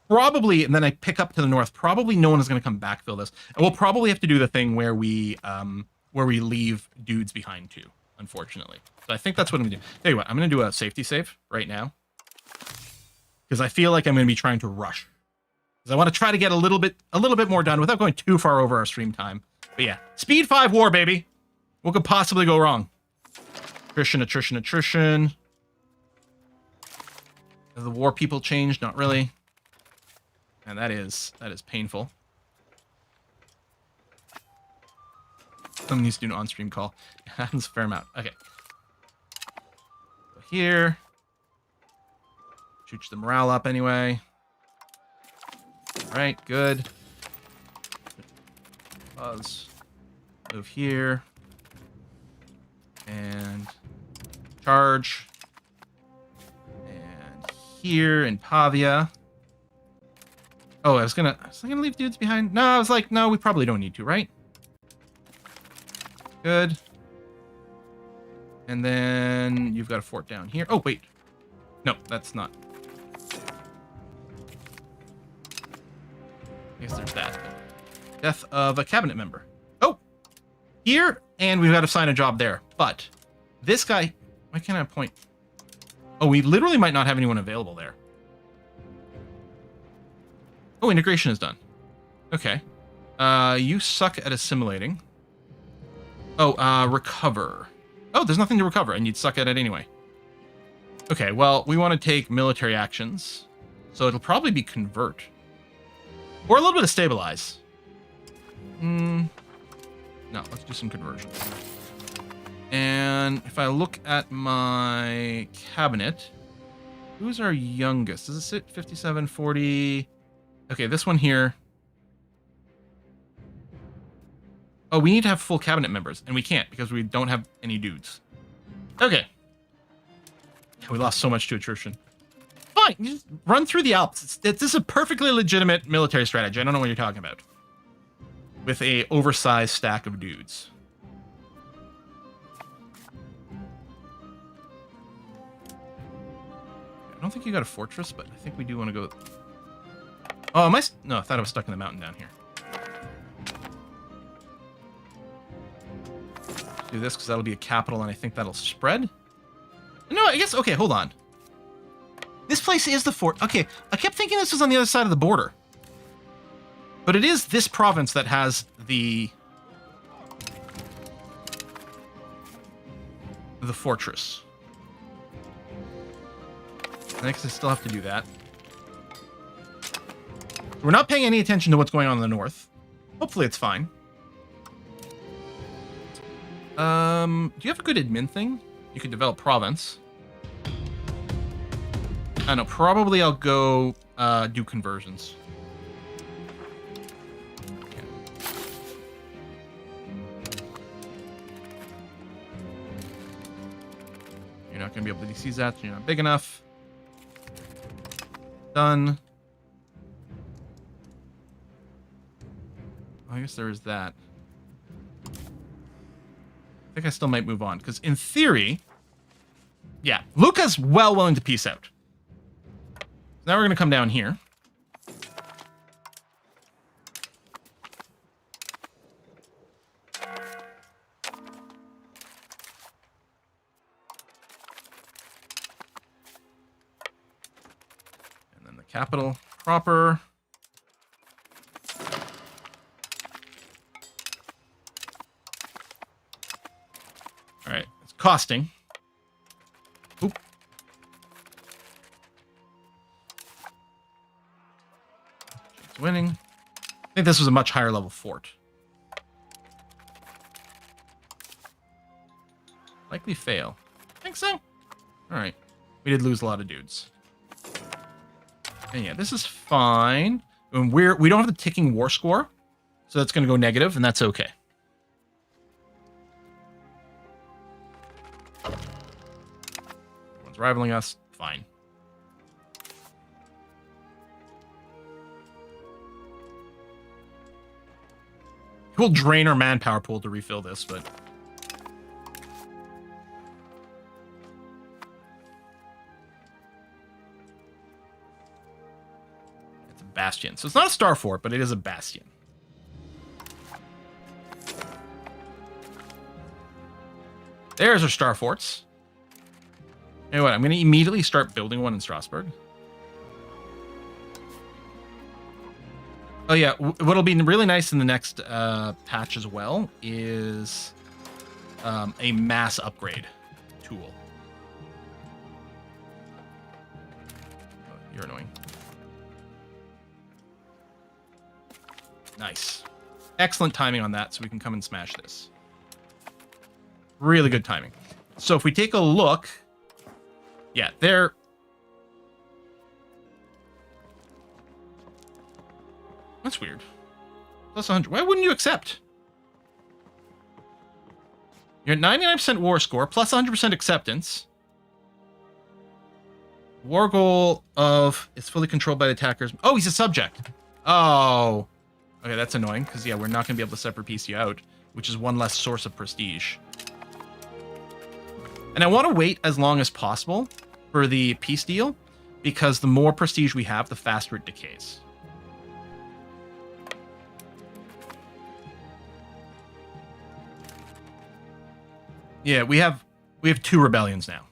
probably, and then I pick up to the north, probably no one is going to come backfill this. And we'll probably have to do the thing where we leave dudes behind too, unfortunately. So I think that's what I'm going to do. Tell you what, I'm going to do a safety save right now. Because I feel like I'm going to be trying to rush. Because I want to try to get a little bit more done without going too far over our stream time. But yeah, speed 5 war, baby. What could possibly go wrong? Attrition, attrition, attrition. Have the war people changed? Not really. And that is painful. Someone needs to do an on-stream call. It happens a fair amount. Okay. Go here. Shoots the morale up anyway. All right, good. Pause. Move here. And charge. And here in Pavia. Oh, I was gonna leave dudes behind. No, I was like, no, we probably don't need to, right? Good. And then you've got a fort down here. Oh, wait. No, that's not. I guess there's that. Death of a cabinet member. Oh! Here, and we've got to sign a job there. But this guy... Why can't I point? Oh, we literally might not have anyone available there. Oh, integration is done. Okay. You suck at assimilating. Oh, recover. Oh, there's nothing to recover, and you'd suck at it anyway. Okay, well, we want to take military actions. So it'll probably be convert. Or a little bit of stabilize. No, let's do some conversion. And if I look at my cabinet, who's our youngest? Does it sit 57, 40? Okay, this one here. Oh, we need to have full cabinet members, and we can't because we don't have any dudes. Okay. We lost so much to attrition. Fine, you just run through the Alps. This is a perfectly legitimate military strategy. I don't know what you're talking about. With a oversized stack of dudes. I don't think you got a fortress, but I think we do want to go... Oh, am I... No, I thought I was stuck in the mountain down here. Let's do this, because that'll be a capital, and I think that'll spread. No, I guess... Okay, hold on. This place is the fort. Okay, I kept thinking this was on the other side of the border. But it is this province that has the fortress. I guess I still have to do that. We're not paying any attention to what's going on in the north. Hopefully it's fine. Do you have a good admin thing? You could develop province. I don't know, probably I'll go do conversions. You're not going to be able to seize that, so you're not big enough. Done. I guess there is that. I think I still might move on, because in theory... Yeah, Luca's well willing to peace out. Now we're going to come down here. And then the capital proper. All right, it's costing. Oop. It's winning. I think this was a much higher level fort. Likely fail. I think so. All right. We did lose a lot of dudes. And yeah, this is fine. And we don't have the ticking war score, so that's going to go negative, and that's okay. Everyone's rivaling us. Fine. We'll drain our manpower pool to refill this, but... It's a bastion. So it's not a star fort, but it is a bastion. There's our star forts. You know what? I'm going to immediately start building one in Strasbourg. Oh yeah, what'll be really nice in the next patch as well is a mass upgrade tool. Oh, you're annoying. Nice. Excellent timing on that, so we can come and smash this. Really good timing. So if we take a look, yeah, they're That's weird. Plus 100. Why wouldn't you accept? You're at 99% war score, plus 100% acceptance. War goal of is fully controlled by the attackers. Oh, he's a subject. Oh. Okay, that's annoying, because, yeah, we're not going to be able to separate piece you out, which is one less source of prestige. And I want to wait as long as possible for the peace deal, because the more prestige we have, the faster it decays. Yeah, we have 2 rebellions now.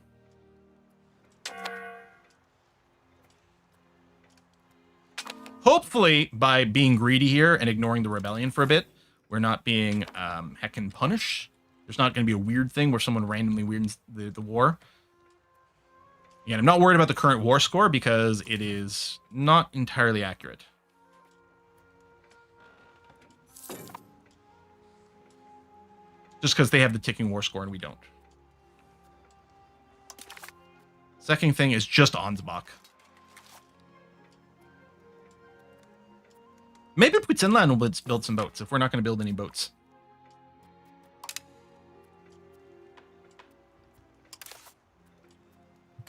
Hopefully, by being greedy here and ignoring the rebellion for a bit, we're not being heckin' punished. There's not going to be a weird thing where someone randomly weirds the war. Again, I'm not worried about the current war score because it is not entirely accurate. Just because they have the ticking war score and we don't. Second thing is just Ansbach. Maybe Putinland will build some boats if we're not going to build any boats.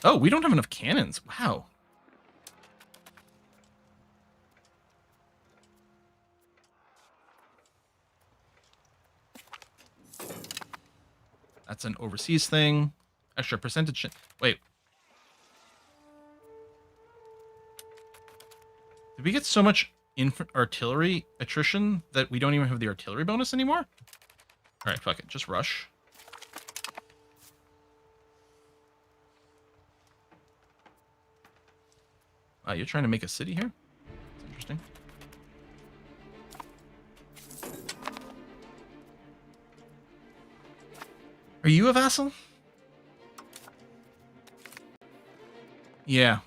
Oh, we don't have enough cannons. Wow. That's an overseas thing. Extra percentage. Wait. Did we get so much artillery attrition that we don't even have the artillery bonus anymore? All right, fuck it. Just rush. You're trying to make a city here? That's interesting. Are you a vassal? Yeah.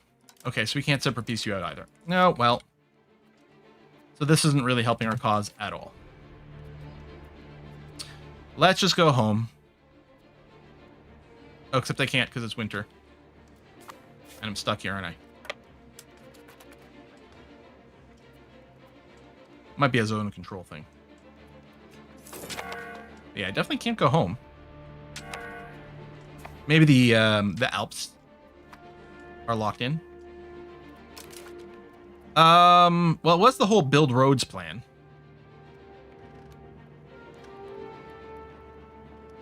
Okay, so we can't separate piece you out either. No, well. So this isn't really helping our cause at all. Let's just go home. Oh, except I can't because it's winter. And I'm stuck here, aren't I? Might be a zone control thing. Yeah, I definitely can't go home. Maybe the Alps are locked in. Well, what's the whole build roads plan?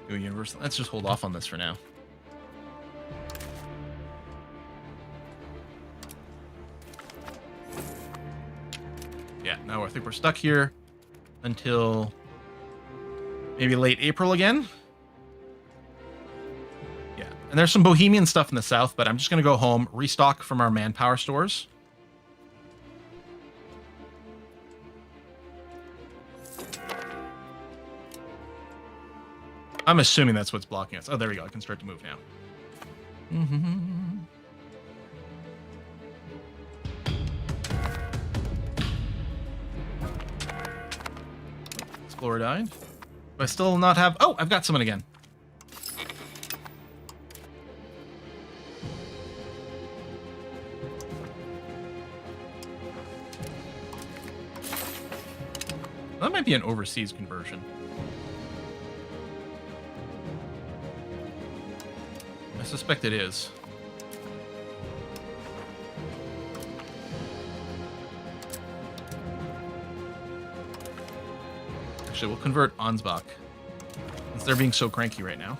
Go Universal. Let's just hold off on this for now. Yeah, no, I think we're stuck here until maybe late April again. Yeah, and there's some Bohemian stuff in the south, but I'm just going to go home, restock from our manpower stores. I'm assuming that's what's blocking us. Oh, there we go. I can start to move now. Explorer died. Do I still not have... Oh, I've got someone again. That might be an overseas conversion. I suspect it is. Actually, we'll convert Ansbach, since they're being so cranky right now.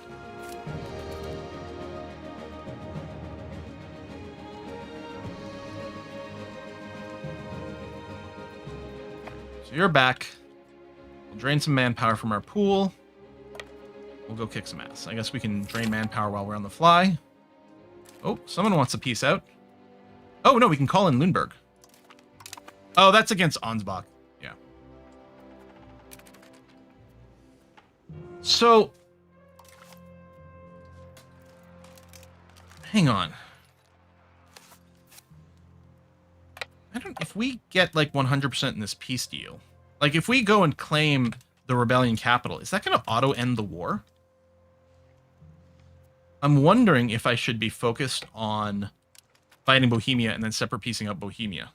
So you're back. We'll drain some manpower from our pool. We'll go kick some ass. I guess we can drain manpower while we're on the fly. Oh, someone wants a piece out. Oh, no, we can call in Lundberg. Oh, that's against Ansbach. Yeah. So, hang on. I don't... If we get, like, 100% in this peace deal, like, if we go and claim the rebellion capital, is that going to auto-end the war? I'm wondering if I should be focused on fighting Bohemia and then separate piecing up Bohemia.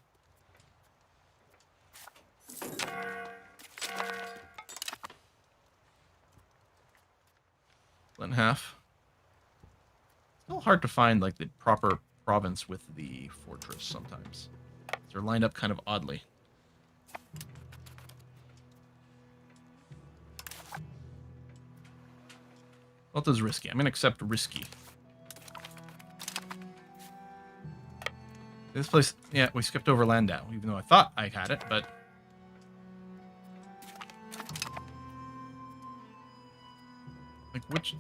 Split in half. Still hard to find like the proper province with the fortress sometimes. They're lined up kind of oddly. What does risky? I'm gonna accept risky. This place, yeah, we skipped over Landau, even though I thought I had it, but like which?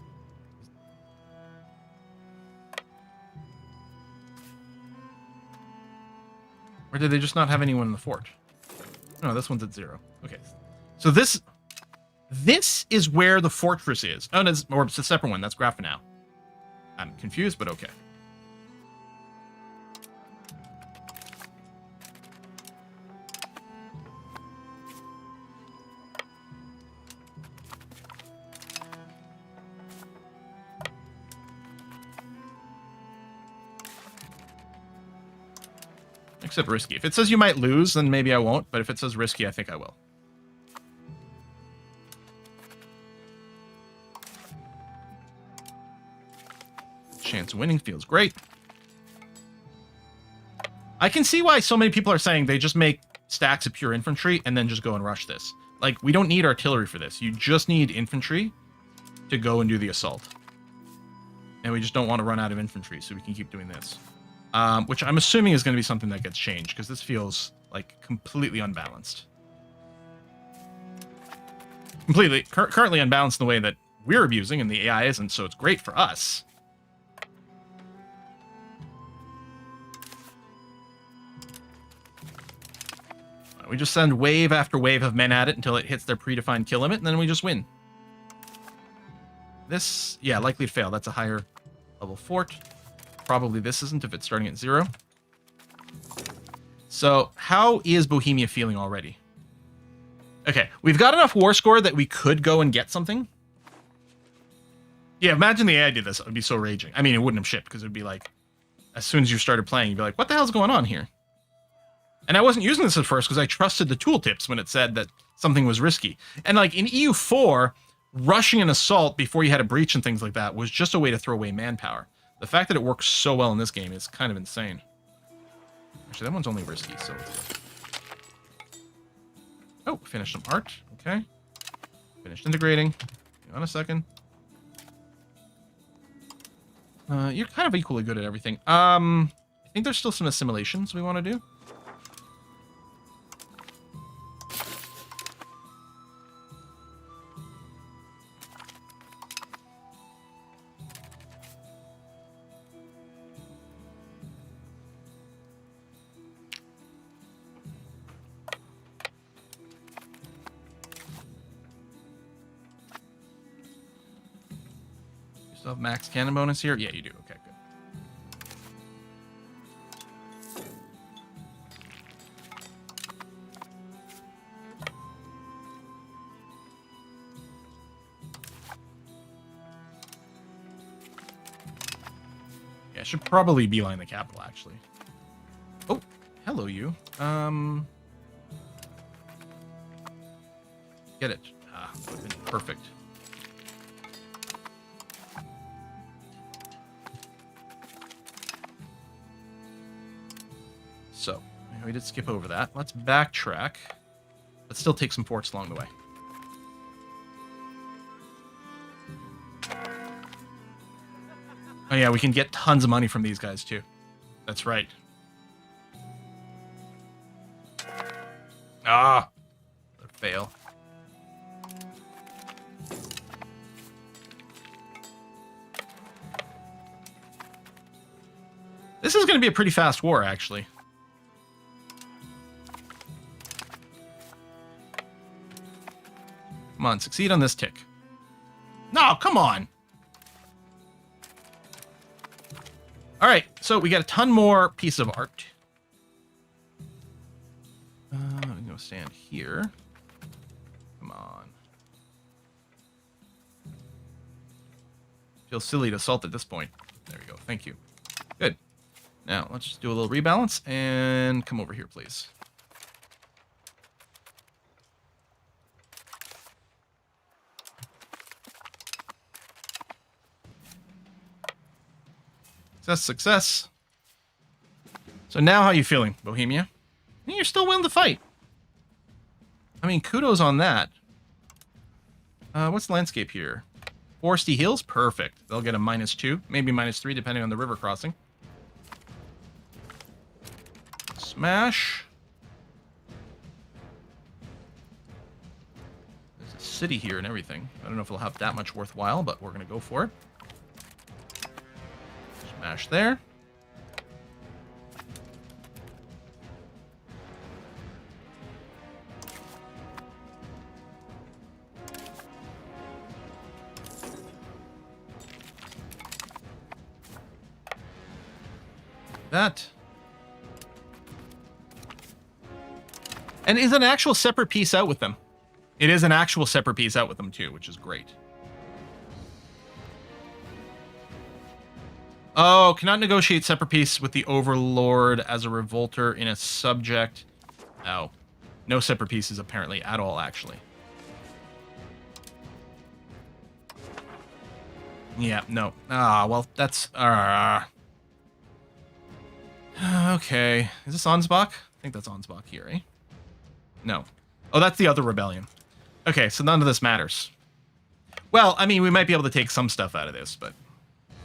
Or did they just not have anyone in the fort? No, this one's at 0. Okay, so this is where the fortress is. Oh, no, or it's a separate one. That's Grafenau. I'm confused, but okay. Except risky. If it says you might lose, then maybe I won't. But if it says risky, I think I will. Chance of winning feels great. I can see why so many people are saying they just make stacks of pure infantry and then just go and rush this. Like, we don't need artillery for this. You just need infantry to go and do the assault. And we just don't want to run out of infantry, so we can keep doing this. Which I'm assuming is going to be something that gets changed, because this feels, like, completely unbalanced. Completely, currently unbalanced in the way that we're abusing, and the AI isn't, so it's great for us. We just send wave after wave of men at it until it hits their predefined kill limit, and then we just win. This, yeah, likely to fail. That's a higher level fort. Probably this isn't if it's starting at 0. So, how is Bohemia feeling already? Okay, we've got enough war score that we could go and get something. Yeah, imagine the AI did this. It would be so raging. I mean, it wouldn't have shipped, because it would be like, as soon as you started playing, you'd be like, what the hell's going on here? And I wasn't using this at first because I trusted the tooltips when it said that something was risky. And like in EU4, rushing an assault before you had a breach and things like that was just a way to throw away manpower. The fact that it works so well in this game is kind of insane. Actually, that one's only risky, so... Oh, finished some art. Okay. Finished integrating. Hang on a second. You're kind of equally good at everything. I think there's still some assimilations we want to do. Still have max cannon bonus here? Yeah, you do. Okay, good. Yeah, I should probably beeline the capital, actually. Oh, hello, you. Get it. Ah, would have been perfect. So, we did skip over that. Let's backtrack. Let's still take some forts along the way. Oh yeah, we can get tons of money from these guys too. That's right. Ah! Fail. This is going to be a pretty fast war, actually. Come on, succeed on this tick. No, come on. All right, so we got a ton more piece of art. I'm going to stand here. Come on. Feels silly to assault at this point. There we go. Thank you. Good. Now, let's just do a little rebalance and come over here, please. Success, success. So now how you feeling, Bohemia? You're still willing to fight. I mean, kudos on that. What's the landscape here? Foresty Hills? Perfect. They'll get a -2, maybe -3, depending on the river crossing. Smash. There's a city here and everything. I don't know if it'll have that much worthwhile, but we're going to go for it. Smash there. That. And is an actual separate piece out with them. It is an actual separate piece out with them too, which is great. Oh, cannot negotiate separate peace with the Overlord as a revolter in a subject. Oh. No separate pieces apparently at all, actually. Yeah, no. Ah, well, that's... Okay. Is this Ansbach? I think that's Ansbach here, eh? No. Oh, that's the other rebellion. Okay, so none of this matters. Well, I mean, we might be able to take some stuff out of this, but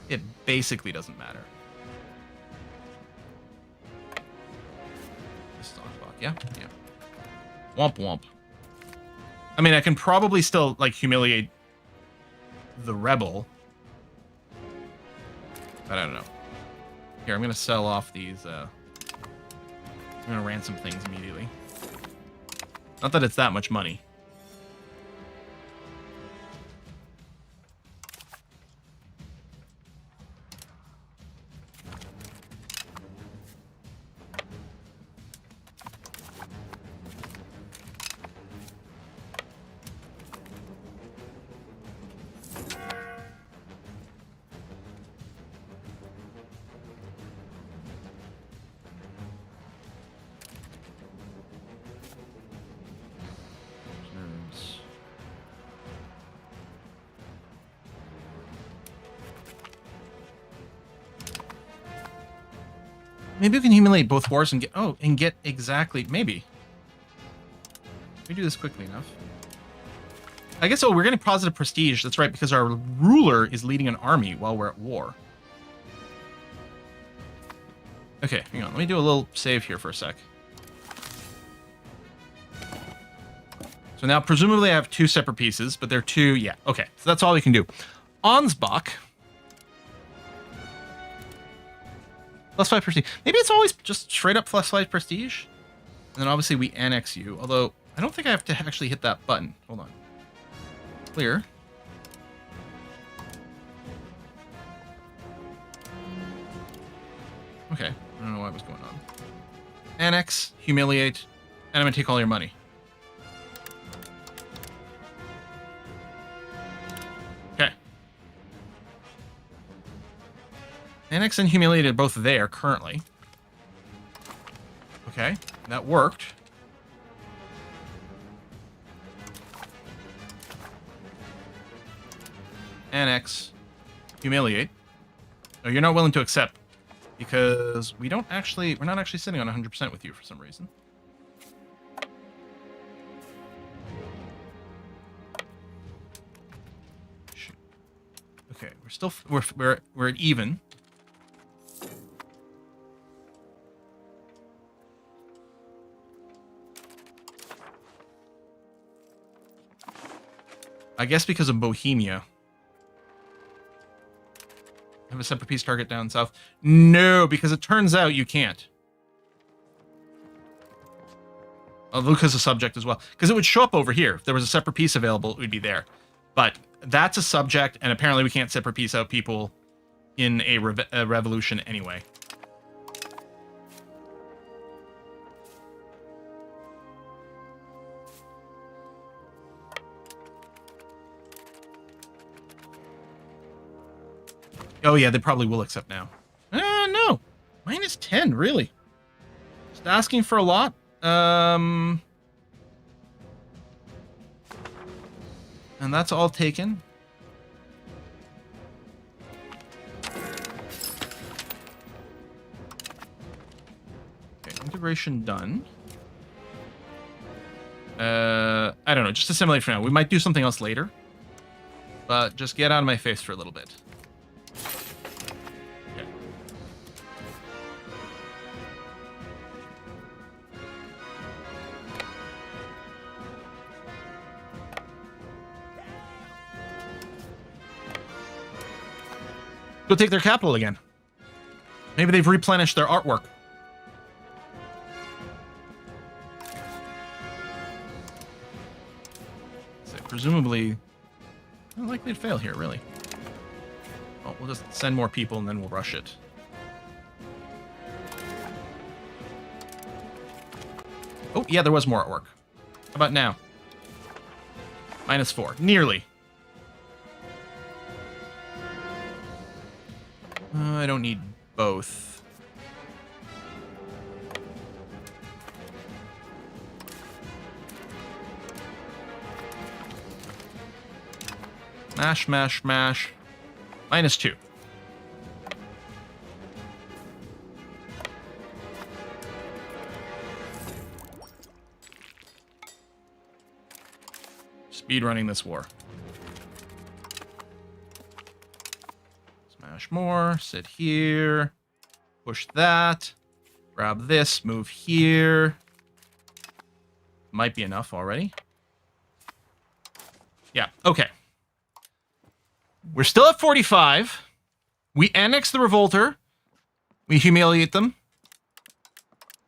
it basically doesn't matter. This is Ansbach, yeah? Yeah. Womp womp. I mean, I can probably still, like, humiliate the rebel. But I don't know. Here, I'm going to sell off these, I'm going to ransom things immediately. Not that it's that much money. Maybe we can humiliate both wars and get exactly, maybe. We do this quickly enough. I guess, we're getting positive prestige. That's right, because our ruler is leading an army while we're at war. Okay, hang on. Let me do a little save here for a sec. So now, presumably, I have 2 separate pieces, but they're 2, yeah. Okay, so that's all we can do. Ansbach. +5 prestige. Maybe it's always just straight up +5 prestige. And then obviously we annex you. Although, I don't think I have to actually hit that button. Hold on. Clear. Okay. I don't know what was going on. Annex, humiliate, and I'm going to take all your money. Okay. Annex and humiliate are both there currently. Okay, that worked. Annex, humiliate. Oh, you're not willing to accept because we're not actually sitting on 100% with you for some reason. Shoot. Okay, we're at even. I guess because of Bohemia. Have a separate peace target down south. No, because it turns out you can't. Oh, Luca's a subject as well. Because it would show up over here. If there was a separate piece available, it would be there. But that's a subject, and apparently we can't separate piece out people in a revolution anyway. Oh, yeah, they probably will accept now. No. -10, really? Just asking for a lot. And that's all taken. Integration done. I don't know. Just assimilate for now. We might do something else later. But just get out of my face for a little bit. Okay. Go take their capital again. Maybe they've replenished their artwork. So presumably, unlikely to fail here, really. Well, we'll just send more people and then we'll rush it. Oh, yeah, there was more artwork. How about now? -4. Nearly. I don't need both. Mash, mash, mash. -2. Speed running this war. Smash more, sit here, push that, grab this, move here. Might be enough already. Yeah, okay. We're still at 45. We annex the revolter. We humiliate them.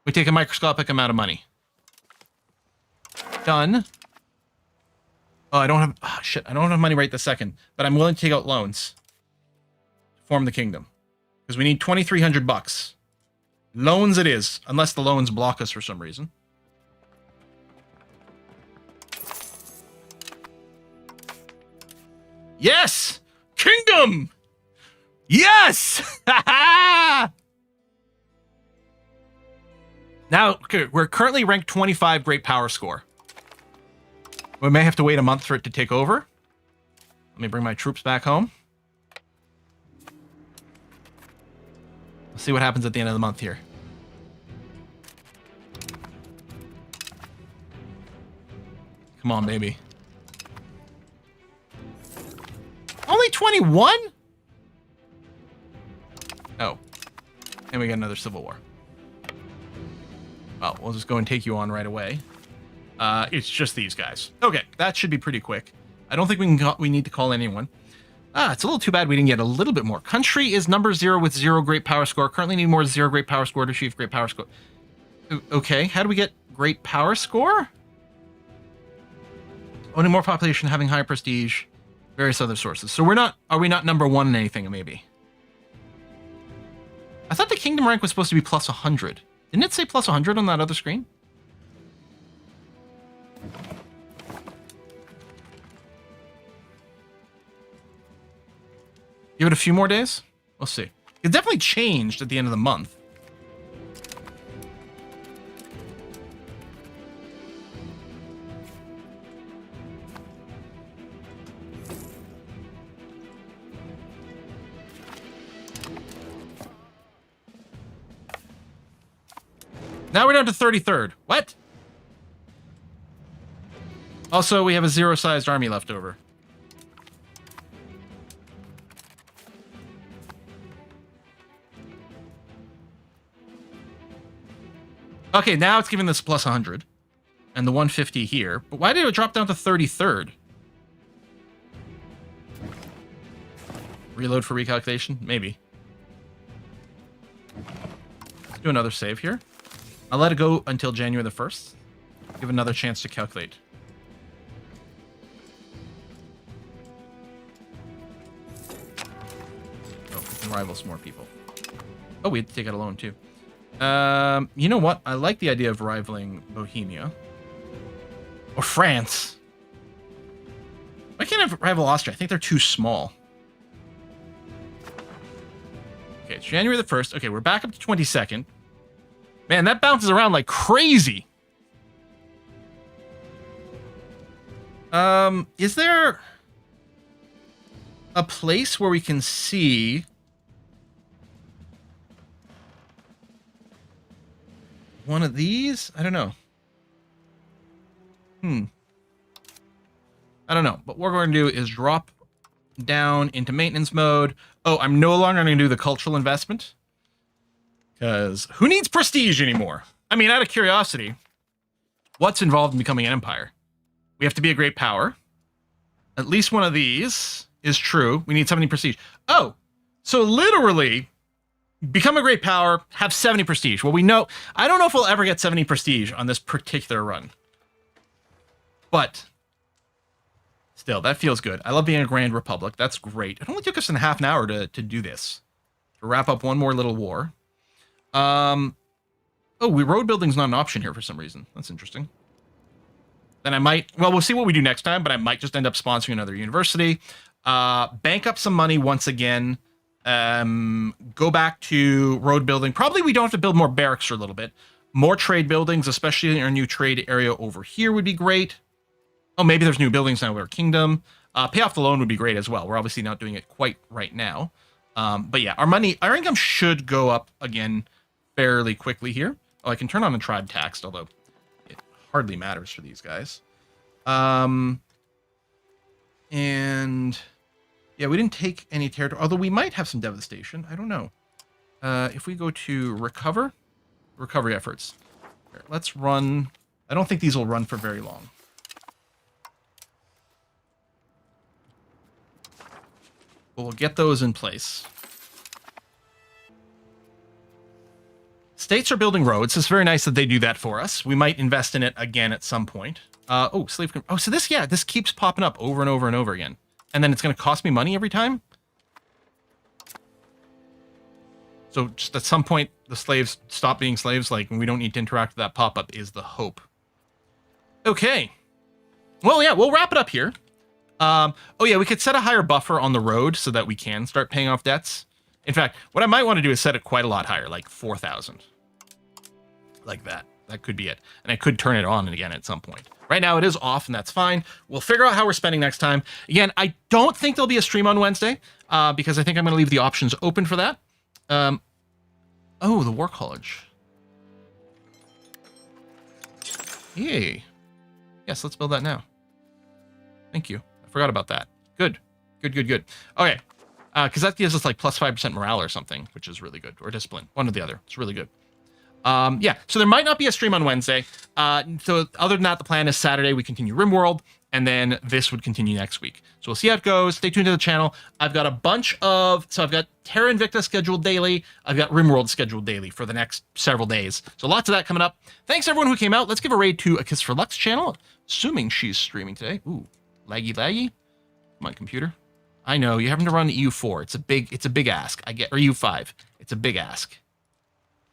We take a microscopic amount of money. Done. Oh, I don't have... Oh, shit. I don't have money right this second. But I'm willing to take out loans. To form the kingdom. Because we need 2,300 bucks. Loans it is. Unless the loans block us for some reason. Yes! Kingdom! Yes! Now, okay, we're currently ranked 25 great power score. We may have to wait a month for it to take over. Let me bring my troops back home. Let's see what happens at the end of the month here. Come on, baby. Only 21? Oh. And we got another civil war. Well, we'll just go and take you on right away. It's just these guys. Okay, that should be pretty quick. I don't think we need to call anyone. It's a little too bad we didn't get a little bit more. Country is number 0 with 0 great power score. Currently need more 0 great power score to achieve great power score. Okay, how do we get great power score? Owning more population, having higher prestige, various other sources. So are we not number 1 in anything, maybe? I thought the kingdom rank was supposed to be plus 100. Didn't it say plus 100 on that other screen? Give it a few more days? We'll see. It definitely changed at the end of the month. Now we're down to 33rd. What? Also, we have a 0-sized army left over. Okay, now it's giving this plus 100. And the 150 here. But why did it drop down to 33rd? Reload for recalculation? Maybe. Let's do another save here. I'll let it go until January the 1st. Give another chance to calculate. Oh, we can rival some more people. Oh, we had to take out a loan too. You know what? I like the idea of rivaling Bohemia. Or France. Why can't I rival Austria? I think they're too small. Okay, it's January the 1st. Okay, we're back up to 22nd. Man, that bounces around like crazy. Is there a place where we can see one of these? I don't know. I don't know. But what we're going to do is drop down into maintenance mode. Oh, I'm no longer going to do the cultural investment. Because who needs prestige anymore? I mean, out of curiosity, what's involved in becoming an empire? We have to be a great power. At least one of these is true. We need 70 prestige. Oh, so literally, become a great power, have 70 prestige. Well, we know, I don't know if we'll ever get 70 prestige on this particular run. But still, that feels good. I love being a Grand Republic. That's great. It only took us half an hour to do this. To wrap up one more little war. Oh, road building's not an option here for some reason. That's interesting. Then I might, well, we'll see what we do next time, but I might just end up sponsoring another university. Bank up some money once again. Go back to road building. Probably we don't have to build more barracks for a little bit. More trade buildings, especially in our new trade area over here would be great. Oh, maybe there's new buildings now in our kingdom. Pay off the loan would be great as well. We're obviously not doing it quite right now. But yeah, our income should go up again fairly quickly here. Oh, I can turn on the tribe tax, although it hardly matters for these guys. And yeah, we didn't take any territory, although we might have some devastation. I don't know. If we go to recovery efforts, here, let's run. I don't think these will run for very long. But we'll get those in place. States are building roads. It's very nice that they do that for us. We might invest in it again at some point. Oh, slave. Oh, so this, yeah, this keeps popping up over and over and over again. And then it's going to cost me money every time? So just at some point, the slaves stop being slaves, like, we don't need to interact with that pop-up is the hope. Okay. Well, yeah, we'll wrap it up here. Oh, yeah, we could set a higher buffer on the road so that we can start paying off debts. In fact, what I might want to do is set it quite a lot higher, like 4,000. Like that. That could be it. And I could turn it on again at some point. Right now it is off, and that's fine. We'll figure out how we're spending next time. Again, I don't think there'll be a stream on Wednesday, because I think I'm going to leave the options open for that. Oh, the War College. Yay. Yes, let's build that now. Thank you. I forgot about that. Good. Good, good, good. Okay. Because that gives us like plus 5% morale or something, which is really good. Or discipline. One or the other. It's really good. Yeah, so there might not be a stream on Wednesday. So other than that, the plan is Saturday we continue RimWorld, and then this would continue next week. So we'll see how it goes. Stay tuned to the channel. I've got a bunch of, so I've got Terra Invicta scheduled daily. I've got RimWorld scheduled daily for the next several days. So lots of that coming up. Thanks everyone who came out. Let's give a raid to A Kiss for Lux channel, assuming she's streaming today. Ooh, laggy. Come on, computer. I know, you're having to run EU4. It's a big ask. I get, or EU5. It's a big ask.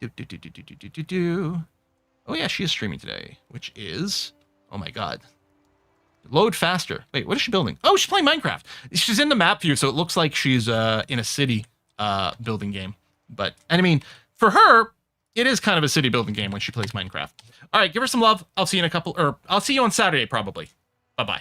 Oh yeah, she is streaming today, which is, oh my god. Load faster. Wait, what is she building? Oh, she's playing Minecraft. She's in the map view, so it looks like she's in a city building game. But, and I mean, for her, it is kind of a city building game when she plays Minecraft. All right, give her some love. I'll see you in a couple, or I'll see you on Saturday probably. Bye-bye.